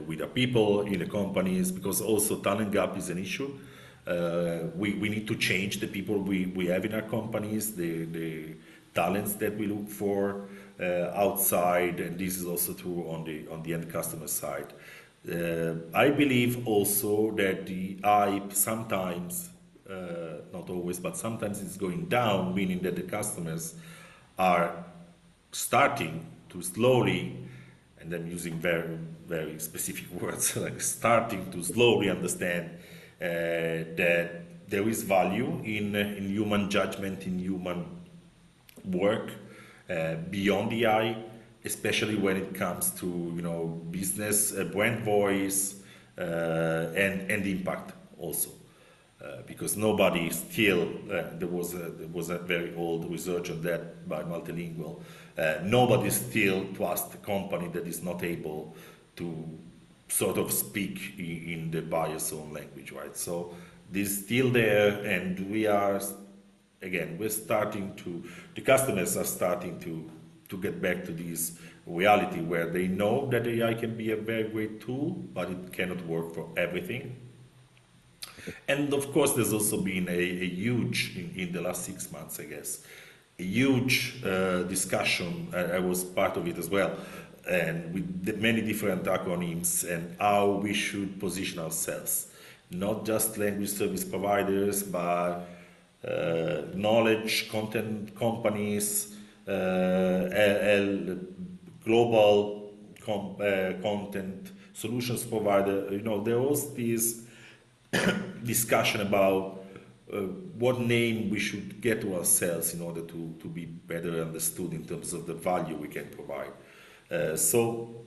[SPEAKER 16] with our people in the companies, because also talent gap is an issue. We need to change the people we have in our companies, the talents that we look for outside, and this is also true on the end customer side. I believe also that the hype sometimes, not always, but sometimes it's going down, meaning that the customers are starting to slowly, and I'm using very, very specific words, like starting to slowly understand that there is value in human judgment, in human work beyond the eye, especially when it comes to business, brand voice, and impact also. Because nobody still, there was a very old research on that by Multilingual. Nobody still trusts a company that is not able to sort of speak in the buyer's own language, right? So this is still there, and we're starting to, the customers are starting to get back to this reality where they know that AI can be a very great tool, but it cannot work for everything. And of course, there's also been a huge, in the last 6 months, I guess, a huge discussion, I was part of it as well, and with many different acronyms and how we should position ourselves. Not just language service providers, but knowledge content companies, global content solutions provider. There was this discussion about what name we should get to ourselves in order to be better understood in terms of the value we can provide. So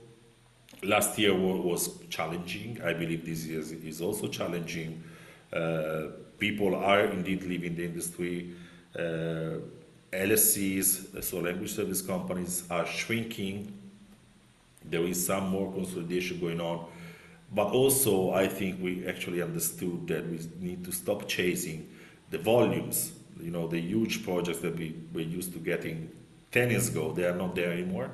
[SPEAKER 16] last year was challenging. I believe this year is also challenging. People are indeed leaving the industry. LSCs, so language service companies, are shrinking. There is some more consolidation going on. But also, I think we actually understood that we need to stop chasing the volumes. The huge projects that we were used to getting 10 years ago, they are not there anymore.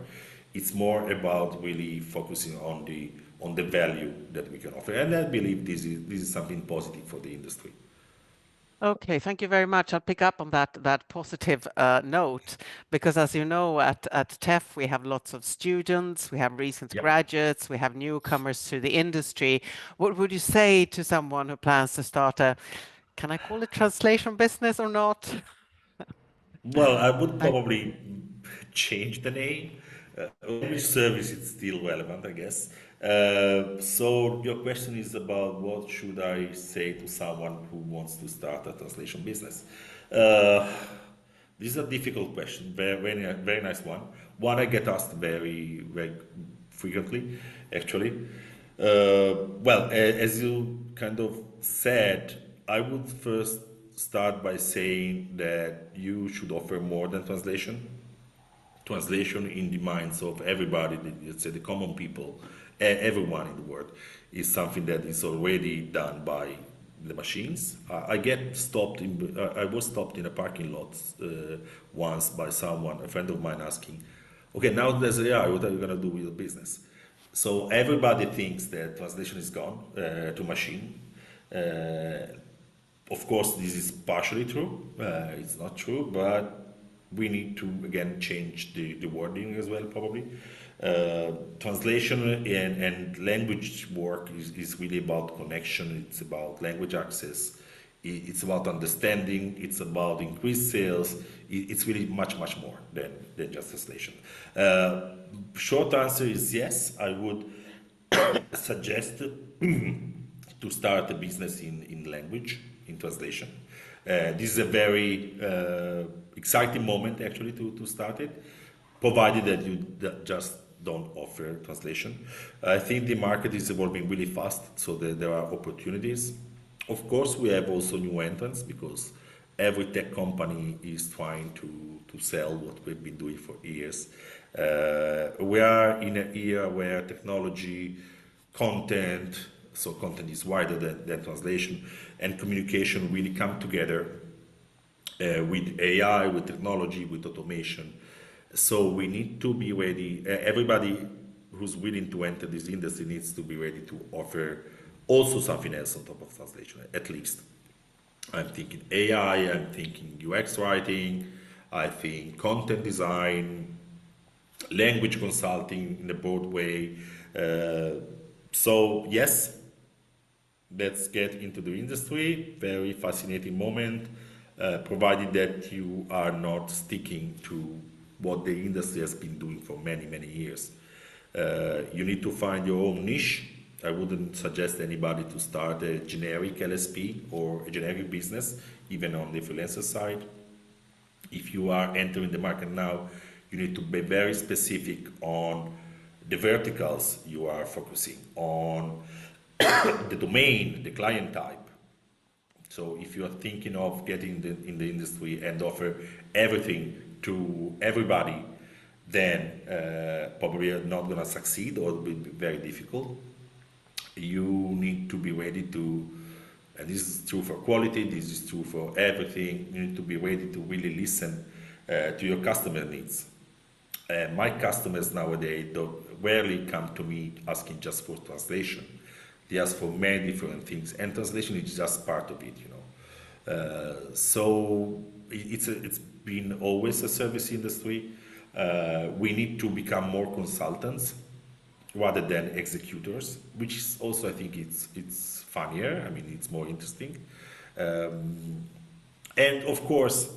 [SPEAKER 16] It's more about really focusing on the value that we can offer. And I believe this is something positive for the industry.
[SPEAKER 3] Okay, thank you very much. I'll pick up on that positive note, because as you know, at TEF, we have lots of students, we have recent graduates, we have newcomers to the industry. What would you say to someone who plans to start can I call it translation business or not?
[SPEAKER 16] Well, I would probably change the name. Language service is still relevant, I guess. So your question is about what should I say to someone who wants to start a translation business? This is a difficult question, very, very nice one. One I get asked very, very frequently, actually. Well, as you kind of said, I would first start by saying that you should offer more than translation. Translation in the minds of everybody, let's say the common people, everyone in the world, is something that is already done by the machines. I was stopped in a parking lot once by someone, a friend of mine, asking, okay, now there's AI, what are you going to do with your business? So everybody thinks that translation is gone to machine. Of course, this is partially true. It's not true, but we need to, again, change the wording as well, probably. Translation and language work is really about connection. It's about language access. It's about understanding. It's about increased sales. It's really much, much more than just translation. Short answer is yes. I would suggest to start a business in language, in translation. This is a very exciting moment, actually, to start it, provided that you just don't offer translation. I think the market is evolving really fast, so there are opportunities. Of course, we have also new entrants, because every tech company is trying to sell what we've been doing for years. We are in an era where technology, content, so content is wider than translation, and communication really come together with AI, with technology, with automation. So we need to be ready. Everybody who's willing to enter this industry needs to be ready to offer also something else on top of translation, at least. I'm thinking AI, I'm thinking UX writing, I think content design, language consulting in a broad way. So yes, let's get into the industry. Very fascinating moment, provided that you are not sticking to what the industry has been doing for many, many years. You need to find your own niche. I wouldn't suggest anybody to start a generic LSP or a generic business, even on the freelancer side. If you are entering the market now, you need to be very specific on the verticals you are focusing on, the domain, the client type. So if you are thinking of getting in the industry and offer everything to everybody, then probably you're not going to succeed, or it will be very difficult. You need to be ready to, and this is true for quality, this is true for everything, you need to be ready to really listen to your customer needs. My customers nowadays rarely come to me asking just for translation. They ask for many different things, and translation is just part of it, you know. So it's been always a service industry. We need to become more consultants rather than executors, which is also, I think it's funnier. I mean, it's more interesting. And of course,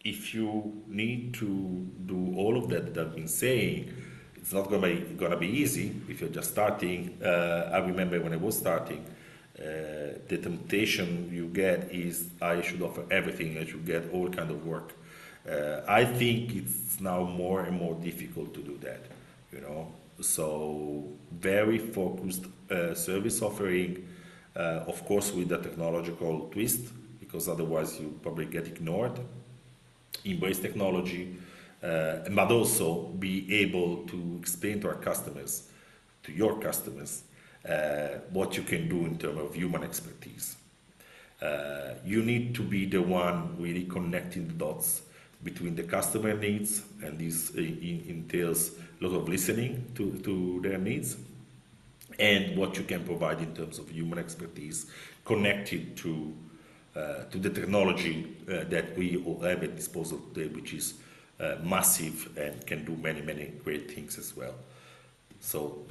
[SPEAKER 16] if you need to do all of that I've been saying, it's not gonna be easy if you're just starting. I remember when I was starting, the temptation you get is I should offer everything, I should get all kind of work. I think it's now more and more difficult to do that, you know. So very focused service offering, of course with a technological twist, because otherwise you probably get ignored. Embrace technology, but also be able to explain to our customers, to your customers, what you can do in terms of human expertise. You need to be the one really connecting the dots between the customer needs, and this entails a lot of listening to their needs, and what you can provide in terms of human expertise connected to the technology that we all have at disposal today, which is massive and can do many, many great things as well. So,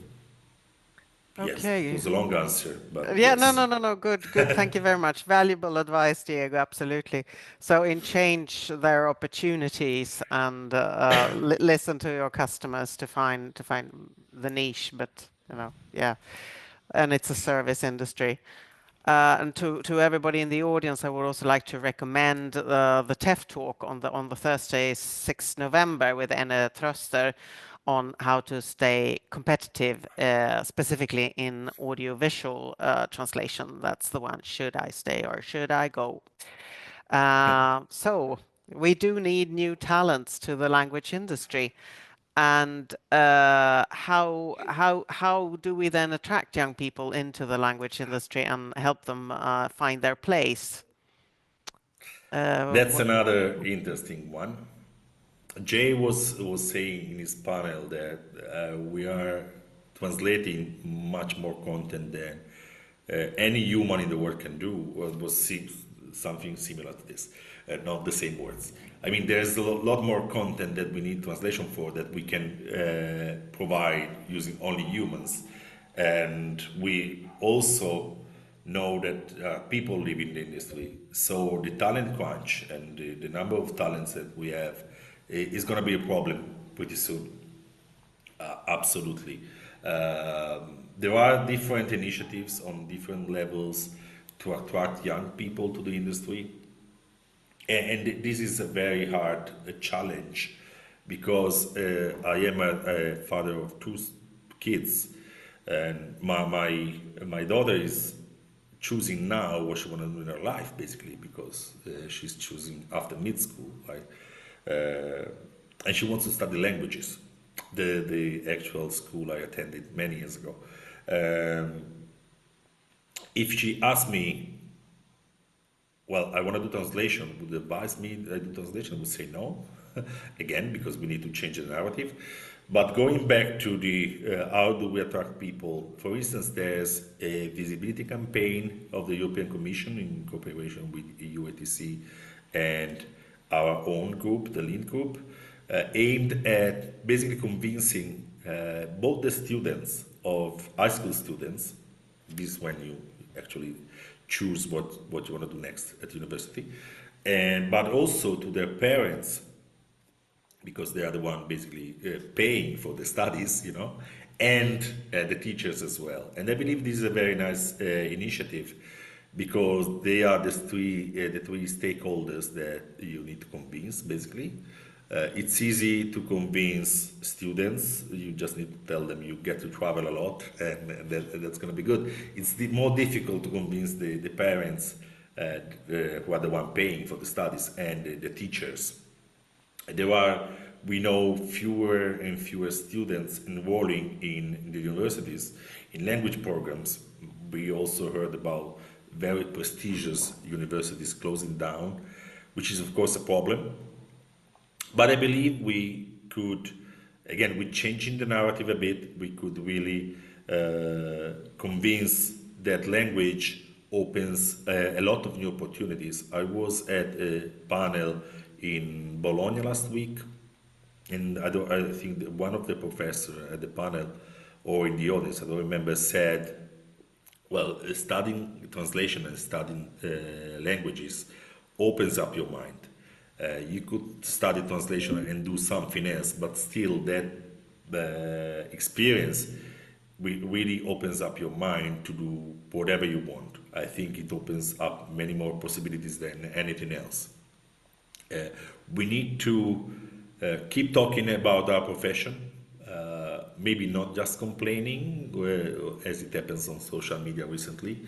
[SPEAKER 16] yes, it was a long answer, but
[SPEAKER 3] yeah,
[SPEAKER 16] yes.
[SPEAKER 3] no, good. Thank you very much. Valuable advice, Diego, absolutely. So in change, there are opportunities, and listen to your customers to find the niche, but, you know, yeah, and it's a service industry. And to everybody in the audience, I would also like to recommend the TEF talk on the Thursday, 6th November, with Anna Tröster on how to stay competitive, specifically in audiovisual translation. That's the one. Should I stay or should I go? So we do need new talents to the language industry. And how do we then attract young people into the language industry and help them find their place?
[SPEAKER 16] That's another interesting one. Jay was saying in his panel that we are translating much more content than any human in the world can do, was something similar to this, not the same words. I mean, there's a lot more content that we need translation for that we can provide using only humans. And we also know that people live in the industry. So the talent crunch and the number of talents that we have is going to be a problem pretty soon. Absolutely. There are different initiatives on different levels to attract young people to the industry. And this is a very hard challenge, because I am a father of two kids, and my daughter is choosing now what she wants to do in her life, basically, because she's choosing after mid-school, right? And she wants to study languages, the actual school I attended many years ago. If she asked me, well, I want to do translation, would you advise me that I do translation? I would say no. again, because we need to change the narrative. But going back to the how do we attract people? For instance, there's a visibility campaign of the European Commission in cooperation with EU-ATC and our own group, the LEAN group, aimed at basically convincing both the students of high school students, this is when you actually choose what you want to do next at university, but also to their parents, because they are the one basically paying for the studies, you know, and the teachers as well. And I believe this is a very nice initiative, because they are the three stakeholders that you need to convince, basically. It's easy to convince students. You just need to tell them you get to travel a lot, and that's going to be good. It's more difficult to convince the parents who are the one paying for the studies, and the teachers. There are, we know, fewer and fewer students enrolling in the universities in language programs. We also heard about very prestigious universities closing down, which is of course a problem. But I believe we could, again, with changing the narrative a bit, we could really convince that language opens a lot of new opportunities. I was at a panel in Bologna last week, and I think that one of the professors at the panel, or in the audience, I don't remember, said, well, studying translation and studying languages opens up your mind. You could study translation and do something else, but still that experience really opens up your mind to do whatever you want. I think it opens up many more possibilities than anything else. We need to keep talking about our profession, maybe not just complaining, as it happens on social media recently.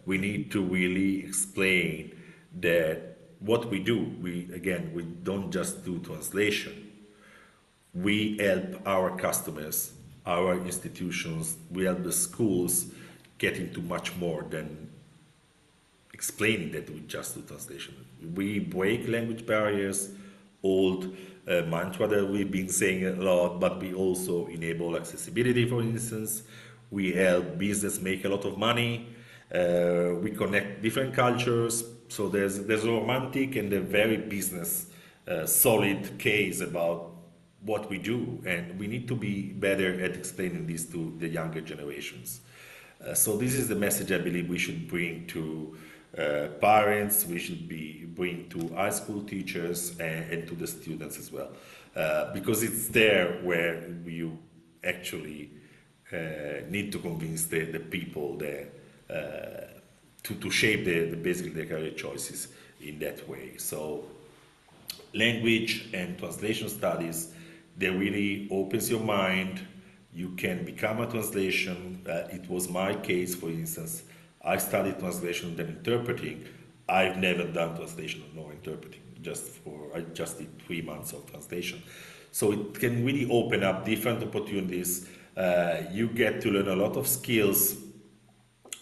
[SPEAKER 16] We need to really explain that what we do, we don't just do translation. We help our customers, our institutions, we help the schools get into much more than explaining that we just do translation. We break language barriers, old mantra that we've been saying a lot, but we also enable accessibility, for instance. We help business make a lot of money. We connect different cultures. So there's a romantic and a very business solid case about what we do, and we need to be better at explaining this to the younger generations. So this is the message I believe we should bring to parents, we should bring to high school teachers and to the students as well, because it's there where you actually need to convince the people that to shape basically the career choices in that way. So language and translation studies, they really opens your mind. You can become a translation. It was my case, for instance. I studied translation then interpreting. I've never done translation nor interpreting. I just did 3 months of translation. So it can really open up different opportunities. You get to learn a lot of skills,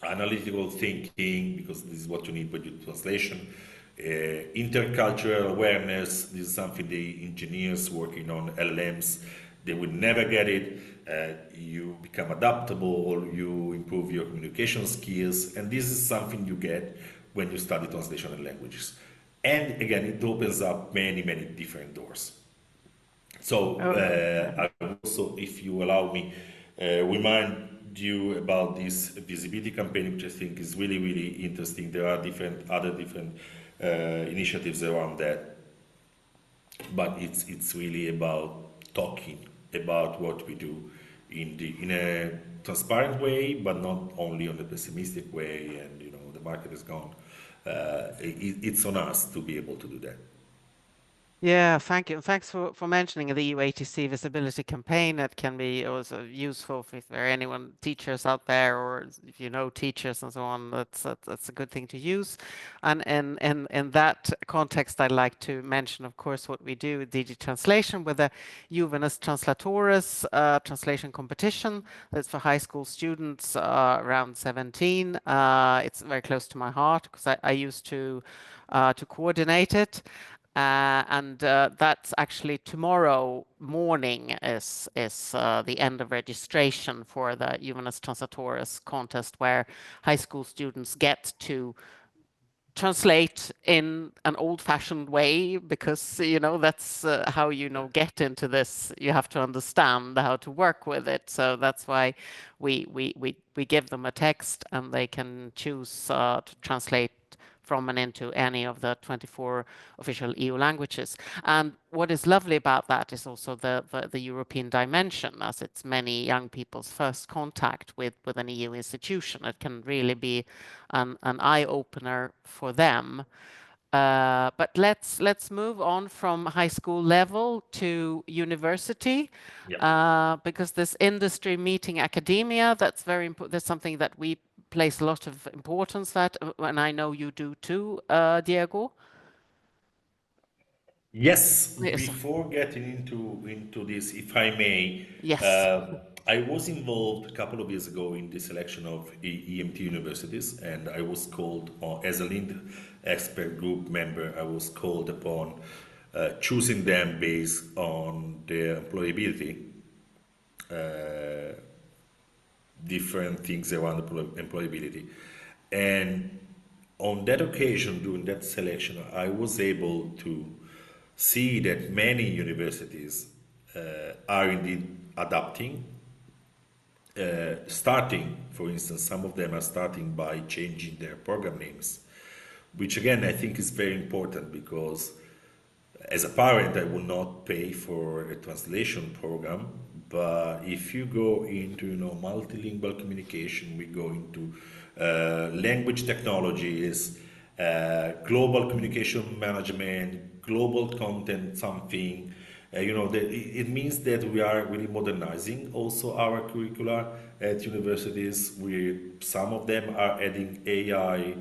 [SPEAKER 16] analytical thinking, because this is what you need when you do translation. Intercultural awareness, this is something the engineers working on LLMs, they would never get it. You become adaptable, you improve your communication skills, and this is something you get when you study translation and languages. And again, it opens up many, many different doors. So I also, if you allow me, remind you about this visibility campaign, which I think is really, really interesting. There are other different initiatives around that, but it's really about talking about what we do in a transparent way, but not only on a pessimistic way. And the market is gone. It's on us to be able to do that.
[SPEAKER 3] Yeah, thank you. Thanks for mentioning the EU-ATC visibility campaign. That can be also useful if there are anyone teachers out there, or if you know teachers and so on. That's a good thing to use. And in that context, I'd like to mention, of course, what we do, DG Translation, with the Juvenis Translatores translation competition. That's for high school students around 17. It's very close to my heart because I used to coordinate it. and that's actually tomorrow morning is the end of registration for the Juvenis Translatores contest, where high school students get to translate in an old-fashioned way, because that's how get into this. You have to understand how to work with it. So that's why we give them a text, and they can choose to translate from and into any of the 24 official EU languages. And what is lovely about that is also the European dimension, as it's many young people's first contact with an EU institution. It can really be an eye-opener for them. But let's move on from high school level to university, because this industry meeting academia, that's very important. That's something that we place a lot of importance at, and I know you do too, Diego.
[SPEAKER 16] Yes. Before getting into this, if I may,
[SPEAKER 3] yes,
[SPEAKER 16] I was involved a couple of years ago in the selection of EMT universities, and I was called as a lead expert group member. I was called upon choosing them based on their employability, different things around employability, and on that occasion, during that selection, I was able to see that many universities are indeed adapting, starting, for instance, some of them are starting by changing their program names, which again I think is very important, because as a parent I will not pay for a translation program, but if you go into multilingual communication, we go into language technologies, global communication management, global content something. It means that we are really modernizing also our curricula at universities. Some of them are adding AI,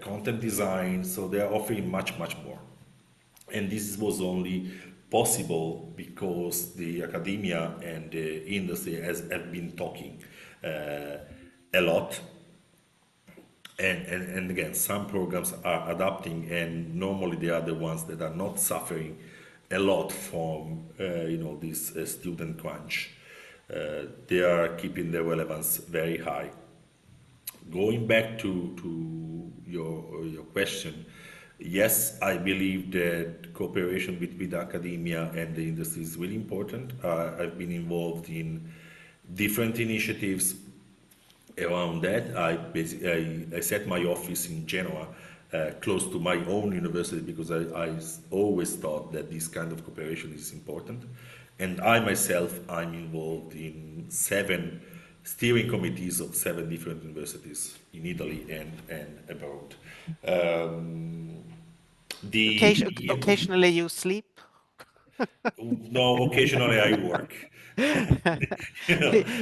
[SPEAKER 16] content design, so they are offering much more. And this was only possible because the academia and the industry have been talking a lot. And again, some programs are adapting, and normally they are the ones that are not suffering a lot from this student crunch. They are keeping their relevance very high. Going back to your question, yes, I believe that cooperation between academia and the industry is really important. I've been involved in different initiatives around that. I set my office in Genoa, close to my own university, because I always thought that this kind of cooperation is important. And I myself, I'm involved in 7 steering committees of 7 different universities in Italy and abroad.
[SPEAKER 3] Occasionally you sleep?
[SPEAKER 16] No, occasionally I work.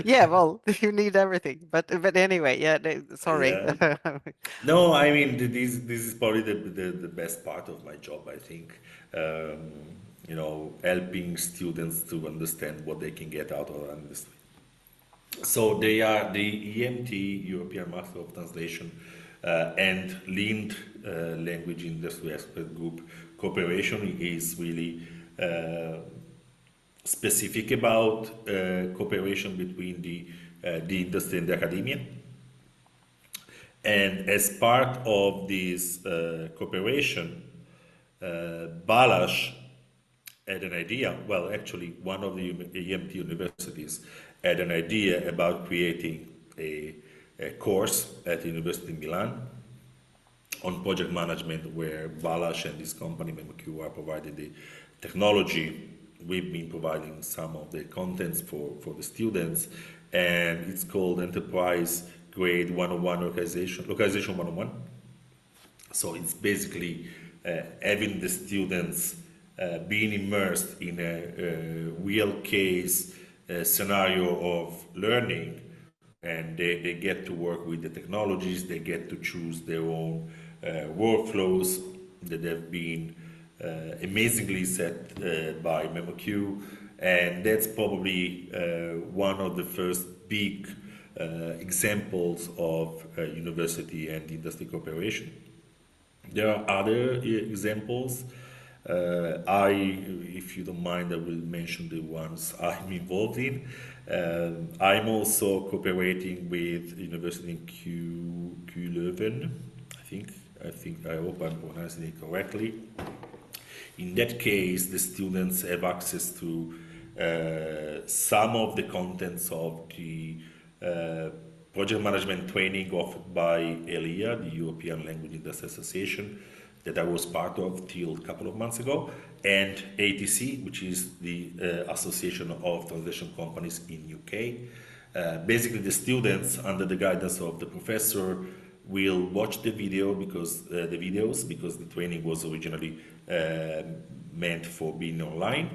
[SPEAKER 3] Yeah, well, you need everything. But anyway, yeah. Sorry.
[SPEAKER 16] Yeah. No, I mean this is probably the best part of my job, I think. Helping students to understand what they can get out of our industry. So they are the EMT, European Master of Translation, and LIND, Language Industry Expert Group cooperation is really specific about cooperation between the industry and the academia. And as part of this cooperation, Balázs had an idea. Well, actually, one of the AMT universities had an idea about creating a course at the University of Milan on project management, where Balázs and his company, MMQ, are providing the technology. We've been providing some of the contents for the students, and it's called Enterprise Grade 101 Localization 101. So it's basically having the students being immersed in a real case scenario of learning, and they get to work with the technologies, they get to choose their own workflows that have been amazingly set by MemoQ, and that's probably one of the first big examples of university and industry cooperation. There are other examples. If you don't mind, I will mention the ones I'm involved in. I'm also cooperating with University in Leuven. I hope I'm pronouncing it correctly. In that case, the students have access to some of the contents of the project management training offered by ELIA, the European Language Industry Association, that I was part of till a couple of months ago, and ATC, which is the Association of Translation Companies in UK. Basically, the students, under the guidance of the professor, will watch the videos because the training was originally meant for being online.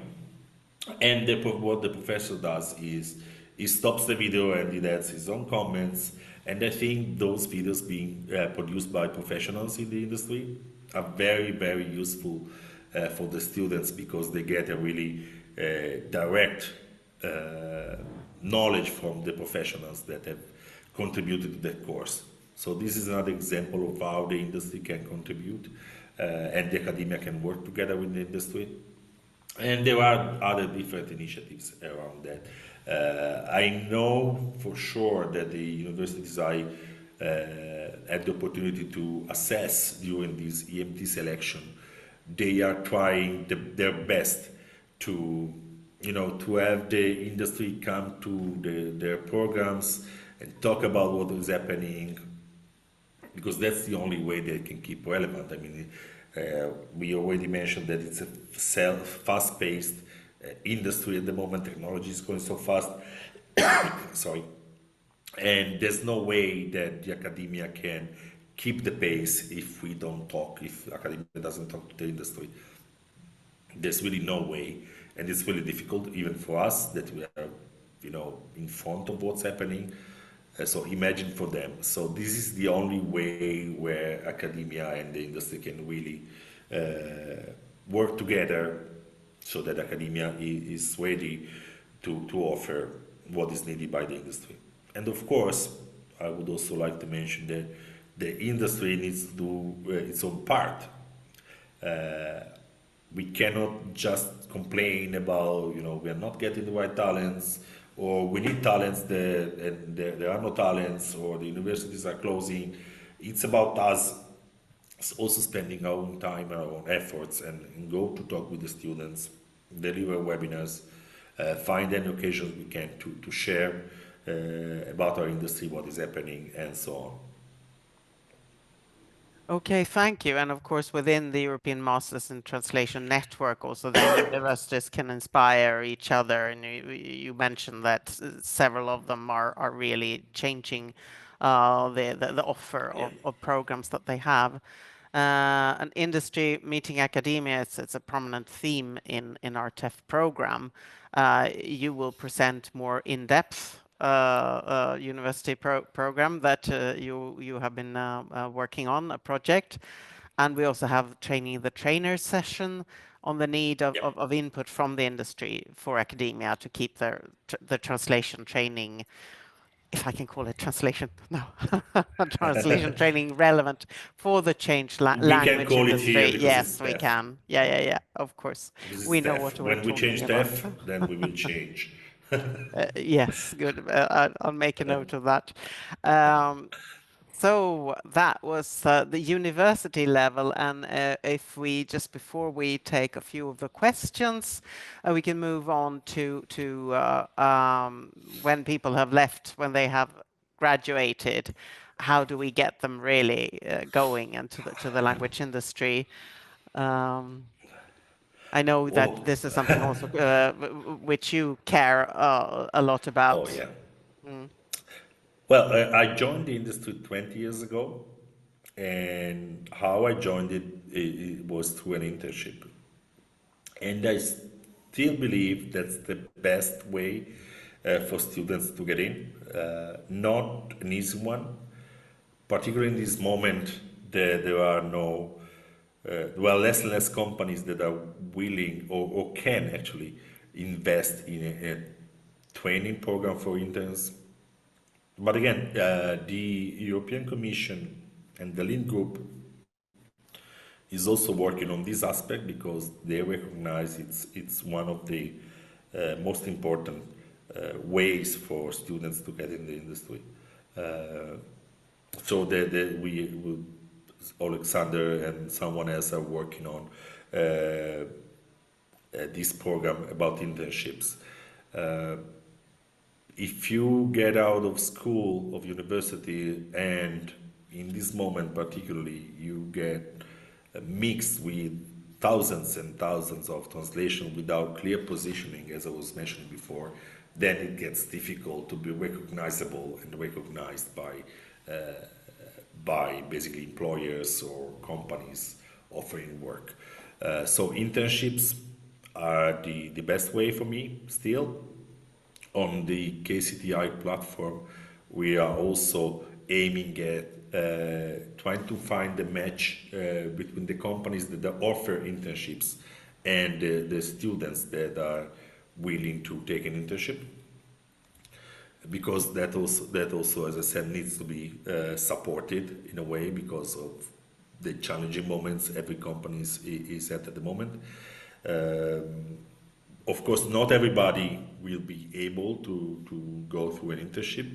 [SPEAKER 16] And what the professor does is he stops the video and he adds his own comments. And I think those videos being produced by professionals in the industry are very, very useful for the students because they get a really direct knowledge from the professionals that have contributed to that course. So this is another example of how the industry can contribute and the academia can work together with the industry. And there are other different initiatives around that. I know for sure that the universities I had the opportunity to assess during this EMT selection, they are trying their best to have the industry come to their programs and talk about what is happening, because that's the only way they can keep relevant. I mean, we already mentioned that it's a fast-paced industry at the moment. Technology is going so fast. Sorry. And there's no way that the academia can keep the pace if we don't talk, if academia doesn't talk to the industry. There's really no way. And it's really difficult, even for us, that we are, in front of what's happening. So imagine for them. So this is the only way where academia and the industry can really work together so that academia is ready to offer what is needed by the industry. And of course, I would also like to mention that the industry needs to do its own part. We cannot just complain about, we are not getting the right talents, or we need talents and there are no talents, or the universities are closing. It's about us also spending our own time, our own efforts, and go to talk with the students, deliver webinars, find any occasions we can to share about our industry, what is happening, and so on.
[SPEAKER 3] Okay, thank you. And of course, within the European Masters in Translation Network, also the universities can inspire each other. And you mentioned that several of them are really changing the offer of programs that they have. An industry meeting academia, it's a prominent theme in our TEF program. You will present more in-depth university program that you have been working on, a project. And we also have training the trainers session on the need of input from the industry for academia to keep the translation training, if I can call it translation, no, translation training relevant for the changed language industry. Yes, we can. Yeah, of course. We know what we're talking about.
[SPEAKER 16] When we change TEF, then we will change.
[SPEAKER 3] Yes, good. I'll make a note of that. So that was the university level, and if we just before we take a few of the questions, we can move on to when people have left, when they have graduated, how do we get them really going into the language industry? I know that this is something also which you care a lot about.
[SPEAKER 16] Oh, yeah. Well, I joined the industry 20 years ago, and how I joined it was through an internship. And I still believe that's the best way for students to get in. Not an easy one, particularly in this moment there are less and less companies that are willing or can actually invest in a training program for interns. But again, the European Commission and the Link Group is also working on this aspect because they recognize it's one of the most important ways for students to get in the industry. So we Alexander and someone else are working on this program about internships. If you get out of school, of university, and in this moment particularly, you get mixed with thousands and thousands of translations without clear positioning, as I was mentioning before, then it gets difficult to be recognizable and recognized by basically employers or companies offering work. So internships are the best way for me still. On the KCTI platform, we are also aiming at trying to find a match between the companies that offer internships and the students that are willing to take an internship, because that also, as I said, needs to be supported in a way because of the challenging moments every company is at the moment. Of course, not everybody will be able to go through an internship.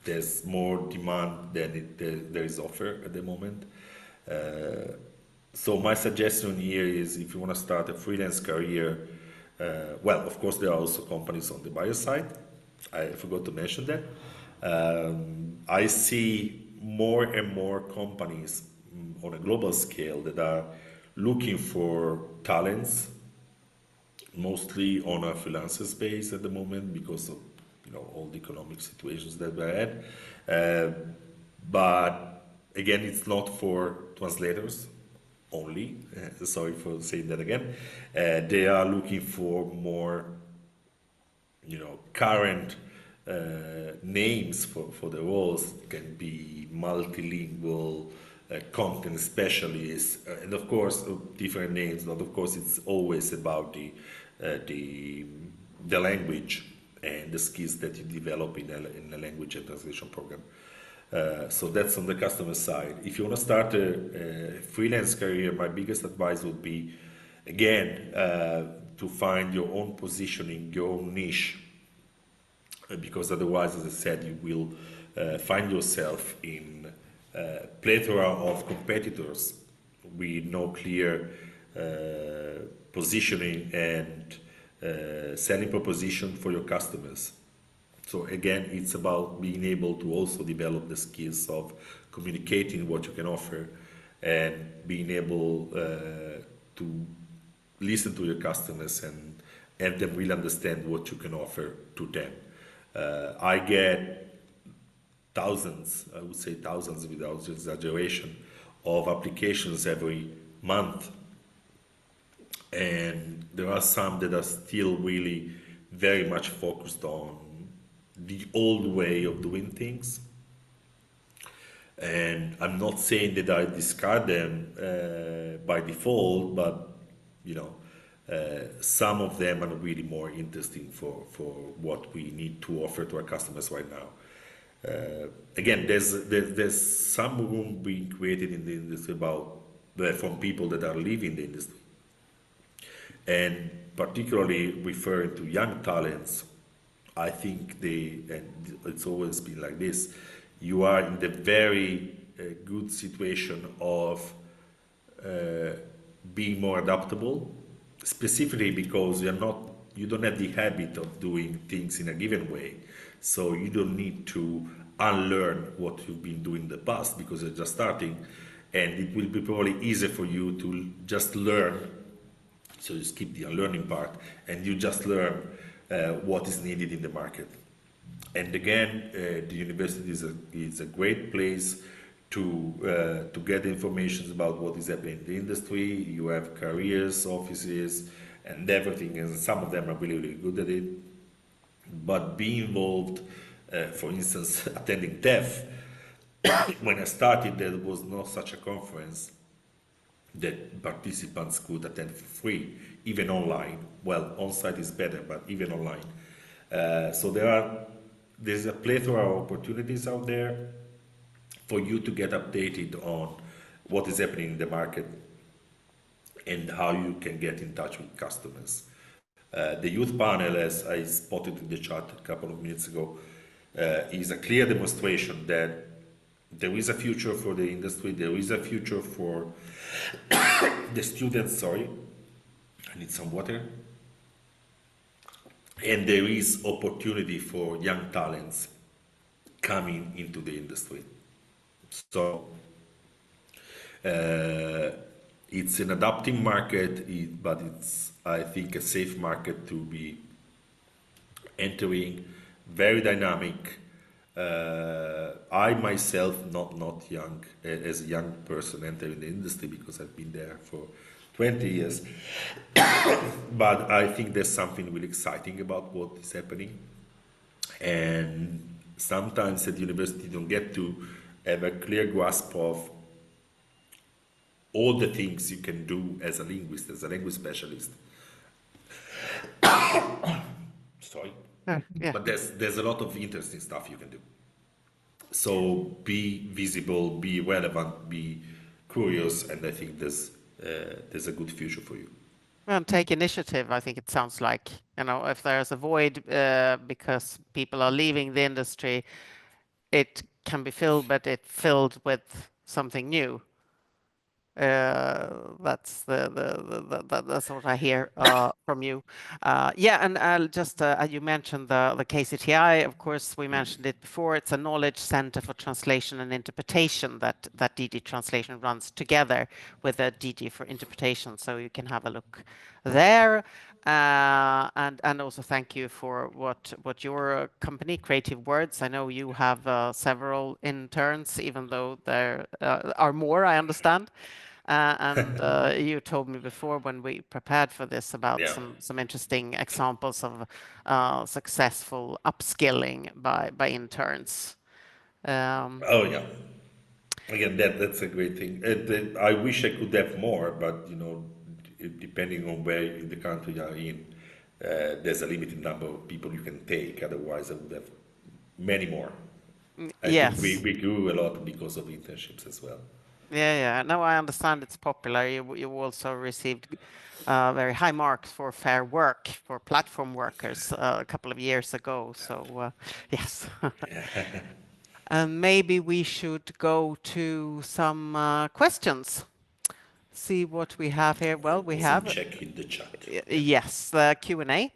[SPEAKER 16] There's more demand than there is offer at the moment. So my suggestion here is, if you want to start a freelance career, well, of course, there are also companies on the buyer side. I forgot to mention that. I see more and more companies on a global scale that are looking for talents, mostly on a freelancer space at the moment because of all the economic situations that we're at. But again, it's not for translators only. Sorry for saying that again. They are looking for more, current names for the roles. It can be multilingual, content specialists, and of course different names. But of course, it's always about the language and the skills that you develop in a language and translation program. So that's on the customer side. If you want to start a freelance career, my biggest advice would be, again, to find your own positioning, your own niche, because otherwise, as I said, you will find yourself in a plethora of competitors with no clear positioning and selling proposition for your customers. So again, it's about being able to also develop the skills of communicating what you can offer and being able to listen to your customers and have them really understand what you can offer to them. I get thousands, I would say thousands without exaggeration, of applications every month. And there are some that are still really very much focused on the old way of doing things. And I'm not saying that I discard them by default, but some of them are really more interesting for what we need to offer to our customers right now. Again, there's some room being created in the industry from people that are leaving the industry. And particularly referring to young talents, I think and it's always been like this, you are in the very good situation of being more adaptable, specifically because you don't have the habit of doing things in a given way. So you don't need to unlearn what you've been doing in the past because you're just starting, and it will be probably easier for you to just learn. So you skip the unlearning part and you just learn what is needed in the market. And again, the university is a great place to get information about what is happening in the industry. You have careers offices and everything, and some of them are really, really good at it. But being involved, for instance, attending TEF, when I started, there was not such a conference that participants could attend for free, even online. Well, on-site is better, but even online. So there's a plethora of opportunities out there for you to get updated on what is happening in the market. and how you can get in touch with customers. The youth panel, as I spotted in the chat a couple of minutes ago, is a clear demonstration that there is a future for the industry, there is a future for the students, sorry, I need some water, and there is opportunity for young talents coming into the industry. So it's an adapting market, but it's, I think, a safe market to be entering, very dynamic. I myself, not young, as a young person entering the industry because I've been there for 20 years. But I think there's something really exciting about what is happening. And sometimes at university you don't get to have a clear grasp of all the things you can do as a linguist, as a language specialist. Sorry.
[SPEAKER 3] Yeah.
[SPEAKER 16] But there's a lot of interesting stuff you can do. So be visible, be relevant, be curious, and I think there's a good future for you.
[SPEAKER 3] Well, take initiative. I think it sounds like, if there's a void because people are leaving the industry, it can be filled, but it's filled with something new. That's that's what I hear from you. Yeah, and I'll just you mentioned the KCTI. Of course, we mentioned it before. It's a knowledge center for translation and interpretation that DD Translation runs together with a DD for interpretation. So you can have a look there. And also thank you for what your company, Creative Words. I know you have several interns, even though there are more, I understand. And you told me before when we prepared for this about some interesting examples of successful upskilling by interns.
[SPEAKER 16] Oh yeah, again that's a great thing. I wish I could have more, but depending on where in the country you are in, there's a limited number of people you can take. Otherwise, I would have many more. I think we grew a lot because of internships as well.
[SPEAKER 3] Yeah. No, I understand it's popular. You also received very high marks for fair work for platform workers a couple of years ago. So yes. And maybe we should go to some questions. See what we have here. Well, we have
[SPEAKER 16] check in the chat.
[SPEAKER 3] Yes, the Q&A.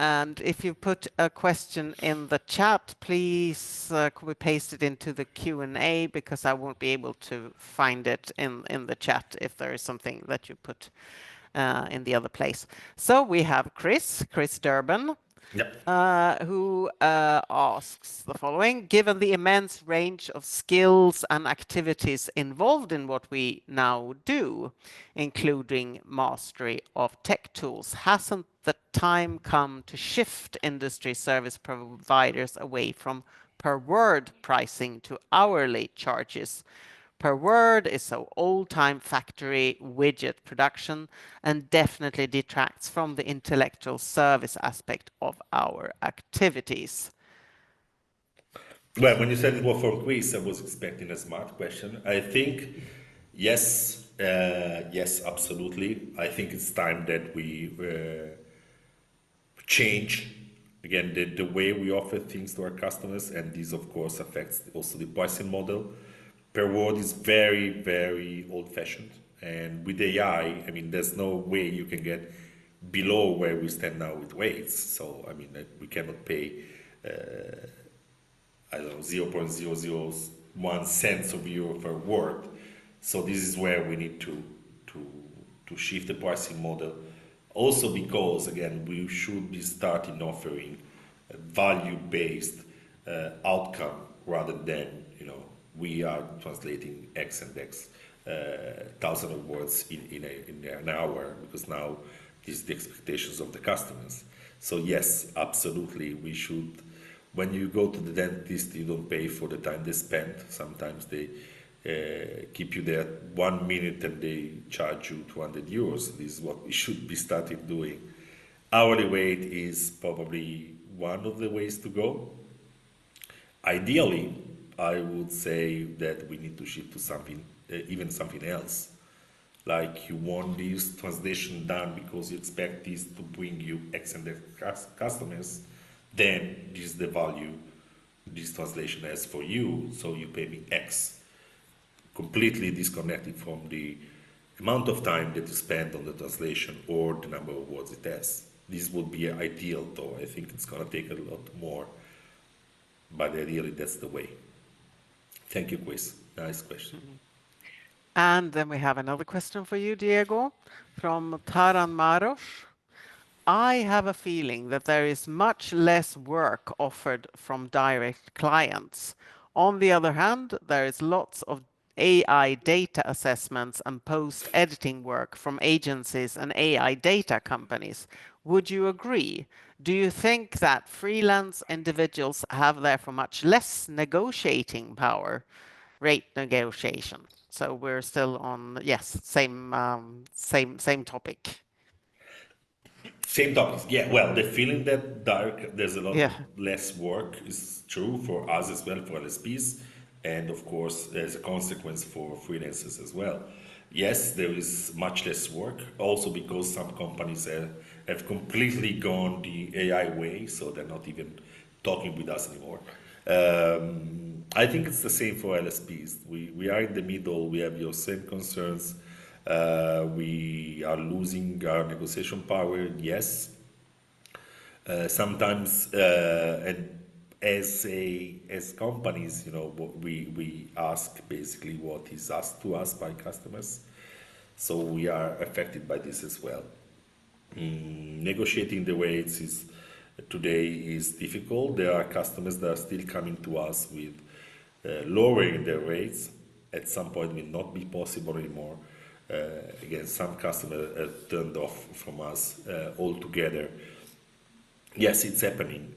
[SPEAKER 3] And if you put a question in the chat, please could we paste it into the Q&A because I won't be able to find it in the chat if there is something that you put in the other place. So we have Chris Durban.
[SPEAKER 16] Yep.
[SPEAKER 3] Who asks the following: given the immense range of skills and activities involved in what we now do, including mastery of tech tools, hasn't the time come to shift industry service providers away from per word pricing to hourly charges? Per word is so old-time factory widget production and definitely detracts from the intellectual service aspect of our activities.
[SPEAKER 16] Well, when you said it was for quiz, I was expecting a smart question. I think, yes, absolutely. I think it's time that we change, again, the way we offer things to our customers, and this, of course, affects also the pricing model. Per word is very, very old-fashioned, and with AI, I mean, there's no way you can get below where we stand now with weights. So, I mean, we cannot pay, I don't know, 0.001 cents of euro per word. So this is where we need to shift the pricing model. Also because, again, we should be starting offering a value-based outcome rather than, we are translating X and X thousand of words in an hour, because now this is the expectations of the customers. So yes, absolutely, we should. When you go to the dentist, you don't pay for the time they spend. Sometimes they keep you there 1 minute and they charge you 200 euros. This is what we should be starting doing. Hourly rate is probably one of the ways to go. Ideally, I would say that we need to shift to something, even something else. like you want this translation done because you expect this to bring you X and X customers, then this is the value this translation has for you, so you pay me X. Completely disconnected from the amount of time that you spend on the translation or the number of words it has. This would be ideal, though I think it's going to take a lot more, but ideally that's the way. Thank you, Chris. Nice question.
[SPEAKER 3] And then we have another question for you, Diego, from Taran Maros. I have a feeling that there is much less work offered from direct clients. On the other hand, there is lots of AI data assessments and post-editing work from agencies and AI data companies. Would you agree? Do you think that freelance individuals have therefore much less negotiating power, rate negotiation? So we're still on, yes, same topic.
[SPEAKER 16] Same topics, yeah. Well, the feeling that there's a lot less work is true for us as well, for LSPs, and of course, as a consequence for freelancers as well. Yes, there is much less work, also because some companies have completely gone the AI way, so they're not even talking with us anymore. I think it's the same for LSPs. We are in the middle, we have your same concerns. We are losing our negotiation power, yes. Sometimes, and as companies, you know, we ask basically what is asked to us by customers. So we are affected by this as well. Negotiating the rates today is difficult. There are customers that are still coming to us with lowering their rates. At some point, will not be possible anymore. Again, some customers have turned off from us altogether. Yes, it's happening,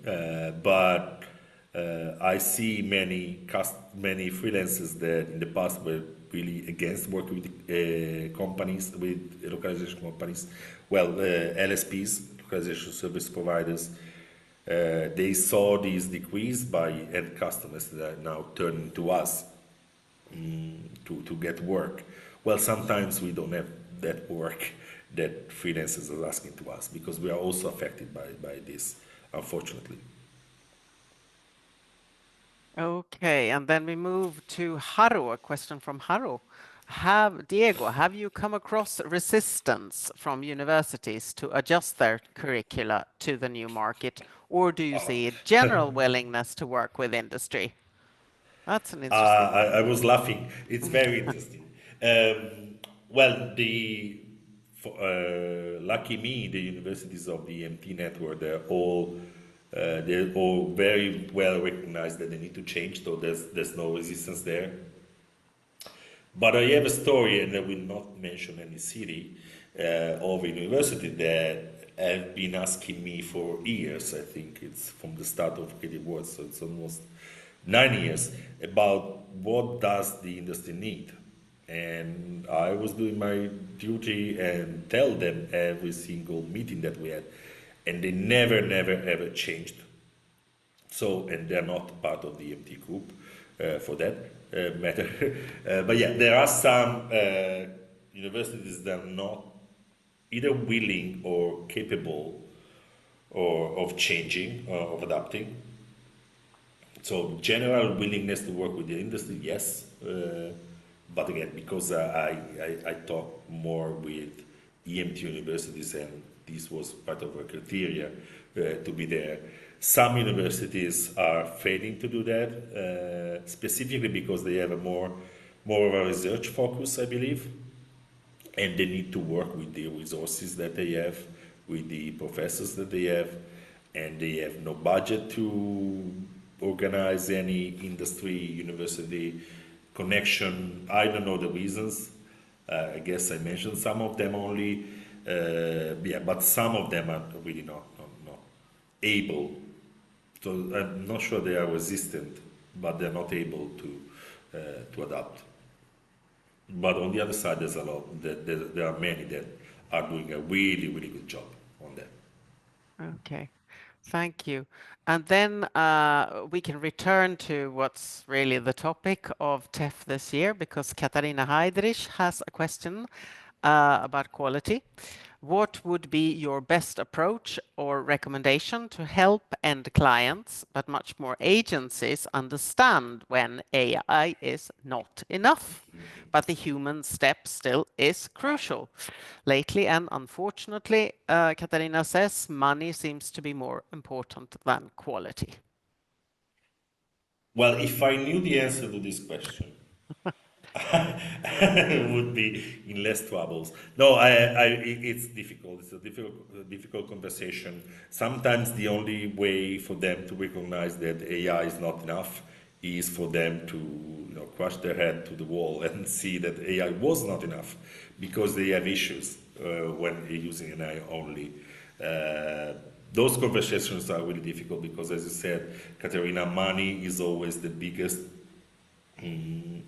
[SPEAKER 16] but I see many freelancers that in the past were really against working with companies, with localization companies. Well, LSPs, localization service providers, they saw these decrease by end customers that are now turning to us to get work. Well, sometimes we don't have that work that freelancers are asking to us because we are also affected by this, unfortunately.
[SPEAKER 3] Okay, and then we move to Haru, a question from Haru. Diego, have you come across resistance from universities to adjust their curricula to the new market, or do you see a general willingness to work with industry? That's an interesting one.
[SPEAKER 16] I was laughing. It's very interesting. Well, lucky me, the universities of the AMT network, they're all very well recognized that they need to change, so there's no resistance there. But I have a story, and I will not mention any city, of a university that have been asking me for years. I think it's from the start of Creative Words, so it's almost 9 years, about what does the industry need. And I was doing my duty and tell them every single meeting that we had, and they never ever changed. So, and they're not part of the MT group for that matter. But yeah, there are some universities that are not either willing or capable of changing or of adapting. So general willingness to work with the industry, yes. But again, because I talk more with EMT universities, and this was part of our criteria to be there. Some universities are failing to do that, specifically because they have more of a research focus, I believe, and they need to work with the resources that they have, with the professors that they have, and they have no budget to organize any industry university connection. I don't know the reasons. I guess I mentioned some of them only. Yeah, but some of them are really not able. So I'm not sure they are resistant, but they're not able to adapt. But on the other side, there's a lot. There are many that are doing a really good job on that.
[SPEAKER 3] Okay, thank you. And then we can return to what's really the topic of TEF this year, because Katarina Heidrich has a question. about quality. What would be your best approach or recommendation to help end clients, but much more agencies, understand when AI is not enough, but the human step still is crucial? Lately, and unfortunately, Katarina says, money seems to be more important than quality.
[SPEAKER 16] Well, if I knew the answer to this question, would be in less troubles. No, it's difficult. It's a difficult conversation. Sometimes the only way for them to recognize that AI is not enough is for them to, crush their head to the wall and see that AI was not enough, because they have issues when using AI only. Those conversations are really difficult because, as you said, Katerina, money is always the biggest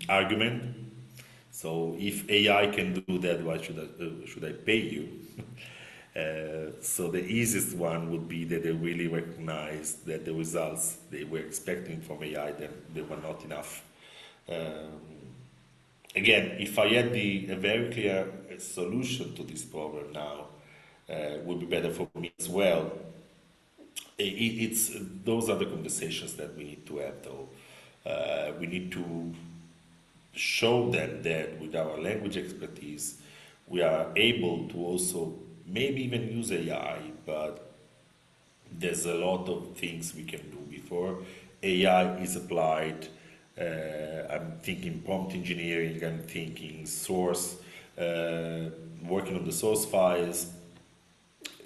[SPEAKER 16] argument. So if AI can do that, why should I pay you? So the easiest one would be that they really recognize that the results they were expecting from AI, they were not enough. Again, if I had a very clear solution to this problem now, would be better for me as well. Those are the conversations that we need to have, though. We need to show them that with our language expertise, we are able to also maybe even use AI, but there's a lot of things we can do before AI is applied. I'm thinking prompt engineering, I'm thinking source, working on the source files.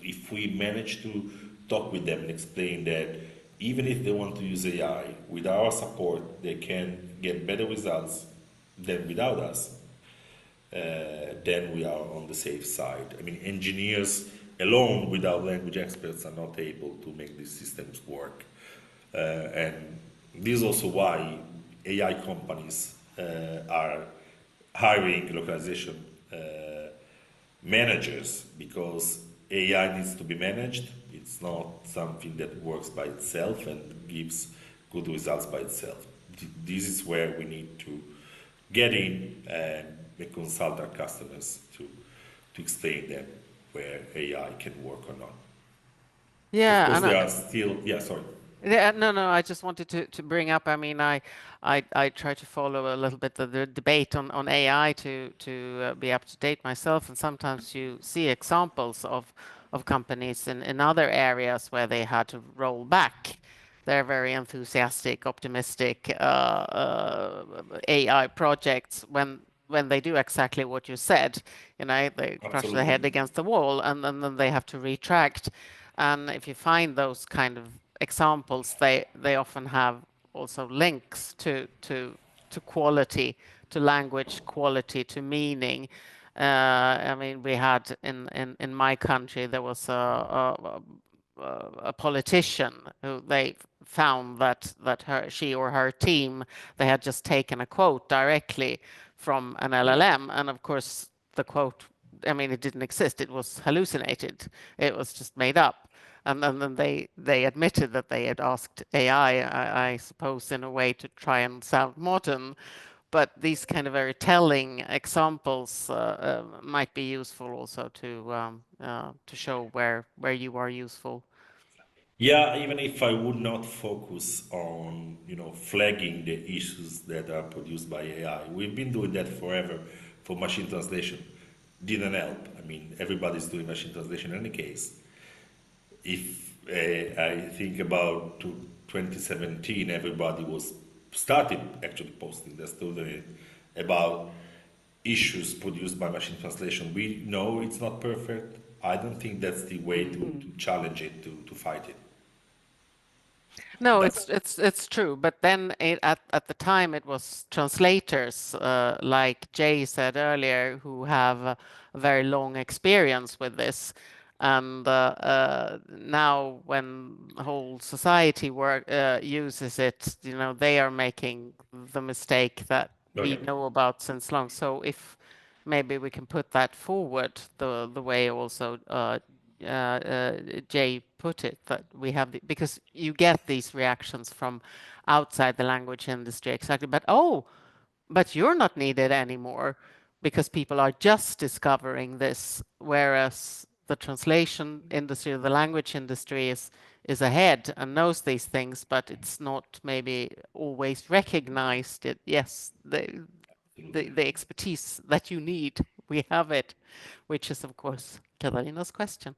[SPEAKER 16] If we manage to talk with them and explain that even if they want to use AI, with our support, they can get better results than without us, then we are on the safe side. I mean, engineers alone without language experts are not able to make these systems work. And this is also why AI companies are hiring localization managers, because AI needs to be managed. It's not something that works by itself and gives good results by itself. This is where we need to get in and consult our customers to explain them where AI can work or not.
[SPEAKER 3] Yeah,
[SPEAKER 16] of course, there are still. Yeah, sorry.
[SPEAKER 3] Yeah, no. I just wanted to bring up. I mean, I try to follow a little bit the debate on AI to be up to date myself, and sometimes you see examples of companies in other areas where they had to roll back. They're very enthusiastic, optimistic AI projects when they do exactly what you said. They crush their head against the wall, and then they have to retract. And if you find those kind of examples, they often have also links to quality, to language quality, to meaning. I mean, we had in my country, there was a politician who they found that she or her team, they had just taken a quote directly from an LLM, and of course the quote, I mean, it didn't exist. It was hallucinated. It was just made up. And then they admitted that they had asked AI, I suppose, in a way to try and sound modern. But these kind of very telling examples might be useful also to show where you are useful.
[SPEAKER 16] Yeah, even if I would not focus on, flagging the issues that are produced by AI. We've been doing that forever for machine translation. Didn't help. I mean, everybody's doing machine translation in any case. If I think about 2017, everybody started actually posting their story about issues produced by machine translation. We know it's not perfect. I don't think that's the way to challenge it, to fight it.
[SPEAKER 3] No, it's true. But then at the time, it was translators, like Jay said earlier, who have a very long experience with this. And now when the whole society uses it, they are making the mistake that we know about since long. So if maybe we can put that forward, the way also Jay put it, that we have because you get these reactions from outside the language industry, exactly. But you're not needed anymore. because people are just discovering this, whereas the translation industry or the language industry is ahead and knows these things, but it's not maybe always recognized. Yes, the expertise that you need, we have it, which is of course Katarina's question.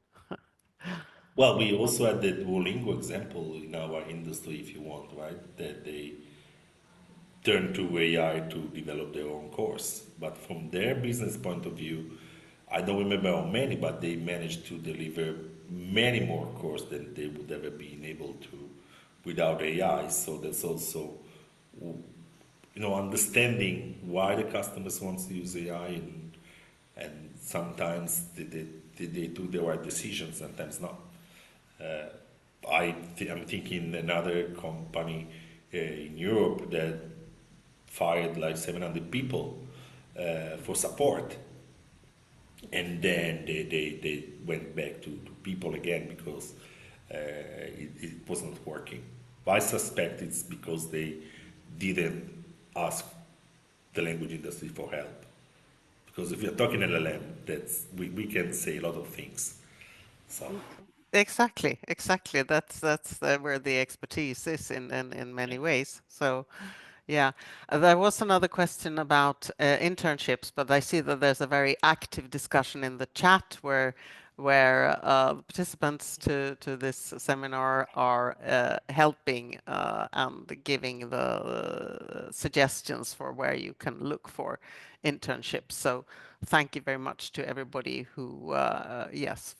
[SPEAKER 16] Well, we also had the Duolingo example in our industry, if you want, right? That they turn to AI to develop their own course. But from their business point of view, I don't remember how many, but they managed to deliver many more courses than they would ever been able to without AI. So that's also, understanding why the customers want to use AI, and sometimes they do the right decisions, sometimes not. I'm thinking another company in Europe that fired like 700 people for support, and then they went back to people again because it wasn't working. I suspect it's because they didn't ask the language industry for help. Because if you're talking LLM, we can say a lot of things. So.
[SPEAKER 3] Exactly. That's where the expertise is in many ways. So, yeah, there was another question about internships, but I see that there's a very active discussion in the chat where participants to this seminar are helping and giving the suggestions for where you can look for internships. So thank you very much to everybody who yes,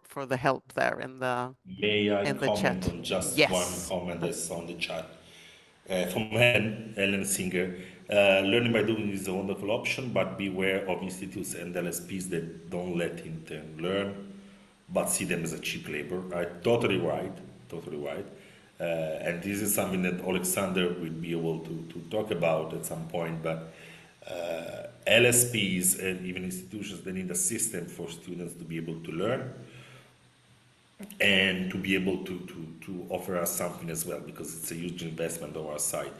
[SPEAKER 3] for the help there in the
[SPEAKER 16] May I comment
[SPEAKER 3] chat.
[SPEAKER 16] on just
[SPEAKER 3] Yes.
[SPEAKER 16] one comment that's on the chat from Helen Singer. Learning by doing is a wonderful option, but beware of institutes and LSPs that don't let interns learn, but see them as a cheap labor. Totally right. And this is something that Alexander will be able to talk about at some point, but LSPs and even institutions, they need a system for students to be able to learn and to be able to offer us something as well, because it's a huge investment on our side.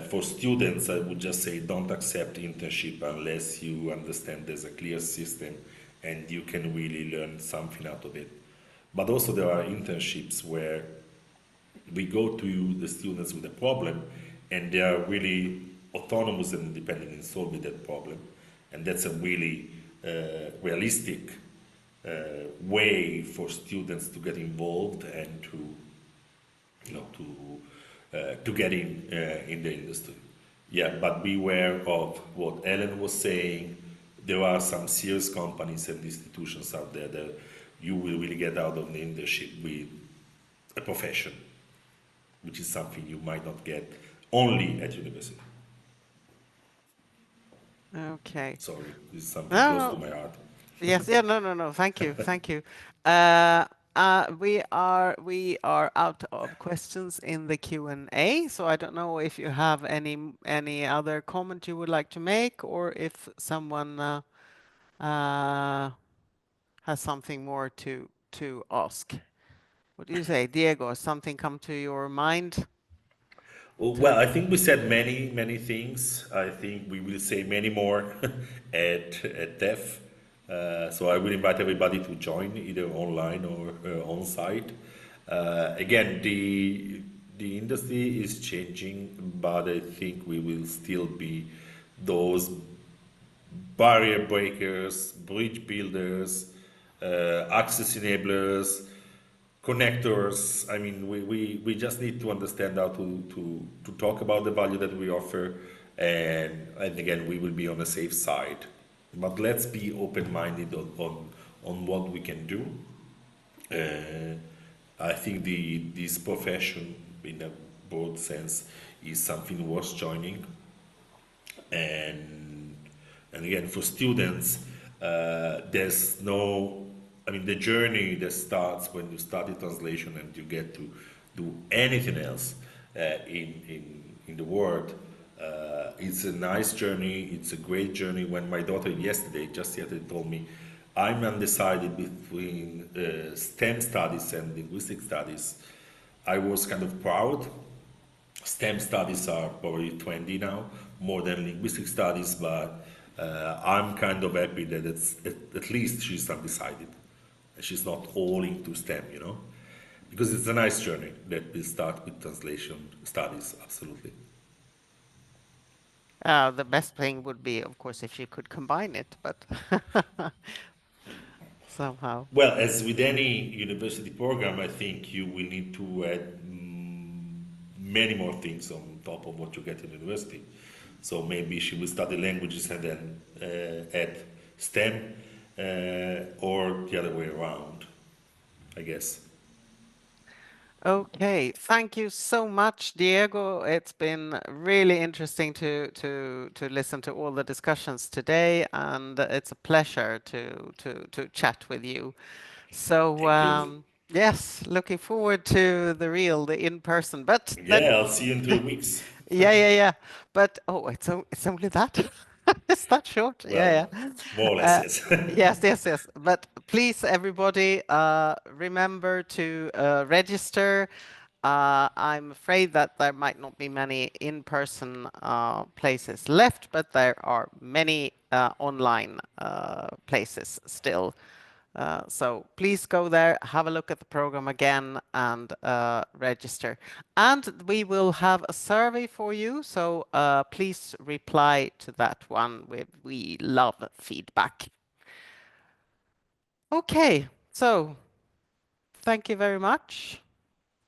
[SPEAKER 16] For students, I would just say don't accept internship unless you understand there's a clear system and you can really learn something out of it. But also there are internships where we go to the students with a problem and they are really autonomous and independent in solving that problem. And that's a really realistic way for students to get involved and to get in the industry. Yeah, but beware of what Ellen was saying. There are some serious companies and institutions out there that you will really get out of the internship with a profession, which is something you might not get only at university.
[SPEAKER 3] Okay.
[SPEAKER 16] Sorry, this is something close to my heart.
[SPEAKER 3] Yes. Yeah. No. Thank you. We are out of questions in the Q&A, so I don't know if you have any other comment you would like to make, or if someone has something more to ask. What do you say, Diego? Has something come to your mind?
[SPEAKER 16] Well, I think we said many things. I think we will say many more at TEF. So I will invite everybody to join either online or on site. Again, the industry is changing, but I think we will still be those barrier breakers, bridge builders, access enablers, connectors. I mean, we just need to understand how to talk about the value that we offer, and again, we will be on the safe side. But let's be open-minded on what we can do. I think this profession, in a broad sense, is something worth joining. And again, for students, there's no, I mean, the journey that starts when you study translation and you get to do anything else in the world. It's a nice journey. It's a great journey. When my daughter just yesterday told me, I'm undecided between STEM studies and linguistic studies, I was kind of proud. STEM studies are probably 20 now, more than linguistic studies, but I'm kind of happy that it's at least she's undecided. She's not all into STEM, you know, because it's a nice journey that we start with translation studies, absolutely.
[SPEAKER 3] The best thing would be, of course, if you could combine it, but somehow.
[SPEAKER 16] Well, as with any university program, I think you will need to add many more things on top of what you get in university. So maybe she will study languages and then add STEM, or the other way around, I guess.
[SPEAKER 3] Okay, thank you so much, Diego. It's been really interesting to listen to all the discussions today, and it's a pleasure to chat with you. So yes, looking forward to the in-person. But
[SPEAKER 16] yeah, I'll see you in 3 weeks.
[SPEAKER 3] yeah. But it's only that. It's that short.
[SPEAKER 16] Well,
[SPEAKER 3] yeah.
[SPEAKER 16] More or less,
[SPEAKER 3] yes. Yes. But please, everybody, remember to register. I'm afraid that there might not be many in-person places left, but there are many online places still. So please go there, have a look at the program again, and register. And we will have a survey for you, so please reply to that one. We love feedback. Okay, so thank you very much.